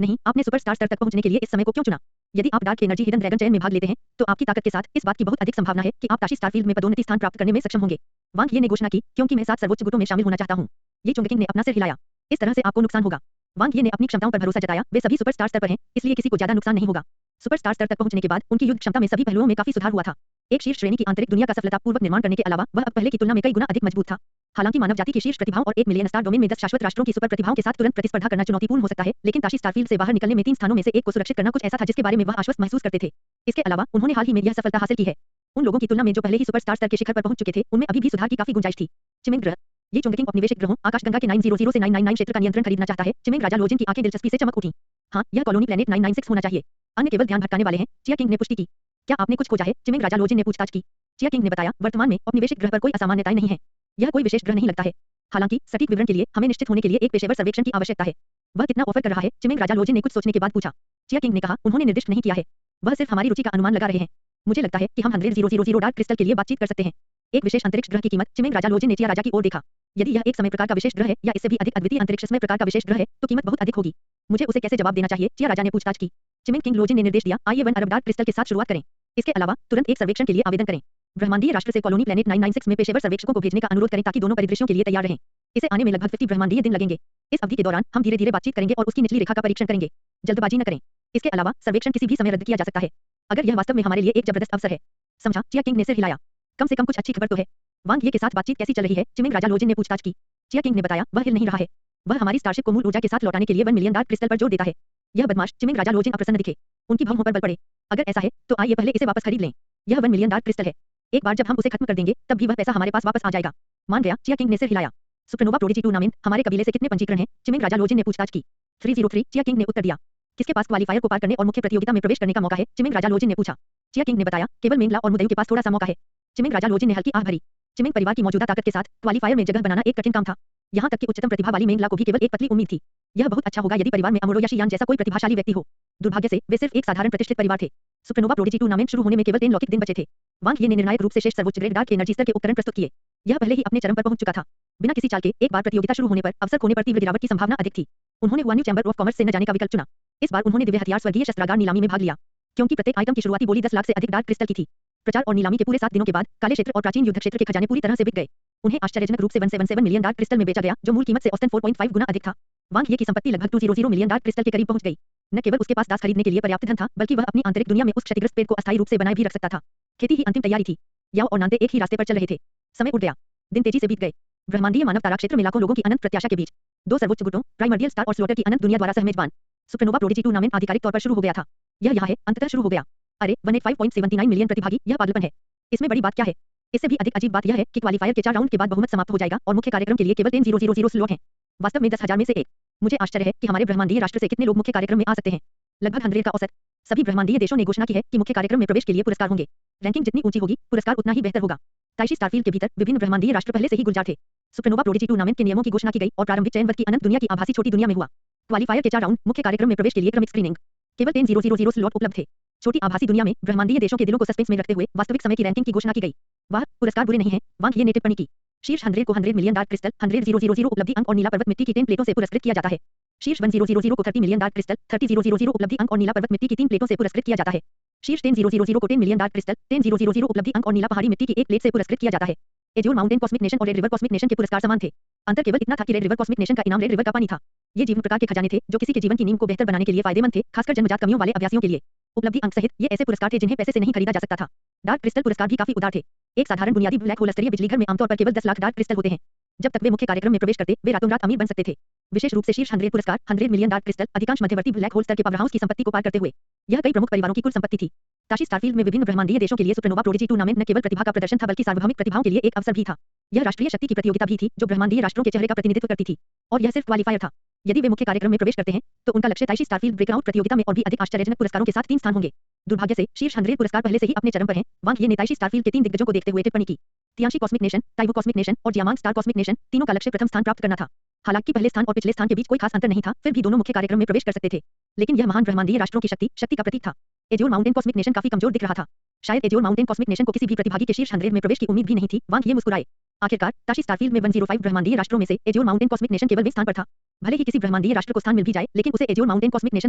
नहीं, आपने सुपरस्टार स्तर तक पहुंचने के लिए इस समय को क्यों चुना? यदि आप डार्क एनर्जी हिडन ड्रैगन चयन में भाग लेते हैं, तो आपकी ताकत के साथ इस बात की बहुत अधिक संभावना है कि आप ताशी स्टारफील्ड में पदोन्नति स्थान प्राप्त करने में सक्षम होंगे। वांग ये ने घोषणा की, क्योंकि मैं 7 सर्वोच्च गुटों में शामिल होना चाहता हूं। ये चुंगकिंग ने अपना सिर हिलाया। इस तरह से आपको नुकसान होगा। वांग ये ने अपनी क्षमताओं पर भरोसा जताया। वे सभी सुपरस्टार स्तर पर हैं, इसलिए किसी को ज्यादा नुकसान नहीं होगा। सुपरस्टार स्तर तक पहुंचने के बाद उनकी युद्ध क्षमता में सभी पहलुओं में काफी सुधार हुआ था। एक शीर्ष श्रेणी की आंतरिक दुनिया का सफलतापूर्वक निर्माण करने के अलावा वह अब पहले की तुलना में कई गुना अधिक मजबूत था। हालांकि मानव जाति की शीर्ष प्रतिभाओं और 1 मिलियन स्टार डोमेन में 10 शाश्वत राष्ट्रों की सुपर प्रतिभाओं के साथ तुरंत प्रतिस्पर्धा करना चुनौतीपूर्ण हो सकता है, लेकिन ताशी स्टारफील्ड से बाहर निकलने में 3 स्थानों में से एक को सुरक्षित करना कुछ ऐसा था जिसके बारे में वह आश्वस्त महसूस करते थे। इसके अलावा उन्होंने हाल ही में यह सफलता हासिल की है। उन लोगों की तुलना में जो पहले ही सुपरस्टार स्तर के शिखर पर पहुंच चुके थे, उनमें अभी भी सुधार की काफी गुंजाइश थी। चिमिंग ग्रह। ये चुंगकिंग उपनिवेशिक ग्रहों आकाशगंगा के 900 से 999 क्षेत्र का नियंत्रण खरीदना चाहता है। चिमिंग राजा लोजिन की आंखें दिलचस्पी से चमक उठी। हाँ, यह कॉलोनी प्लेनेट 996 होना चाहिए। अन्य केवल ध्यान भटकाने वाले हैं। चिया किंग ने पुष्टि की। क्या आपने कुछ खोजा है? चिमिंग राजा लोजिन ने पूछताछ की। चिया किंग ने बताया, वर्तमान में उपनिवेशिक ग्रह पर कोई असामान्यताएं नहीं है। यह कोई विशेष ग्रह नहीं लगता है। हालांकि सटीक विवरण के लिए हमें निश्चित होने के लिए एक पेशेवर सर्वेक्षण की आवश्यकता है। वह कितना ऑफर कर रहा है? चिमिंग राजा लोजिन ने कुछ सोचने के बाद पूछा। चिया किंग ने कहा, उन्होंने निर्दिष्ट नहीं किया है। वह सिर्फ हमारी रुचि का अनुमान लगा रहे हैं। मुझे लगता है कि हम 100,000 डार्क क्रिस्टल के लिए बातचीत कर सकते हैं। एक विशेष अंतरिक्ष ग्रह की कीमत। चिमिंग राजा लोजिन ने चिया राजा की ओर देखा। यदि यह एक समय प्रकार का विशेष ग्रह है या इससे भी अधिक अद्वितीय अंतरिक्ष समय प्रकार का विशेष ग्रह है, तो कीमत बहुत अधिक होगी। मुझे उसे कैसे जवाब देना चाहिए? चिया राजा ने पूछताछ की। चिमिंग किंग लोजिन ने निर्देश दिया, आइए 1 अरब डार्क क्रिस्टल के साथ शुरुआत करें। इसके अलावा तुरंत एक सर्वेक्षण के लिए आवेदन करें। ब्रह्मांडीय राष्ट्र से कॉलोनी प्लेनेट 996 में पेशेवर सर्वेक्षकों को भेजने का अनुरोध करें ताकि दोनों परिदृश्यों के लिए तैयार रहें। इसे आने में लगभग 50 ब्रह्मांडीय दिन लगेंगे। इस अवधि के दौरान हम धीरे-धीरे बातचीत करेंगे और उसकी निचली रेखा का परीक्षण करेंगे। जल्दबाजी न करें। इसके अलावा सर्वेक्षण किसी भी समय रद्द किया जा सकता है, अगर यह वास्तव में हमारे लिए एक जबरदस्त अवसर है। समझा? चिया किंग ने सिर हिलाया। कम से कम कुछ अच्छी खबर तो है। वांग ये के साथ बातचीत कैसी चल रही है? चिमिंग राजा लोजिन ने पूछताछ की। चिया किंग ने बताया, वह हिल नहीं रहा है। वह हमारी स्टारशिप को मूल ऊर्जा के साथ लौटाने के लिए 1 मिलियन डार्क क्रिस्टल पर जोर देता है। यह बदमाश। चिमिंग राजा लोजिन अप्रसन्न दिखे। उनकी भौं पर बल पड़े। अगर ऐसा है, तो आइए पहले इसे वापस खरीद लें। यह 1 मिलियन डार्क क्रिस्टल है। एक बार जब हम उसे खत्म कर देंगे, तब भी वह पैसा हमारे पास वापस आ जाएगा। मान गया। चिया किंग ने सिर हिलाया। सुपरनोवा प्रोडिजी टूर्नामेंट हमारे कबीले से कितने पंजीकरण हैं? चिमिंग राजा लोजिन ने पूछताछ की। 303। चिया किंग ने उत्तर दिया। किसके पास क्वालीफायर को पार करने और मुख्य प्रतियोगिता में प्रवेश करने का मौका है? चिमिंग राजा लोजिन ने पूछा। चिया किंग ने बताया, केवल मेंगला और मुदयू के पास थोड़ा सा मौका है। चिमिंग राजा लोजिन ने हल्की आह भरी। चिमिंग परिवार की मौजूदा ताकत के साथ क्वालीफायर में जगह बनाना एक कठिन काम था। यहाँ तक कि उच्चतम प्रतिभा वाली मेंगला को भी केवल एक पतली उम्मीद थी। यह बहुत अच्छा होगा यदि परिवार में अमोरो या शियान जैसा कोई प्रतिभाशाली व्यक्ति हो। दुर्भाग्य से वे सिर्फ एक साधारण प्रतिष्ठित परिवार थे। सुपरनोवा प्रोडिजी टूर्नामेंट शुरू होने में केवल 3 लौकिक दिन बचे थे। वांग ये ने निर्णायक रूप से शेष सर्वोच्च ग्रेड डार्क एनर्जी स्तर के उपकरण प्रस्तुत किए। यह पहले ही अपने चरम पर पहुंच चुका था। बिना किसी चाल के एक बार प्रतियोगिता शुरू होने पर अवसर खोने पर तीव्र गिरावट की संभावना अधिक थी। उन्होंने हुआन्यू चैंबर ऑफ कॉमर्स से न जाने का विकल्प चुना। इस बार उन्होंने दिव्य हथियार स्वर्गीय शस्त्रागार नीलामी में भाग लिया, क्योंकि प्रत्येक आइटम की शुरुआती बोली 10 लाख से अधिक डार्क क्रिस्टल की थी। प्रचार और नीलामी के पूरे 7 दिनों के बाद काले क्षेत्र और प्राचीन युद्ध क्षेत्र के खजाने पूरी तरह से बिक गए। उन्हें आश्चर्यजनक रूप से 177 मिलियन डार्क क्रिस्टल में बेचा गया, जो मूल कीमत से औसतन 4.5 गुना अधिक था। वांग ये की संपत्ति लगभग 200 मिलियन डार्क क्रिस्टल के करीब पहुंच गई। न केवल उसके पास दास खरीदने के लिए पर्याप्त धन था, बल्कि वह अपनी आंतरिक दुनिया में उस क्षतिग्रस्त पेड़ को अस्थायी रूप से बनाए भी रख सकता था। खेती ही अंतिम तैयारी थी। याओ और नांते एक ही रास्ते पर चल रहे थे। समय उठ गया। दिन तेजी से बीत गए। ब्रह्मांडीय मानव तारा क्षेत्र में लाखों लोगों की अनंत प्रत्याशा के बीच 2 सर्वोच्च गुटों प्राइमर्डियल स्टार और स्लॉटर की अनंत दुनिया द्वारा सहमेजबान सुपरनोवा प्रोडिजी टूर्नामेंट आधिकारिक तौर पर शुरू हो गया था। यह यहाँ है, अंततः शुरू हो गया। अरे 185.79 मिलियन प्रतिभागी, यह पागलपन है। इसमें बड़ी बात क्या है? इससे भी अधिक अजीब बात यह है कि क्वालीफायर के 4 राउंड के बाद बहुमत समाप्त हो जाएगा और मुख्य कार्यक्रम के लिए केवल 10,000 स्लॉट हैं। वास्तव में 10,000 में से एक। मुझे आश्चर्य है कि हमारे ब्रह्मांडीय राष्ट्र से कितने लोग मुख्य कार्यक्रम में आ सकते हैं। लगभग 100 का औसत। सभी ब्रह्मांडीय देशों ने घोषणा की है कि मुख्य कार्यक्रम में प्रवेश के लिए पुरस्कार होंगे। रैंकिंग जितनी ऊंची होगी, पुरस्कार उतना ही बेहतर होगा। ताइशी स्टारफील्ड के भीतर विभिन्न ब्रह्मांडीय राष्ट्र पहले से ही गुलजार थे। सुपरनोवा प्रोडिजी टूर्नामेंट के नियमों की घोषणा की गई और प्रारंभिक चयन की अनंत दुनिया की आभासी छोटी दुनिया में हुआ। क्वालीफायर के 4 राउंड, मुख्य कार्यक्रम में प्रवेश के लिए क्रमिक स्क्रीनिंग। केवल 10,000 स्लॉट उपलब्ध थे। छोटी आभासी दुनिया में ब्रह्मांडीय देशों के दिलों को सस्पेंस में रखते हुए वास्तविक समय की रैंकिंग की घोषणा की गई। वाह, पुरस्कार बुरे नहीं हैं, वांग ये ने टिप्पणी की। शीर्ष 100 को 100 मिलियन डार्क क्रिस्टल, 100,000 उपलब्धि अंक और नीला पर्वत मिट्टी की 10 प्लेटों से पुरस्कृत किया जाता है। शीर्ष 10,000 को 30 मिलियन डार्क क्रिस्टल, 30,000 उपलब्धि अंक और नीला पर्वत मिट्टी की 3 प्लेटों से पुरस्कृत किया जाता है। शीर्ष 10,000 को 10 मिलियन डार्क क्रिस्टल, 10,000 उपलब्धि अंक और नीला पहाड़ी मिट्टी की 1 प्लेट से पुरस्कृत किया जाता है। एज्योर माउंटेन कॉस्मिक नेशन और रेड रिवर कॉस्मिक नेशन के पुरस्कार समान थे। अंतर केवल इतना था कि रेड रिवर कॉस्मिक नेशन का इनाम रेड रिवर का पानी था। ये जीवन प्रकार के खजाने थे जो किसी के जीवन की नींव को बेहतर बनाने के लिए फायदेमंद थे, खासकर जन्मजात कमियों वाले अभ्यासियों के लिए। उपलब्धि अंक सहित ये ऐसे पुरस्कार थे जिन्हें पैसे से नहीं खरीदा जा सकता था। डार्क क्रिस्टल पुरस्कार भी काफी उदार थे। एक साधारण बुनियादी ब्लैक होल स्तरीय बिजलीघर में आमतौर पर केवल 10 लाख डार्क क्रिस्टल होते हैं। जब तक वे मुख्य कार्यक्रम में प्रवेश करते, वे रातों रात अमीर बन सकते थे। विशेष रूप से शीर्ष 100 पुरस्कार, 100 मिलियन डार्क क्रिस्टल, अधिकांश मध्यवर्ती ब्लैक होल स्तर के पावर हाउस की संपत्ति को पार करते हुए। यह कई प्रमुख परिवारों की कुल संपत्ति थी। ताशी स्टारफील्ड में विभिन्न ब्रह्मांडीय देशों के लिए सुपरनोवा प्रोडिजी टूर्नामेंट न केवल प्रतिभा का प्रदर्शन था बल्कि सार्वभौमिक प्रतिभाओं के लिए एक अवसर भी था। यह राष्ट्रीय शक्ति की प्रतियोगिता भी थी जो ब्रह्मांडीय राष्ट्रों के चेहरे का प्रतिनिधित्व करती थी। और यह सिर्फ क्वालीफायर था। यदि वे मुख्य कार्यक्रम में प्रवेश करते हैं, तो उनका लक्ष्य ताइशी स्टारफील्ड ब्रेकआउट प्रतियोगिता में और भी अधिक आश्चर्यजनक पुरस्कारों के साथ 3 स्थान होंगे। दुर्भाग्य से शीर्ष 100 पुरस्कार पहले से ही अपने चरम पर हैं। वांग ये ने ताइशी स्टारफील्ड के 3 दिग्गजों को देखते हुए टिप्पणी की। तियांशी कॉस्मिक नेशन, ताइवो कॉस्मिक नेशन और जियामांग स्टार कॉस्मिक नेशन, तीनों का लक्ष्य प्रथम स्थान प्राप्त करना था। हालांकि पहले स्थान और पिछले स्थान के बीच कोई खास अंतर नहीं था, फिर भी दोनों मुख्य कार्यक्रम में प्रवेश कर सकते थे। लेकिन यह महान ब्रह्मांडीय राष्ट्रों की शक्ति का प्रतीक था। एज्योर माउंटेन कॉस्मिक नेशन काफी कमजोर दिख रहा था। शायद एज्योर माउंटेन कॉस्मिक नेशन को किसी भी प्रतिभागी के शीर्ष 100 में प्रवेश की उम्मीद भी नहीं थी। वांग ये मुस्कुराए। आखिरकार ताशी स्टारफील्ड में 105 ब्रह्मांडीय राष्ट्रों में से एज्योर माउंटेन कॉस्मिक नेशन केवल 20 स्थान पर था। भले ही किसी ब्रह्मांडीय राष्ट्र को स्थान मिल भी जाए, लेकिन उसे एज्योर माउंटेन कॉस्मिक नेशन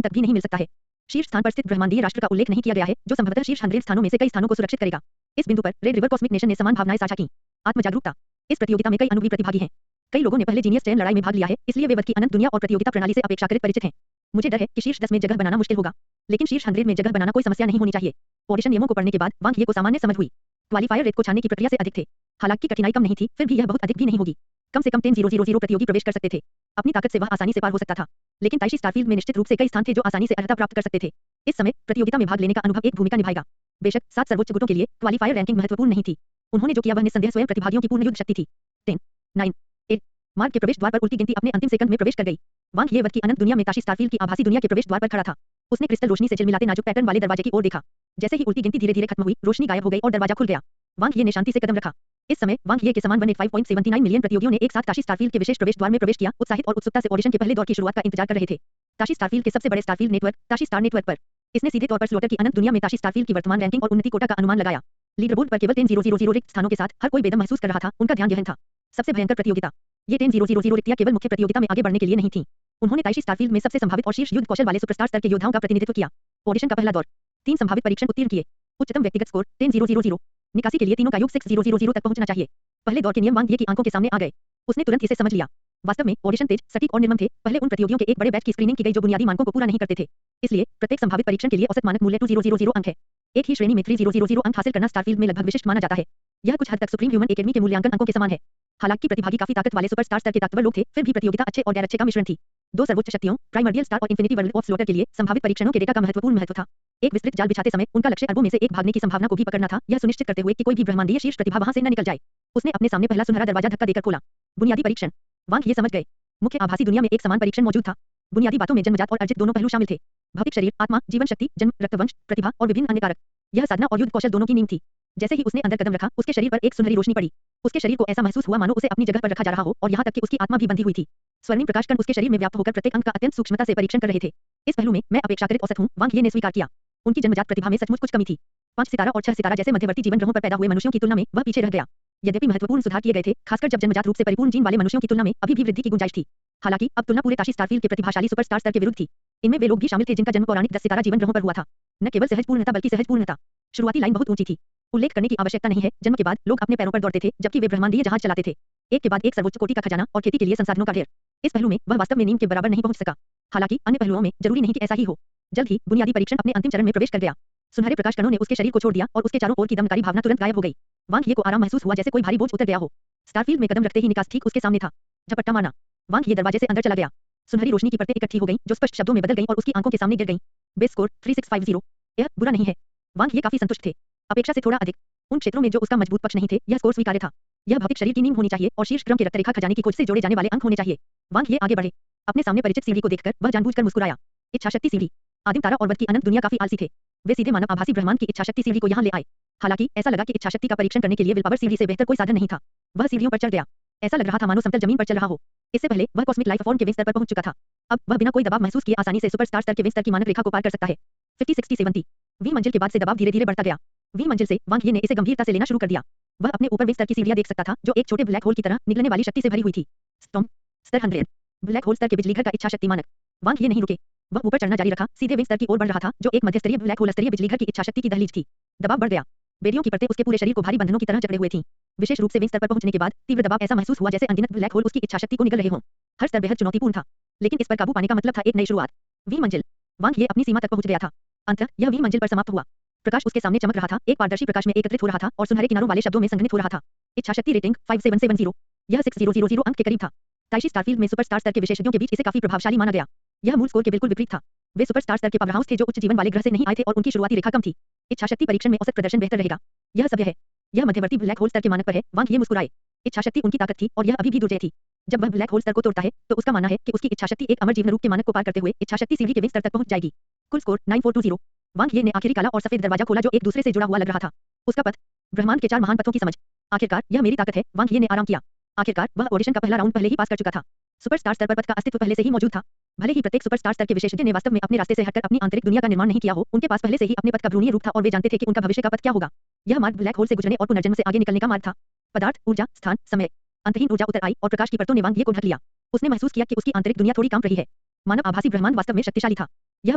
तक भी नहीं मिल सकता है। शीर्ष स्थान पर स्थित ब्रह्मांडीय राष्ट्र का उल्लेख नहीं किया गया है, जो संभवतः शीर्ष 100 स्थानों में से कई स्थानों को सुरक्षित करेगा। इस बिंदु पर रेड रिवर कॉस्मिक नेशन ने समान भावनाएं साझा की। आत्म जागरूकता। इस प्रतियोगिता में कई अनुभवी प्रतिभागी हैं। कई लोगों ने पहले जीनियस चयन लड़ाई में भाग लिया है, इसलिए वे वध की अनंत दुनिया और प्रतियोगिता प्रणाली से अपेक्षाकृत परिचित हैं। मुझे डर है कि शीर्ष 10 में जगह बनाना मुश्किल होगा, लेकिन शीर्ष 100 में जगह बनाना कोई समस्या नहीं होनी चाहिए। ऑडिशन नियमों को पढ़ने के बाद वांग ये को सामान्य समझ हुई। क्वालीफायर रेट को छानने की प्रक्रिया से अधिक थे। हालांकि कठिनाई कम नहीं थी, फिर भी यह बहुत अधिक भी नहीं होगी। कम से कम 10,000 प्रतियोगी प्रवेश कर सकते थे। अपनी ताकत से वह आसानी से पार हो सकता था। लेकिन ताशी स्टारफील्ड में निश्चित रूप से कई स्थान थे जो आसानी से अर्हता प्राप्त कर सकते थे। इस समय प्रतियोगिता में भाग लेने का अनुभव एक भूमिका निभाएगा। बेशक 7 सर्वोच्च गुटों के लिए क्वालीफायर रैंकिंग महत्वपूर्ण नहीं थी। उन्होंने जो किया वह निस्संदेह स्वयं प्रतिभागियों की पूर्ण युद्ध शक्ति थी। 10, 9, 8 मार्ग के प्रवेश द्वार पर उल्टी गिनती अपने अंतिम सेकंड में प्रवेश कर गई। वांग ये वध की अनंत दुनिया में ताशी स्टारफील्ड की आभासी दुनिया के प्रवेश द्वार पर खड़ा था। उसने क्रिस्टल रोशनी से झिलमिलाते नाजुक पैटर्न वाले दरवाजे की ओर देखा। जैसे ही उल्टी गिनती धीरे-धीरे खत्म हुई, रोशनी गायब हो गई और दरवाजा खुल गया। वांग ये ने शांति से कदम रखा। इस समय वांग ये के समान 185.79 मिलियन प्रतियोगियों ने एक साथ ताशी स्टारफील्ड के विशेष प्रवेश द्वार में प्रवेश किया, उत्साहित और उत्सुकता से ऑडिशन के पहले दौर की शुरुआत का इंतजार कर रहे थे। ताशी स्टारफील्ड के सबसे बड़े Starfield network, Tashi star network पर इसने सीधे तौर पर स्लॉटर की अनंत दुनिया में ताशी स्टारफील्ड की वर्तमान रैंकिंग और उन्नति कोटा का अनुमान लगाया। लीडरबोर्ड पर केवल 10,000 रिक्त स्थानों के साथ हर कोई बेदम महसूस कर रहा था। उनका ध्यान गहन था। सबसे भयंकर प्रतियोगिता। ये 10,000 रिक्तियां केवल मुख्य प्रतियोगिता में आगे बढ़ने के लिए नहीं थीं। उन्होंने ताशी स्टारफील्ड में सबसे संभावित और शीर्ष युद्ध कौशल वाले सुपरस्टार स्तर के योद्धाओं का प्रतिनिधित्व किया। ऑडिशन का पहला दौर। 3 संभावित परीक्षण उत्तीर्ण किए। उच्चतम व्यक्तिगत स्कोर 10,000। निकासी के लिए तीनों का योग 6,000 तक पहुंचना चाहिए। पहले दौर के नियम वांग ये की आंखों के सामने आ गए। उसने तुरंत इसे समझ लिया। वास्तव में ऑडिशन तेज, सटीक और निर्मम थे। पहले उन प्रतियोगियों के एक बड़े बैच की स्क्रीनिंग की गई जो बुनियादी मानकों को पूरा नहीं करते थे। इसलिए प्रत्येक संभावित परीक्षण के लिए औसत मानक मूल्य 2000 अंक है। एक ही श्रेणी में 3000 अंक हासिल करना स्टारफील्ड में लगभग विशिष्ट माना जाता है। यह कुछ हद तक सुप्रीम ह्यूमन एकेडमी के मूल्यांकन अंकों के समान है। हालांकि प्रतिभागी काफी ताकत वाले सुपरस्टार स्तर के ताकतवर लोग थे, फिर भी प्रतियोगिता अच्छे और गैर अच्छे का मिश्रण थी। 2 सर्वोच्च शक्तियों, प्राइमर्डियल स्टार और इन्फिनिटी वर्ल्ड ऑफ स्लॉटर के लिए संभावित परीक्षणों के डेटा का महत्वपूर्ण महत्व था। एक विस्तृत जाल बिछाते समय उनका लक्ष्य अरबों में से एक भागने की संभावना को भी पकड़ना था, यह सुनिश्चित करते हुए कि कोई भी ब्रह्मांडीय शीर्ष प्रतिभा वहां से न निकल जाए। उसने अपने सामने पहला सुनहरा दरवाजा धक्का देकर खोला। बुनियादी परीक्षण। वांग ये समझ गए। मुख्य आभासी दुनिया में एक समान परीक्षण मौजूद था। बुनियादी बातों में जन्मजात और अर्जित दोनों पहलू शामिल थे। भौतिक शरीर, आत्मा, जीवन शक्ति, जन्म, रक्तवंश, प्रतिभा और विभिन्न अन्य कारक। यह साधना और युद्ध कौशल दोनों की नींव थी। जैसे ही उसने अंदर कदम रखा, उसके शरीर पर एक सुनहरी रोशनी पड़ी। उसके शरीर को ऐसा महसूस हुआ मानो उसे अपनी जगह पर रखा जा रहा हो और यहाँ तक कि उसकी आत्मा भी बंधी हुई थी। स्वर्णिम प्रकाश कण उसके शरीर में व्याप्त होकर प्रत्येक अंग का अत्यंत सूक्ष्मता से परीक्षण कर रहे थे। इस पहलू में मैं अपेक्षाकृत औसत हूँ, वांग ये ने स्वीकार किया। उनकी जन्मजात प्रतिभा में सचमुच कुछ कमी थी। 5 सितारा और 6 सितारा जैसे मध्यवर्ती जीवन ग्रहों पर पैदा हुए मनुष्यों की तुलना में वह पीछे रह गया। यद्यपि महत्वपूर्ण सुधार किए गए थे, खासकर जब जन्मजात रूप से परिपूर्ण जीन वाले मनुष्यों की तुलना में अभी भी वृद्धि की गुंजाइश थी। हालांकि अब तुलना पूरे ताशी स्टारफील्ड के प्रतिभाशाली सुपरस्टार स्तर के विरुद्ध थी। इनमें वे लोग भी शामिल थे जिनका जन्म पौराणिक 10 सितारा जीवन ग्रहों पर हुआ था। न केवल सहज पूर्णता बल्कि सहज पूर्णता। शुरुआती लाइन बहुत ऊंची थी। उल्लेख करने की आवश्यकता नहीं है, जन्म के बाद लोग अपने पैरों पर दौड़ते थे, जबकि वे ब्रह्मांडीय जहाज चलाते थे। एक के बाद एक सर्वोच्च कोटि का खजाना और खेती के लिए संसाधनों का ढेर। इस पहलू में वह वास्तव में नीम के बराबर नहीं पहुंच सका। हालांकि अन्य पहलुओं में जरूरी नहीं कि ऐसा ही हो। जल्द ही बुनियादी परीक्षण अपने अंतिम चरण में प्रवेश कर गया। सुनहरे प्रकाश कणों ने उसके शरीर को छोड़ दिया और उसके चारों ओर की दमकारी भावना तुरंत गायब हो गई। वांग ये को आराम महसूस हुआ जैसे कोई भारी बोझ उतर गया हो। स्टारफील्ड में कदम रखते ही निकास ठीक उसके सामने था। झपट्टा मारना। वांग ये दरवाजे से अंदर चला गया। सुनहरी रोशनी की परतें इकट्ठी हो गईं, जो स्पष्ट शब्दों में बदल गईं और उसकी आंखों के सामने गिर गईं। Base score 3650। यह बुरा नहीं है। वांग ये काफी संतुष्ट थे। अपेक्षा से थोड़ा अधिक। उन क्षेत्रों में जो उसका मजबूत पक्ष नहीं थे, यह स्कोर स्वीकार्य था। यह भौतिक शरीर की नींव होनी चाहिए और शीर्ष क्रम के रक्तरेखा खजाने की खोज से जोड़े जाने वाले अंक होने चाहिए। वांग ये आगे बढ़े। अपने सामने परिचित सीढ़ी को देखकर वह जानबूझकर मुस्कुराया। इच्छाशक्ति सीढ़ी। आदिम तारा और वध की अनंत दुनिया काफी आलसी थे। वे सीधे मानव आभासी ब्रह्मांड की इच्छाशक्ति सीढ़ी को यहाँ ले आए। हालांकि ऐसा लगा कि इच्छाशक्ति का परीक्षण करने के लिए विलपावर सीढ़ी से बेहतर कोई साधन नहीं था। वह सीढ़ियों पर चढ़ गया। ऐसा लग रहा था मानो समतल जमीन पर चल रहा हो। इससे पहले वह कॉस्मिक लाइफ फॉर्म के विंग स्तर पर पहुंच चुका था। अब वह बिना कोई दबाव महसूस किए आसानी से सुपरस्टार स्तर के विंग स्तर की मानक रेखा को पार कर सकता है। 50, 60, 70। 20 मंजिल के बाद से दबाव धीरे-धीरे बढ़ता गया। 20 मंजिल से वांग ये ने इसे गंभीरता से लेना शुरू कर दिया। वह अपने ऊपर विंग स्तर की सीढ़ियां देख सकता था, जो एक छोटे ब्लैक होल की तरह निगलने वाली शक्ति से भरी हुई थी। स्टॉर्म स्तर 100। ब्लैक होल स्तर के बिजली घर का इच्छा शक्ति मानक। वांग ये नहीं रुके। वह ऊपर चढ़ना जारी रखा, सीधे विंग स्तर की ओर बढ़ रहा था, जो एक मध्यस्तरीय ब्लैक होल स्तरीय बिजली घर की इच्छा शक्ति की दहलीज थी। दबाव बढ़ गया। बेड़ियों की परतें उसके पूरे शरीर को भारी बंधनों की तरह जकड़े हुए थीं। विशेष रूप से विंग स्तर पर पहुंचने के बाद तीव्र दबाव ऐसा महसूस हुआ जैसे अनगिनत ब्लैक होल उसकी इच्छा शक्ति को निगल रहे हों। हर स्तर बेहद चुनौतीपूर्ण था, लेकिन इस पर काबू पाने का मतलब था एक नई शुरुआत। 20 मंजिल। वांग ये अपनी सीमा तक पहुंच गया था। अंततः यह 20 मंजिल पर समाप्त हुआ। प्रकाश उसके सामने चमक रहा था, एक पारदर्शी प्रकाश में एकत्रित हो रहा था और सुनहरे किनारों वाले शब्दों में संघनित हो रहा था। इच्छाशक्ति रेटिंग 5770। यह 6000 अंक के करीब था। ताशी स्टारफील्ड में सुपरस्टार स्तर के विशेषज्ञों के बीच इसे काफी प्रभावशाली माना गया। यह मूल स्कोर के बिल्कुल विपरीत था। वे सुपरस्टार स्तर के पावरहाउस थे जो उच्च जीवन वाले ग्रह से नहीं आए थे और उनकी शुरुआती रेखा कम थी। इच्छाशक्ति परीक्षण में औसत प्रदर्शन बेहतर रहेगा। यह सभ्य है। यह मध्यवर्ती ब्लैक होल स्तर के मानक पर है। वांग ये मुस्कुराए। इच्छाशक्ति उनकी ताकत थी और यह अभी भी दुर्जय थी। जब वह ब्लैक होल स्तर को तोड़ता है, तो उसका मानना है कि उसकी इच्छाशक्ति एक अमर जीवन रूप के मानक को पार करते हुए इच्छाशक्ति सीढ़ी के विंग स्तर तक पहुंच जाएगी। कुल स्कोर 9420। वांग ये ने आखिरी काला और सफेद दरवाजा खोला जो एक दूसरे से जुड़ा हुआ लग रहा था। उसका पथ, ब्रह्मांड के 4 महान पथों की समझ। आखिरकार यह मेरी ताकत है। वांग ये ने आराम किया। आखिरकार वह ऑडिशन का पहला राउंड पहले ही पास कर चुका था। सुपरस्टार स्तर पर पद का अस्तित्व पहले से ही मौजूद था। भले ही प्रत्येक सुपरस्टार स्तर के विशेषज्ञ ने वास्तव में अपने रास्ते से हटकर अपनी आंतरिक दुनिया का निर्माण नहीं किया हो, उनके पास पहले से ही अपने पद का भ्रूणीय रूप था और वे जानते थे कि उनका भविष्य का पद क्या होगा। यह मार्ग ब्लैक होल से गुजरने और पुनर्जन्म से आगे निकलने का मार्ग था। पदार्थ, ऊर्जा, स्थान, समय, अंतहीन ऊर्जा उतर आई और प्रकाश की परतों ने वांग ये को ढक लिया। उसने महसूस किया कि उसकी आंतरिक दुनिया थोड़ी कांप रही है। मानव आभासी ब्रह्मांड वास्तव में शक्तिशाली था। यह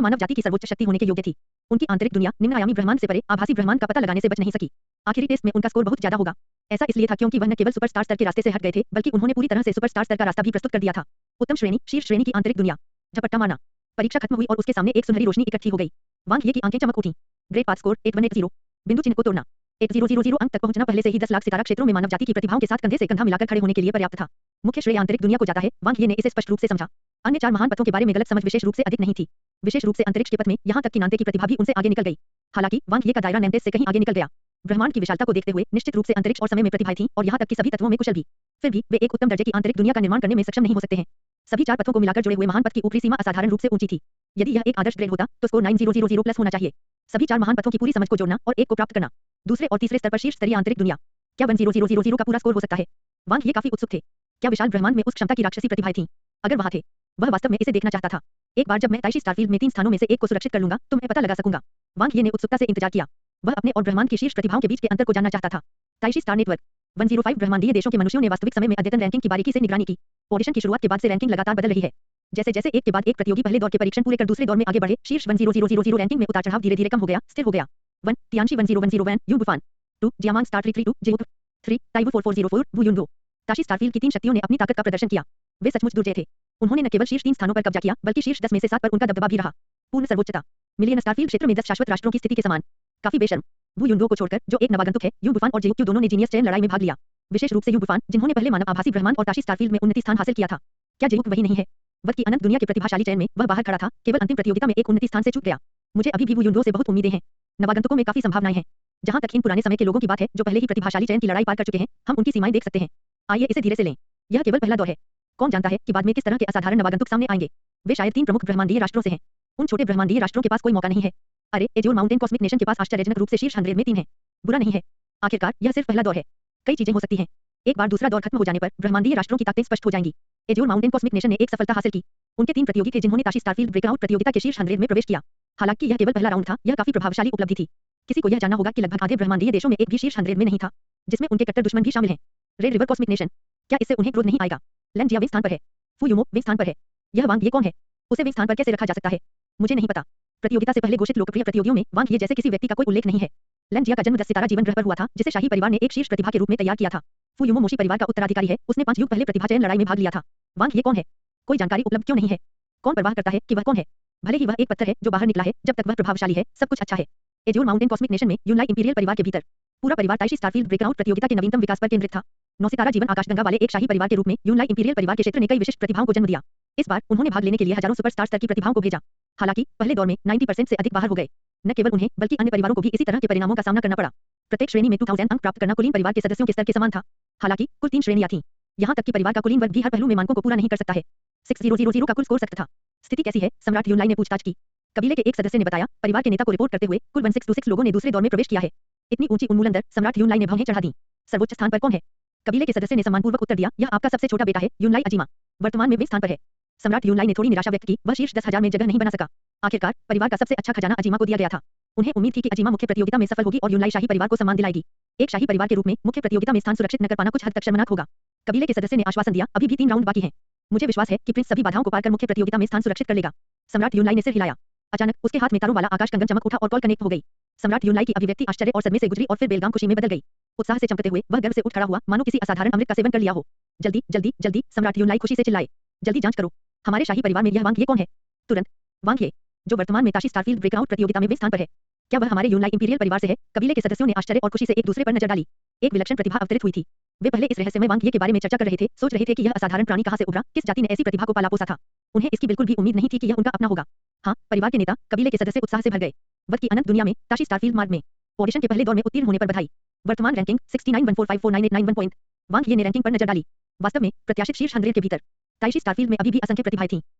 मानव जाति की सर्वोच्च शक्ति होने के योग्य थी। उनकी आंतरिक दुनिया निम्न आयामी ब्रह्मांड से परे आभासी ब्रह्मांड का पता लगाने से बच नहीं सकी। आखिरी टेस्ट में उनका स्कोर बहुत ज्यादा होगा। ऐसा इसलिए था क्योंकि वह न केवल सुपरस्टार स्तर के रास्ते से हट गए थे, बल्कि उन्होंने पूरी तरह से सुपरस्टार स्तर का रास्ता भी प्रस्तुत कर दिया था। उत्तम श्रेणी, शीर्ष श्रेणी की आंतरिक दुनिया। झपट्टा मारना। परीक्षा खत्म हुई और उसके सामने एक सुनहरी रोशनी इकट्ठी हो गई। वांग ये की आंखें चमक उठी। ग्रेट पास स्कोर 8180। बिंदु चिन्ह को तोड़ना। 8000 अंक तक पहुंचना पहले से ही 10 लाख सितारा क्षेत्रों में मानव जाति की प्रतिभाओं के साथ कंधे से कंधा मिलाकर खड़े होने के लिए पर्याप्त था। मुख्य श्रेय आंतरिक दुनिया को जाता है, वांग ये ने इसे स्पष्ट रूप से समझा। अन्य 4 महान पथों के बारे में गलत समझ विशेष रूप से अधिक नहीं थी। विशेष रूप से अंतरिक्ष के पथ में यहाँ तक कि नांते की प्रतिभा भी उनसे आगे निकल गई। हालांकि वांग ये का दायरा नेमटेस से कहीं आगे निकल गया। ब्रह्मांड की विशालता को देखते हुए निश्चित रूप से अंतरिक्ष और समय में प्रतिभाएं थीं और यहाँ तक कि सभी तत्वों में कुशल भी। फिर भी वे एक उत्तम दर्जे की आंतरिक दुनिया का निर्माण करने में सक्षम नहीं हो सकते हैं। सभी 4 पथों को मिलाकर जुड़े हुए महान पथ की ऊपरी सीमा असाधारण रूप से ऊंची थी। यदि यह एक आदर्श ग्रेड होता तो स्कोर 9000 प्लस होना चाहिए। सभी 4 महान पथों की पूरी समझ को जोड़ना और एक को प्राप्त करना। दूसरे और तीसरे स्तर पर शीर्ष स्तरीय आंतरिक दुनिया। क्या 1000 का पूरा स्कोर हो सकता है? वांग ये काफी उत्सुक थे। क्या विशाल ब्रह्मांड में उस क्षमता की राक्षसी प्रतिभाएं थीं? अगर वहां थे, वह वास्तव में इसे देखना चाहता था। एक बार जब मैं ताइशी स्टारफील्ड में 3 स्थानों में से एक को सुरक्षित कर लूंगा तो मैं पता लगा सकूंगा। वांग ये ने उत्सुकता से इंतजार किया। वह अपने और ब्रह्मांड की शीर्ष प्रतिभाओं के बीच के अंतर को जानना चाहता था। ताइशी स्टार नेटवर्क 105 ब्रह्मांडीय देशों के मनुष्यों ने वास्तविक समय में अद्यतन रैंकिंग की बारीकी से निगरानी की। ऑडिशन की शुरुआत के बाद से रैंकिंग लगातार बदल रही है। जैसे जैसे एक के बाद एक प्रतियोगी पहले दौर के परीक्षण पूरे कर दूसरे दौर में आगे बढ़े, शीर्ष 10000 रैंकिंग में उतार चढ़ाव धीरे धीरे कम हो गया, स्थिर हो गया। 1 Tianshi 1010 Yu Bufan. 2 Jiamang star 332 जेउप। 3 Taiwu 4404 Wu Yundo. Tashi starfield की 3 शक्तियों ने अपनी ताकत का प्रदर्शन किया। वे सचमुच दुर्जय थे। उन्होंने न केवल शीर्ष 3 स्थानों पर कब्जा किया, बल्कि शीर्ष 10 में से 7 पर उनका दबदबा भी रहा। पूर्ण सर्वोच्चता। मिलियन स्टारफील्ड क्षेत्र में 10 शाश्वत राष्ट्रों की स्थिति के समान। काफी बेशर्म। वू युनडो को छोड़कर जो एक नवागंतुक है, यू बुफान और जेउक्यू दोनों ने जीनियस चयन लड़ाई में भाग लिया। विशेष रूप से यू बुफान, जिन्होंने पहले मानव आभासी ब्रह्मांड और ताशी स्टारफील्ड में उन्नति स्थान हासिल किया था। क्या जेउक वही नहीं है? वह की अनंत दुनिया के प्रतिभाशाली चयन में वह बाहर खड़ा था, केवल अंतिम प्रतियोगिता में एक उन्नति स्थान से चूक गया। मुझे अभी भी वू युनडो से बहुत उम्मीदें हैं। नवागंतुकों में काफी संभावनाएं हैं। जहां तक इन पुराने समय के लोगों की बात है जो पहले ही प्रतिभाशाली चयन की लड़ाई पार कर चुके हैं, हम उनकी सीमाएं देख सकते हैं। आइए इसे धीरे से लें। यह केवल पहला दौर है। कौन जानता है कि बाद में किस तरह के असाधारण नवागंतुक सामने आएंगे। वे शायद 3 प्रमुख ब्रह्मांडीय राष्ट्रों से हैं। उन छोटे ब्रह्मांडीय राष्ट्रों के पास कोई मौका नहीं है। अरे एज्योर माउंटेन कॉस्मिक नेशन के पास आश्चर्यजनक रूप से शीर्ष 100 में 3 है। बुरा नहीं है। आखिरकार यह सिर्फ पहला दौर है। कई चीजें हो सकती हैं। एक बार दूसरा दौर खत्म हो जाने पर ब्रह्मांडीय राष्ट्रों की ताकतें स्पष्ट हो जाएंगी। एज्योर माउंटेन कॉस्मिक नेशन ने एक सफलता हासिल की। उनके 3 प्रतियोगी थे जिन्होंने ताशी स्टारफील्ड ब्रेकआउट प्रतियोगिता के शीर्ष 100 में प्रवेश किया। हालांकि यह केवल पहला राउंड था, यह काफी प्रभावशाली उपलब्धि थी। किसी को यह जानना होगा कि लगभग आधे ब्रह्मांडीय देशों में एक भी शीर्ष 100 में नहीं था, जिसमें उनके कट्टर दुश्मन भी शामिल हैं। रेड रिवर कॉस्मिक नेशन, क्या इससे उन्हें क्रोध नहीं आएगा? लन जिया विंग स्थान पर है। फू युमो विंग स्थान पर है। यह वांग ये कौन है? उसे विंग स्थान पर कैसे रखा जा सकता है? मुझे नहीं पता। प्रतियोगिता से पहले घोषित लोकप्रिय प्रतियोगियों में वांग ये जैसे किसी व्यक्ति का कोई उल्लेख नहीं है। लन जिया का जन्म 10 सितारा जीवन ग्रह पर हुआ था, जिसे शाही परिवार ने एक शीर्ष प्रतिभा के रूप में तैयार किया था। फू युमो मोशी परिवार का उत्तराधिकारी है, उसने 5 युग पहले प्रतिभा चयन लड़ाई में भाग लिया था। वांग ये कौन है? कोई जानकारी उपलब्ध क्यों नहीं है? कौन परवाह करता है कि वह कौन है? भले ही वह एक पत्थर है जो बाहर निकला है, जब तक वह प्रभावशाली है, सब कुछ अच्छा है। एज्योर माउंटेन कॉस्मिक नेशन में यूनलाई इंपीरियल परिवार के भीतर पूरा परिवार ताइशी स्टारफील्ड ब्रेकआउट प्रतियोगिता के नवीनतम विकास पर केंद्रित था। 9 सितारा जीवन आकाशगंगा वाले एक शाही परिवार के रूप में यूनलाई इंपीरियल परिवार के क्षेत्र ने कई विशिष्ट प्रतिभाओं को जन्म दिया। इस बार उन्होंने भाग लेने के लिए हजारों सुपरस्टार स्तर की प्रतिभाओं को भेजा। हालांकि पहले दौर में 90% से अधिक बाहर हो गए। न केवल उन्हें बल्कि अन्य परिवारों को भी इसी तरह के परिणामों का सामना करना पड़ा। प्रत्येक श्रेणी में 2000 अंक प्राप्त करना कुलीन परिवार के सदस्यों के स्तर के समान था। हालांकि कुल 3 श्रेणियां थीं। यहां तक कि परिवार का कुलीन वर्ग भी हर पहलू में मानकों को पूरा नहीं कर सकता है। 6000 का कुल स्कोर सख्त था। स्थिति कैसी है? सम्राट यूनलाई ने पूछताछ की। कबीले के एक सदस्य ने बताया, परिवार के नेता को रिपोर्ट करते हुए कुल 1626 लोगों ने दूसरे दौर में प्रवेश किया है। इतनी ऊंची उन्मूलन दर, सम्राट यूनलाई ने भौहें चढ़ा दी। सर्वोच्च स्थान पर कौन है? कबीले के सदस्य ने सम्मानपूर्वक उत्तर दिया, यह आपका सबसे छोटा बेटा है, यूनलाई अजीमा। वर्तमान में वे स्थान पर है। सम्राट यूनलाई ने थोड़ी निराशा व्यक्त की, वह शीर्ष 10,000 में जगह नहीं बना सका। आखिरकार परिवार का सबसे अच्छा खजाना अजीमा को दिया गया था। उन्हें उम्मीद थी कि अजीमा मुख्य प्रतियोगिता में सफल होगी और यूनलाई शाही परिवार को सम्मान दिलाएगी। एक शाही परिवार के रूप में मुख्य प्रतियोगिता में स्थान सुरक्षित न कर पाना कुछ हद तक शर्मनाक होगा। कबीले के सदस्य ने आश्वासन दिया, अभी भी 3 राउंड बाकी हैं। मुझे विश्वास है कि प्रिंस सभी बाधाओं को पार कर मुख्य प्रतियोगिता में स्थान सुरक्षित कर लेगा। सम्राट यूनलाई ने सिर हिलाया। अचानक उसके हाथ में तारों वाला आकाश कंगन चमक उठा और कॉल कनेक्ट हो गई। सम्राट यूनलाई की अभिव्यक्ति आश्चर्य और सदमे से गुजरी और फिर बेलगाम खुशी में बदल गई। उत्साह से चमकते हुए वह गर्व से उठ खड़ा हुआ, मानो किसी असाधारण अमृत का सेवन कर लिया हो। जल्दी जल्दी जल्दी, सम्राट यूनलाई खुशी से चिल्लाए, जल्दी जांच करो, हमारे शाही परिवार में यह वांग ये कौन है? तुरंत। वांग ये, जो वर्तमान में ताशी स्टारफील्ड ब्रेकआउट प्रतियोगिता में वे स्थान पर है, क्या वह हमारे यूनलाई इंपीरियल परिवार से है? कबीले के सदस्यों ने आश्चर्य और खुशी से एक दूसरे पर नजर डाली। एक विलक्षण प्रतिभा अवतरित हुई थी। वे पहले इस रहस्यमय वांग ये के बारे में चर्चा कर रहे थे, सोच रहे थे कि यह असाधारण प्राणी कहां से उभरा, किस जाति ने ऐसी प्रतिभा को पाला पोसा था। उन्हें इसकी बिल्कुल भी उम्मीद नहीं थी कि यह उनका अपना होगा। हाँ, परिवार के नेता, कबीले के सदस्य उत्साह से भर गए। वध की अनंत दुनिया में ताशी स्टारफील्ड मार्ग में ऑडिशन के पहले दौर में उत्तीर्ण होने पर बधाई। वर्तमान रैंकिंग 6914549891 पॉइंट। वांग ये ने रैंकिंग पर नजर डाली। वास्तव में प्रत्याशित शीर्ष 100 के भीतर ताइशी स्टारफील्ड में अभी भी असंख्य प्रतिभाएं थीं।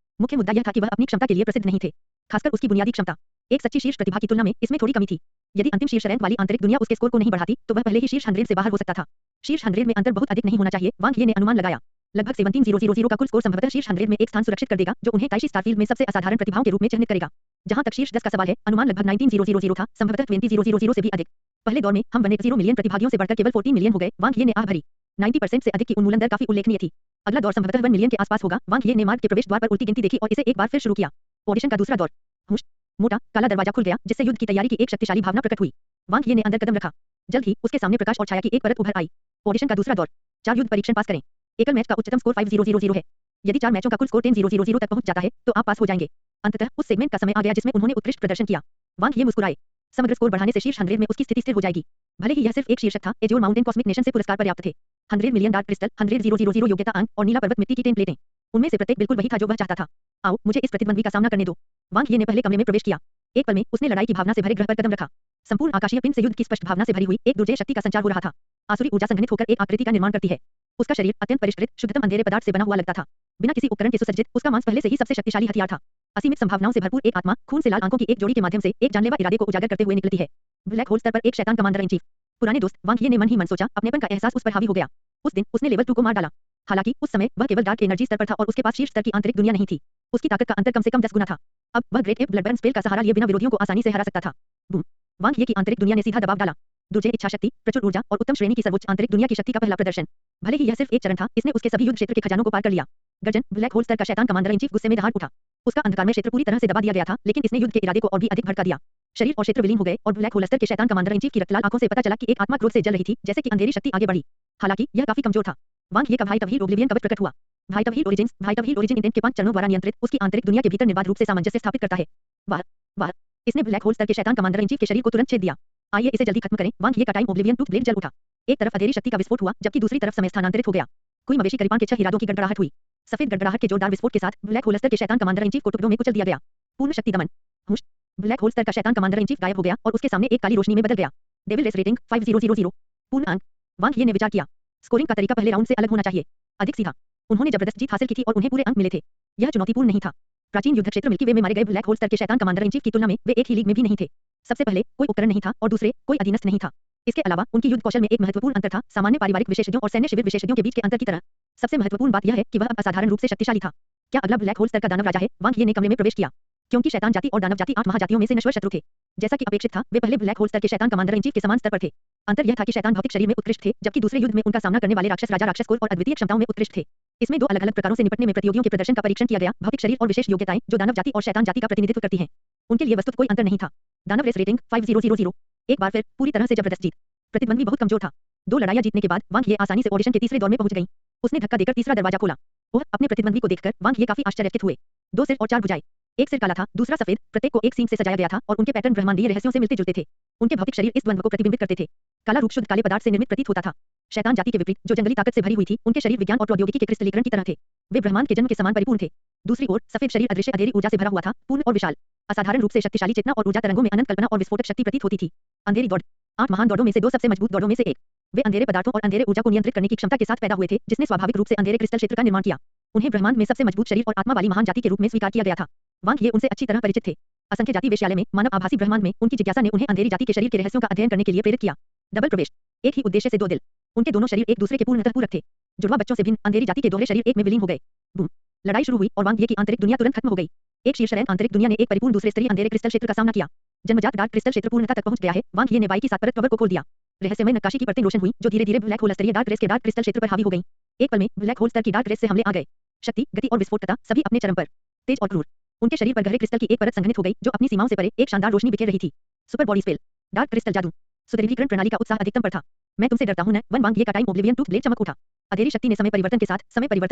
मुख्य मुद्दा यह था कि वह अपनी क्षमता के लिए प्रसिद्ध नहीं थे, खासकर उसकी बुनियादी क्षमता। एक सच्ची शीर्ष प्रतिभा की तुलना में इसमें थोड़ी कमी थी। यदि अंतिम शीर्ष रैंक वाली आंतरिक दुनिया उसके स्कोर को नहीं बढ़ाती तो वह पहले ही शीर्ष 100 से बाहर हो सकता था। शीर्ष 100 में अंतर बहुत अधिक नहीं होना चाहिए, वांग ये ने अनुमान लगाया। लगभग 17000 का कुल स्कोर संभवतः शीर्ष 100 में एक स्थान सुरक्षित कर देगा, जो उन्हें काइशी स्टारफील्ड में सबसे असाधारण प्रतिभाओं के रूप में चिह्नित करेगा। जहां तक शीर्ष 10 का सवाल है, अनुमान लगभग 19000 था, संभवतः 20000 से भी अधिक। पहले दौर में हम 180 मिलियन प्रतिभागियों से बढ़कर केवल 14 मिलियन हो गए। वांग ये ने आह भरी। 90% से अधिक की उन्मूलन दर काफी उल्लेखनीय थी। अगला दौर संभवतः 1 मिलियन के आसपास होगा। वांग ये ने मार्ग के प्रवेश द्वार पर उल्टी गिनती देखी और इसे एक बार फिर शुरू किया। ऑडिशन का दूसरा दौर। हुश, मोटा काला दरवाजा खुल गया, जिससे युद्ध की तैयारी की एक शक्तिशाली भावना प्रकट हुई। वांग ये ने अंदर कदम रखा। जल्द ही उसके सामने प्रकाश और छाया की एक परत उभर आई। ऑडिशन का दूसरा दौर। 4 युद्ध परीक्षण पास करें। एकल मैच का उच्चतम स्कोर 5000 है। यदि 4 मैचों का कुल स्कोर 10000 तक पहुंच जाता है, तो आप पास हो जाएंगे। अंततः उस सेगमेंट का समय आ गया जिसमें उन्होंने उत्कृष्ट प्रदर्शन किया। वांग ये मुस्कुराए। समग्र स्कोर बढ़ाने से शीर्ष 100 में उसकी स्थिति स्थिर हो जाएगी। भले ही यह सिर्फ एक शीर्षक था, एज्योर माउंटेन कॉस्मिक नेशन से पुरस्कार पर्याप्त थे। 100 मिलियन डार्क क्रिस्टल, 100,000 योग्यता अंक और नीला पर्वत मिट्टी की टेम्पलेटें। उनमें से प्रत्येक बिल्कुल वही था जो वह चाहता था। आओ, मुझे इस प्रतिद्वंद्वी का सामना करने दो। वांग ये ने पहले कमरे में प्रवेश किया। एक पल में उसने लड़ाई की भावना से भरे ग्रह पर कदम रखा। संपूर्ण आकाशीय पिंड से युद्ध की स्पष्ट भावना से भरी हुई एक दुर्जय शक्ति का संचार हो रहा था। आसुरी ऊर्जा संघनित होकर एक आकृति का निर्माण करती है। उसका शरीर अत्यंत परिष्कृत, शुद्धतम अंधेरे पदार्थ से बना हुआ लगता था। बिना किसी उपकरण के सुसज्जित, उसका मांस पहले से ही सबसे शक्तिशाली हथियार था। असीमित संभावनाओं से भरपूर एक आत्मा, खून से लाल आंखों की एक जोड़ी के माध्यम से एक जानलेवा इरादे को उजागर करते हुए निकलती है। ब्लैक होल स्तर पर एक शैतान कमांडर इन चीफ। पुराने दोस्त वांग ये ने मन ही मन सोचा, अपनेपन का एहसास उस पर हावी हो गया। उस दिन उसने लेवल 2 को मार डाला। हालांकि उस समय वह केवल डार्क एनर्जी स्तर पर था और उसके पास शीर्ष स्तर की आंतरिक दुनिया नहीं थी। उसकी ताकत का अंतर कम से कम 10 गुना था। अब वह ग्रेट एप ब्लडबर्न स्पेल का सहारा लिए बिना विरोधियों को आसानी से हरा सकता था। बूम! वांग ये की आंतरिक दुनिया ने सीधा दबाव डाला। दुर्जय इच्छा शक्ति, प्रचुर ऊर्जा और उत्तम श्रेणी की सर्वोच्च आंतरिक दुनिया की शक्ति का पहला प्रदर्शन। भले ही यह सिर्फ एक चरण था, इसने उसके सभी युद्ध क्षेत्र के खजानों को पार कर लिया। गर्जन! ब्लैक होल स्तर का शैतान कमांडर इन चीफ गुस्से में दहाड़ उठा। उसका अंधकार में क्षेत्र पूरी तरह से दबा दिया गया था, लेकिन इसने युद्ध के इरादे को और भी अधिक भड़का दिया। शरीर और क्षेत्र विलीन हो गए और ब्लैक होल स्तर के शैतान कमांडर इन चीफ की रक्तलाल आंखों से पता चला कि एक आत्मा क्रोध से जल रही थी, जैसे कि अंधेरी शक्ति आगे बढ़ी। हालांकि यह काफी कमजोर था। वांग ये का भाई तब ही ओब्लिवियन कवच प्रकट हुआ। भाई तब ही ओरिजिन इंटेंट के 5 चरणों द्वारा नियंत्रित उसकी आंतरिक दुनिया के भीतर निर्बाध रूप से सामंजस्य स्थापित करता है। वाह वाह! इसने ब्लैक होल स्तर के शैतान कमांडर इन चीफ के शरीर को तुरंत छेद दिया। आइए इसे जल्दी खत्म करें। वांग ये का टाइम ओब्लिवियन टूथ ब्लेड जल उठा। एक तरफ अधेरी शक्ति का विस्फोट हुआ, जबकि दूसरी तरफ समय स्थानांतरित हो गया। कोई मवेशी करीपान के 6 इरादों की गड़गड़ाहट हुई। सफेद गड़गड़ाहट के जोरदार विस्फोट के साथ ब्लैक होल स्तर के शैतान कमांडर इन चीफ को टुकड़ों में कुचल दिया गया। पूर्ण शक्ति दमन। हुश! ब्लैक होल स्तर का शैतान कमांडर इन चीफ गायब हो गया और उसके सामने एक काली रोशनी में बदल गया। Devil race rating 5000। पूर्ण अंक। वांग ये ने विचार किया। स्कोरिंग का तरीका पहले राउंड से अलग होना चाहिए। अधिक सीधा। उन्होंने जबरदस्त जीत हासिल की थी और उन्हें पूरे अंक मिले थे। यह चुनौतीपूर्ण नहीं था। प्राचीन युद्ध क्षेत्र मिल्की वे में मारे गए ब्लैक होल स्तर के शैतान कमांडर इन चीफ की तुलना में वे एक ही लीग में भी नहीं थे। सबसे पहले कोई उपकरण नहीं था और दूसरे कोई अधीनस्थ नहीं था। इसके अलावा उनकी युद्ध कौशल में एक महत्वपूर्ण अंतर था, सामान्य पारिवारिक विशेषज्ञों और सैन्य शिविर विशेषज्ञों के बीच के अंतर की तरह। सबसे महत्वपूर्ण बात यह है कि वह असाधारण रूप से शक्तिशाली था। क्या अगला ब्लैक होल स्तर का दानव राजा है? वांग ये ने कमरे में प्रवेश किया। क्योंकि शैतान जाति और दानव जाति 8 महाजातियों में से नश्वर शत्रु थे। जैसा कि अपेक्षित था, वे पहले ब्लैक होल स्तर के शैतान कमांडर इन चीफ के समान स्तर पर थे। अंतर यह था कि शैतान भौतिक शरीर में उत्कृष्ट थे, जबकि दूसरे युद्ध में उनका सामना करने वाले राक्षस राजा राक्षस कुल और अद्वितीय क्षमताओं में उत्कृष्ट थे। इसमें 2 अलग-अलग प्रकारों से निपटने में प्रतियोगियों के प्रदर्शन का परीक्षण किया गया, भौतिक शरीर और विशेष योग्यताएं जो दानव जाति और शैतान जाति का प्रतिनिधित्व करती हैं। उनके लिए वस्तुतः कोई अंतर नहीं था। दानव रेस रेटिंग 5000। एक बार फिर पूरी तरह से जबरदस्त जीत। प्रतिद्वंद्वी बहुत कमजोर था। 2 लड़ाइयां जीतने के बाद वांग ये आसानी से ऑडिशन के तीसरे दौर में पहुंच गई। उसने धक्का देकर तीसरा दरवाजा खोला। वह अपने प्रतिद्वंद्वी को देखकर वांग ये काफी आश्चर्यचकित हुए। 2 सिर और 4 भुजाएं। एक सिर काला था, दूसरा सफेद, प्रत्येक को एक सींग से सजाया गया था और उनके पैटर्न ब्रह्मांडीय रहस्यों से मिलते-जुलते थे। उनके भौतिक शरीर इस द्वंद्व को प्रतिबिंबित करते थे। काला रूप शुद्ध काले पदार्थ से निर्मित प्रतीत होता था। शैतान जाति के विपरीत, जो जंगली ताकत से भरी हुई थी, उनके शरीर विज्ञान और प्रौद्योगिकी के क्रिस्टलीकरण की तरह थे। वे ब्रह्मांड के जन्म के समान परिपूर्ण थे। दूसरी ओर सफेद शरीर अदृश्य अधेरी ऊर्जा से भरा हुआ था, पूर्ण और विशाल। असाधारण रूप से शक्तिशाली चेतना और ऊर्जा तरंगों में अनंत कल्पना और विस्फोटक शक्ति प्रतीत होती थी। अंधेरी दौड़। 8 महान दौड़ों में से 2 सबसे मजबूत दौड़ों में से एक। वे अंधेरे पदार्थों और अंधेरे ऊर्जा को नियंत्रित करने की क्षमता के साथ पैदा हुए थे, जिसने स्वाभाविक रूप से अंधेरे क्रिस्टल क्षेत्र का निर्माण किया। उन्हें ब्रह्मांड में सबसे मजबूत शरीर और आत्मा वाली महान जाति के रूप में स्वीकार किया गया था। वांग ये उनसे अच्छी तरह परिचित थे। असंख्य जाति वेश्यालय में मानव आभासी ब्रह्मांड में उनकी जिज्ञासा ने उन्हें अंधेरी जाति के शरीर के रहस्यों का अध्ययन करने के लिए प्रेरित किया। डबल प्रवेश। एक ही उद्देश्य से 2 दिल। उनके दोनों शरीर एक दूसरे के पूर्णतः पूरक थे। जुड़वा बच्चों से भिन्न अंधेरी जाति के दोहरे शरीर एक में विलीन हो गए। बूम! लड़ाई शुरू हुई और वांग ये की आंतरिक दुनिया तुरंत खत्म हो गई। एक शीर्ष रैंक आंतरिक दुनिया ने एक परिपूर्ण दूसरे स्तरीय अंधेरे क्रिस्टल क्षेत्र का सामना किया। जन्मजात डार्क क्रिस्टल क्षेत्र पूर्णता तक पहुंच गया है। वांग ये ने बाई की 7 परत कवर को खोल दिया। रहस्यमय नक्काशी की परतें रोशन हुई, जो धीरे-धीरे ब्लैक होल स्तरीय डार्क रेस के डार्क क्रिस्टल क्षेत्र पर हावी हो गईं। एक पल में ब्लैक होल स्तर की डार्क रेस से हमले आ गए। शक्ति, गति और विस्फोट तथा सभी अपने चरम पर। तेज और क्रूर। उनके शरीर पर गहरे क्रिस्टल की एक परत संघनित हो गई, जो अपनी सीमाओं से परे एक शानदार रोशनी बिखेर रही थी। Super body spell. Dark crystal जादू। सुदृढ़ीकरण प्रणाली का उत्साह अधिकतम पर था। मैं तुमसे डरता हूं न। वन वांग ये का टाइम ओब्लिवियन टूथ ब्लेड चमक उठा। अधेरी शक्ति ने समय परिवर्तन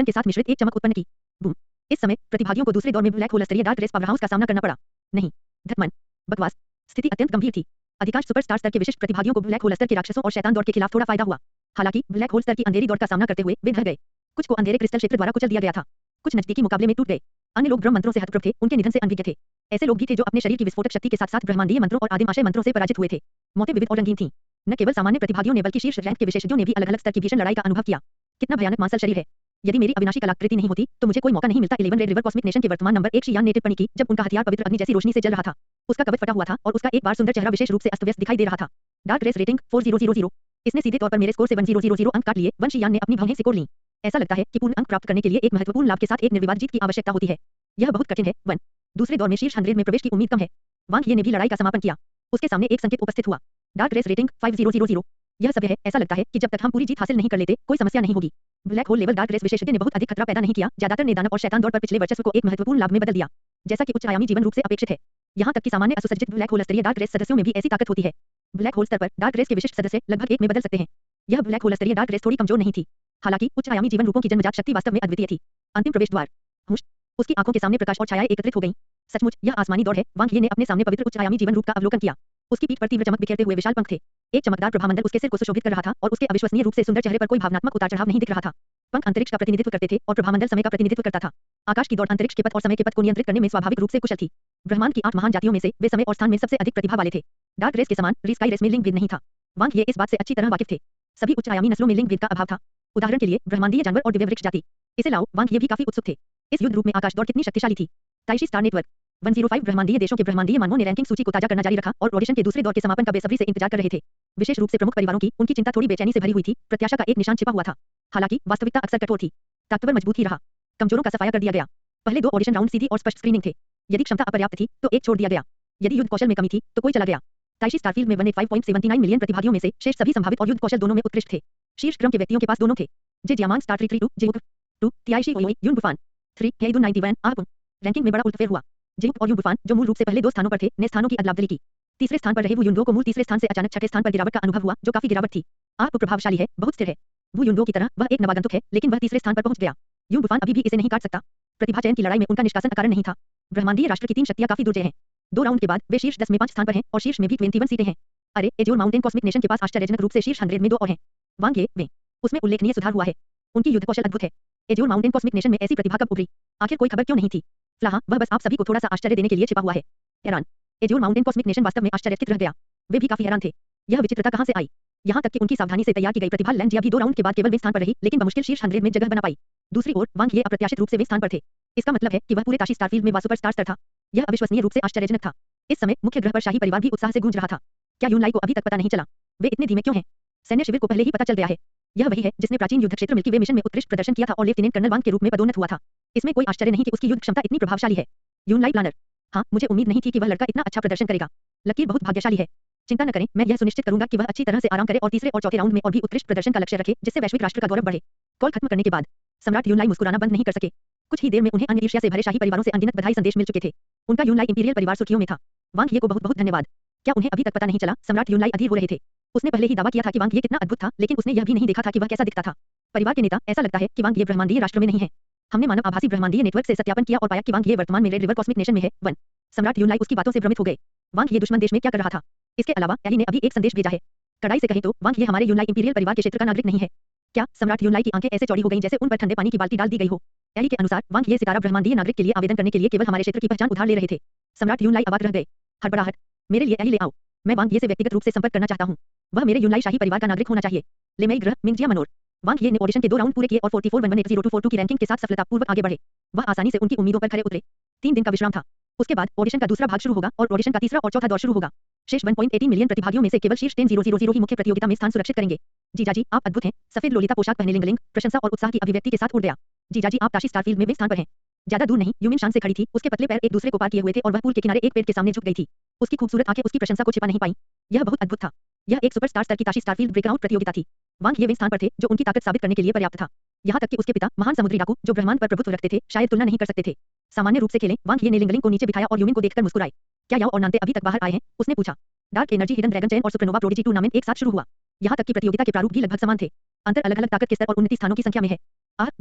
के साथ मिश्रित एक चमक उत्पन्न की। बूम! इस समय प्रतिभागियों को दूसरे दौर में ब्लैक होल स्तरीय डार्क रेस पावरहाउस का सामना करना पड़ा। नहीं, धतमन, बकवास। स्थिति अत्यंत गंभीर थी। अधिकांश सुपरस्टार स्तर के विशिष्ट प्रतिभागियों को ब्लैक होल स्तर के राक्षसों और शैतान दौड़ के खिलाफ थोड़ा फायदा हुआ। हालांकि ब्लैक होल स्तर की अंधेरी दौड़ का सामना करते हुए वे ढह गए। कुछ को अंधेरे क्रिस्टल क्षेत्र द्वारा कुचल दिया गया था। कुछ नजदीकी मुकाबले में टूट गए। अन्य लोग ब्रह्म मंत्रों से हतप्रभ थे, उनके निधन से अनभिज्ञ थे। ऐसे लोग भी थे जो अपने शरीर की विस्फोटक शक्ति के साथ-साथ ब्रह्मांडीय मंत्रों और आदिम आशय मंत्रों से पराजित हुए थे। मौतें विविध और रंगीन थीं। न केवल सामान्य प्रतिभागियों ने बल्कि शीर्ष रैंक के विशेषज्ञों ने भी अलग-अलग स्तर की भीषण लड़ाई का अनुभव किया। कितना भयानक मांसल शरीर है। यदि मेरी अविनाशी कलाकृति नहीं होती, तो मुझे कोई मौका नहीं मिलता। 11 रेड रिवर कॉस्मिक नेशन के वर्तमान नंबर 1 शियान ने टिप्पणी की, जब उनका हथियार पवित्र अग्नि जैसी रोशनी से जल रहा था। उसका कवच फटा हुआ था और उसका एक बार सुंदर चेहरा विशेष रूप से अस्त-व्यस्त दिखाई दे रहा था। Dark race rating 4000। इसने सीधे तौर पर मेरे स्कोर से 1000 अंक काट लिए। वन शियान ने अपनी भौहें सिकोड़ लीं। ऐसा लगता है कि पूर्ण अंक प्राप्त करने के लिए एक महत्वपूर्ण लाभ के साथ एक निर्विवाद जीत की आवश्यकता होती है। यह बहुत कठिन है। 1 दूसरे दौर में शीर्ष 100 में प्रवेश की उम्मीद कम है। वांग ये ने भी लड़ाई का समापन किया। उसके सामने एक संकेत उपस्थित हुआ। Dark race rating 5000। यह सभ्य है। ऐसा लगता है कि जब तक हम पूरी जीत हासिल नहीं कर लेते कोई समस्या नहीं होगी। Black hole level dark race विशेषज्ञ ने बहुत अधिक खतरा पैदा नहीं किया। ज्यादातर ने दानव और शैतान दौड़ पर पिछले वर्चस्व को एक महत्वपूर्ण लाभ में बदल दिया, जैसा कि उच्च आयामी जीवन रूप से अपेक्षित है। यहाँ तक कि सामान्य असुसज्जित ब्लैक होल स्तरीय डार्क रेस सदस्यों में भी ऐसी ताकत होती है। ब्लैक होल स्तर पर डार्क रेस के विशिष्ट सदस्य लगभग एक में बदल सकते हैं। यह ब्लैक होल स्तरीय डार्क रेस थोड़ी कमजोर नहीं थी। हालांकि उच्च आयामी जीवन रूपों की जन्मजात शक्ति वास्तव में अद्वितीय थी। अंतिम प्रवेश द्वार। हुश, उसकी आंखों के सामने प्रकाश और छायाएं एकत्रित हो गईं। सचमुच यह आसमानी दौड़ है। वांग ये ने अपने सामने पवित्र उच्च आयामी जीवन रूप का अवलोकन किया। उसकी पीठ पर तीव्र चमक बिखेरते हुए विशाल पंख थे। एक चमकदार प्रभामंडल उसके सिर को सुशोभित कर रहा था और उसके अविश्वसनीय रूप से सुंदर चेहरे पर कोई भावनात्मक उतार चढ़ाव नहीं दिख रहा था। पंख अंतरिक्ष का प्रतिनिधित्व करते थे और प्रभामंडल समय का प्रतिनिधित्व करता था। आकाश की दौड़ अंतरिक्ष के पथ और समय के पथ को नियंत्रित करने में स्वाभाविक रूप से कुशल थी। ब्रह्मांड की 8 महान जातियों में से वे समय और स्थान में सबसे अधिक प्रतिभा वाले थे। डार्क रेस के समान स्काई रेस में लिंग भेद नहीं था। वांग ये इस बात से अच्छी तरह वाकिफ थे। सभी उच्च आयामी नस्लों में लिंग भेद का अभाव था। उदाहरण के लिए ब्रह्मांडीय जानवर और दिव्य वृक्ष जाति। इसे लाओ वांग ये भी काफी उत्सुक थे। इस युद्ध रूप में आकाश दौड़ कितनी शक्तिशाली थी। ताइशी स्टार नेटवर्क 105 ब्रह्मांडीय देशों के ब्रह्मांडीय मानवों ने रैंकिंग सूची को ताजा करना जारी रखा और ऑडिशन के दूसरे दौर के समापन का बेसब्री से इंतजार कर रहे थे। विशेष रूप से प्रमुख परिवारों की उनकी चिंता थोड़ी बेचैनी से भरी हुई थी। प्रत्याशा का एक निशान छिपा हुआ था। हालांकि वास्तविकता अक्सर कठोर थी। ताकतवर मजबूत ही रहा। कमजोरों का सफाया कर दिया गया। पहले 2 ऑडिशन राउंड सीधी और स्पष्ट स्क्रीनिंग थे। यदि क्षमता अपर्याप्त थी तो एक छोड़ दिया गया। यदि युद्ध कौशल में कमी थी तो कोई चला गया। ताइशी स्टारफील्ड में 185.79 मिलियन प्रतिभागियों में से शेष सभी संभावित और युद्ध कौशल दोनों में उत्कृष्ट थे। शीर्ष क्रम के व्यक्तियों के पास दोनों थे। जे जियामांग स्टार 332 जेउक 2 तियाइशी ओयोई युन बुफान 3 हेइदुन 91 आप। रैंकिंग में बड़ा उल्टफेर हुआ। जेउक और युन बुफान जो मूल रूप से पहले 2 स्थानों पर थे ने स्थानों की अदला-बदली की। तीसरे स्थान पर रहे वू युन 2 को मूल तीसरे स्थान से अचानक छठे स्थान पर गिरावट का अनुभव हुआ जो काफी गिरावट थी। आप प्रभावशाली है, बहुत स्थिर है। वू युन 2 की तरह वह एक नवागंतुक है लेकिन वह तीसरे स्थान पर पहुंच गया। युन बुफान अभी भी इसे नहीं काट सकता। प्रतिभा चयन की लड़ाई में उनका निष्कासन अकारण नहीं था। ब्रह्मांडीय राष्ट्र की 3 शक्तियां काफी दुर्जय हैं। 2 राउंड के बाद वे शीर्ष 10 में 5 स्थान पर हैं और शीर्ष में भी 21 सीटें हैं। अरे एजोर माउंटेन कॉस्मिक नेशन के पास आश्चर्यजनक रूप से शीर्ष 100 में 2 और हैं। वांग ये वे उसमें उल्लेखनीय सुधार हुआ है। उनकी युद्ध कौशल अद्भुत है। एजोर माउंटेन कॉस्मिक नेशन में ऐसी प्रतिभा कब उभरी? आखिर कोई खबर क्यों नहीं थी? फ्लाहा वह बस आप सभी को थोड़ा सा आश्चर्य देने के लिए छिपा हुआ है। हैरान एजोर माउंटेन कॉस्मिक नेशन वास्तव में आश्चर्यचकित रह गया। वे भी काफी हैरान थे। यह विचित्रता कहां से आई? यहाँ तक कि उनकी सावधानी से तैयार की गई प्रतिभा लैंजिया भी 2 राउंड के बाद केवल वे स्थान पर रही लेकिन बमुश्किल शीर्ष 100 में जगह बना पाई। दूसरी ओर वांग ये अप्रत्याशित रूप से वे स्थान पर थे। इसका मतलब है कि वह पूरे ताशी स्टारफील्ड में सुपरस्टार स्तर था। यह अविश्वसनीय रूप से आश्चर्यजनक था। इस समय मुख्य ग्रह पर शाही परिवार भी उत्साह से गूंज रहा था। क्या यूनलाई को अभी तक पता नहीं चला? वे इतने धीमे क्यों हैं? सैन्य शिविर को पहले ही पता चल गया है। यह वही है जिसने प्राचीन युद्ध क्षेत्र मिल्की वे मिशन में उत्कृष्ट प्रदर्शन किया था और लेफ्टिनेंट कर्नल वांग के रूप में पदोन्नत हुआ था। इसमें कोई आश्चर्य नहीं कि उसकी युद्ध क्षमता इतनी प्रभावशाली है। यूनलाई प्लानर हाँ, मुझे उम्मीद नहीं थी कि वह लड़का इतना अच्छा प्रदर्शन करेगा। लकीर बहुत भाग्यशाली है। चिंता न करें, मैं यह सुनिश्चित करूंगा कि वह अच्छी तरह से आराम करे और तीसरे और चौथे राउंड में और भी उत्कृष्ट प्रदर्शन का लक्ष्य रखे जिससे वैश्विक राष्ट्र का गौरव बढ़े। कॉल खत्म करने के बाद सम्राट यूनलाई मुस्कुराना बंद नहीं कर सके। कुछ ही देर में उन्हें अन्य ईर्ष्या से भरे शाही परिवारों से अनगिनत बधाई संदेश मिल चुके थे। उनका यूनलाई इंपीरियल परिवार सुर्खियों में था। वांग ये को बहुत बहुत धन्यवाद। क्या उन्हें अभी तक पता नहीं चला? सम्राट यूनलाई अधीर हो रहे थे। उसने पहले ही दावा किया था कि वांग ये कितना अद्भुत था लेकिन उसने यह भी नहीं देखा था कि वह कैसा दिखता था। परिवार के नेता ऐसा लगता है कि वांग ये ब्रह्मांडीय राष्ट्र में नहीं है। हमने मानव आभासी ब्रह्मांडीय नेटवर्क से सत्यापन किया और पाया कि वांग ये वर्तमान में रेड रिवर कॉस्मिक नेशन में है। 1 सम्राट यूनलाई उसकी बातों से भ्रमित हो गए। वांग ये दुश्मन देश में क्या कर रहा था? इसके अलावा एली ने अभी एक संदेश भेजा है। कड़ाई से कहें तो वांग ये हमारे यूनलाई इंपीरियल परिवार के क्षेत्र का नागरिक नहीं है। क्या? सम्राट यूनलाई की आंखें ऐसे चौड़ी हो गईं जैसे उन पर ठंडे पानी की बाल्टी डाल दी गई हो। एली के अनुसार वांग ये सितारा ब्रह्मांडीय नागरिक के लिए आवेदन करने के लिए केवल हमारे क्षेत्र की पहचान उधार ले रहे थे। सम्राट यूनलाई अवाक रह गए। हड़बड़ाहट मेरे लिए एली ले आओ। मैं वांग ये से व्यक्तिगत रूप से संपर्क करना चाहता हूँ। वह मेरे यूनलाई शाही परिवार का नागरिक होना चाहिए। लेमेई ग्रह मिंजिया मनोर वांग ये ने ऑडिशन के 2 राउंड पूरे किए और 44118042 की रैंकिंग के साथ सफलतापूर्वक आगे बढ़े। वह आसानी से उनकी उम्मीदों पर खरे उतरे। 3 दिन का विश्राम था। उसके बाद ऑडिशन का दूसरा भाग शुरू होगा और ऑडिशन का तीसरा और चौथा दौर शुरू होगा। शेष 1.18 मिलियन प्रतिभागियों में से केवल शीर्ष 10000 ही मुख्य प्रतियोगिता में स्थान सुरक्षित करेंगे। जीजाजी आप अद्भुत हैं। सफेद लोलिता पोशाक पहने लिंगलिंग प्रशंसा और उत्साह की अभिव्यक्ति के साथ उड़ गया। जीजाजी आप ताशी स्टारफील्ड में वे स्थान पर हैं। ज्यादा दूर नहीं, यूमिन शान से खड़ी थी। उसके पतले पैर एक दूसरे को पार किए हुए थे और वह पूल के किनारे एक पेड़ के सामने झुक गई थी। उसकी खूबसूरत आंखें उसकी प्रशंसा को छिपा नहीं पाई। यह बहुत अद्भुत था। यह एक सुपरस्टार स्तर की ताशी स्टारफील्ड ब्रेकआउट प्रतियोगिता थी। वांग ये वे स्थान पर थे जो उनकी ताकत साबित करने के लिए पर्याप्त था। यहाँ तक कि उसके पिता महान समुद्री डाकू जो ब्रह्मांड पर प्रभुत्व रखते थे शायद तुलना नहीं कर सकते थे। सामान्य रूप से खेलें। वांग ये ने लिंगलिंग को नीचे बिठाया और यूमिन को देखकर मुस्कुराए। क्या याओ और नांते अभी तक बाहर आए हैं? उसने पूछा। डार्क एनर्जी हिडन ड्रैगन चैन और सुपरनोवा प्रोडिजी टूर्नामेंट एक साथ शुरू हुआ। यहाँ तक कि प्रतियोगिता के प्रारूप भी लगभग समान थे। अंतर अलग-अलग ताकत के स्तर और उन्नति स्थानों की संख्या में है।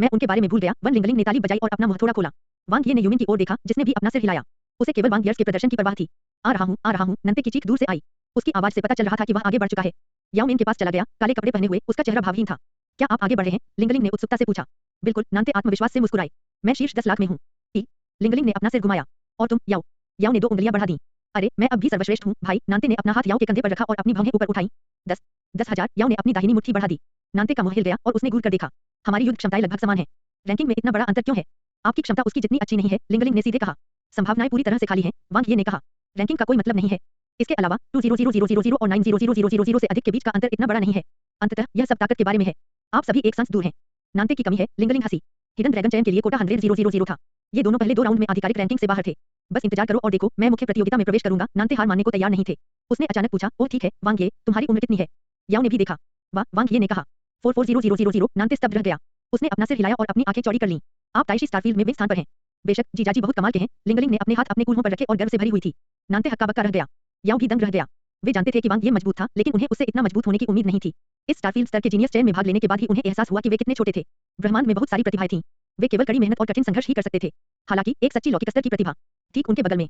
मैं उनके बारे में भूल गया। वन लिंगलिंग ने ताली बजाई और अपना मुंह थोड़ा खोला। वांग ये ने यूमिन की ओर देखा जिसने भी अपना सिर हिलाया। उसे केवल वांग यर्स के प्रदर्शन की परवाह थी। आ रहा हूँ नंते की चीख दूर से आई। उसकी आवाज से पता चल रहा था कि वह आगे बढ़ चुका है। याओ मिन के पास चला गया। काले कपड़े पहने हुए उसका चेहरा भावहीन था। क्या आप आगे बढ़ रहे हैं? लिंगलिंग ने उत्सुकता से पूछा। बिल्कुल, नांते आत्मविश्वास से मुस्कुराए। मैं शीर्ष 10 लाख में हूँ। लिंगलिंग ने अपना सिर घुमाया। और तुम? याओ। याओ ने 2 उंगलियां बढ़ा दी। अरे मैं अब भी सर्वश्रेष्ठ हूँ भाई। नांते ने अपना हाथ याओ के कंधे पर रखा और अपनी भौहें ऊपर उठाई। 10,000। याओ ने अपनी दाहिनी मुट्ठी बढ़ा दी। नांते का मुंह हिल गया और उसने घूर कर देखा। हमारी युद्ध क्षमताएं लगभग समान हैं। रैंकिंग में इतना बड़ा अंतर क्यों है? आपकी क्षमता उसकी जितनी अच्छी नहीं है, लिंगलिंग ने सीधे कहा। संभावनाएं पूरी तरह से खाली हैं, वांग ये ने कहा। रैंकिंग का कोई मतलब नहीं है। इसके अलावा 200000 और 900000 से अधिक के बीच का अंतर इतना बड़ा नहीं है। अंततः यह सब ताकत के बारे में है। आप सभी एक सांस दूर हैं। नानते की कमी है, लिंगलिंग हंसी। हिडन ड्रैगन चयन के लिए कोटा 100,000 था। ये दोनों पहले 2 राउंड में आधिकारिक रैंकिंग से बाहर थे। बस इंतजार करो और देखो, मैं मुख्य प्रतियोगिता में प्रवेश करूंगा। नानते हार मानने को तैयार नहीं थे। उसने अचानक पूछा, ओह ठीक है, वांग ये, तुम्हारी उम्र कितनी है? याओ ने भी देखा। वाह, वांग ये ने कहा। 440000। नानते स्तब्ध रह गया। उसने अपना सिर हिलाया और अपनी आंखें चौड़ी कर लीं। आप ताइशी स्टारफील्ड में वे स्थान पर हैं। बेशक, जीजाजी बहुत कमाल के हैं। लिंगलिंग ने अपने हाथ अपने कूल्हों पर रखे और गर्व से भरी हुई थी। नानते हक्का बक्का रह गया। याओ भी दंग रह गया। वे जानते थे कि वांग ये मजबूत था, लेकिन उन्हें उससे इतना मजबूत होने की उम्मीद नहीं थी। इस स्टारफील्ड स्तर के जीनियस चयन में भाग लेने के बाद ही उन्हें एहसास हुआ कि वे कितने छोटे थे। ब्रह्मांड में बहुत सारी प्रतिभाएं थीं। वे केवल कड़ी मेहनत और कठिन संघर्ष ही कर सकते थे। हालांकि एक सच्ची लौकिक स्तर की प्रतिभा ठीक उनके बगल में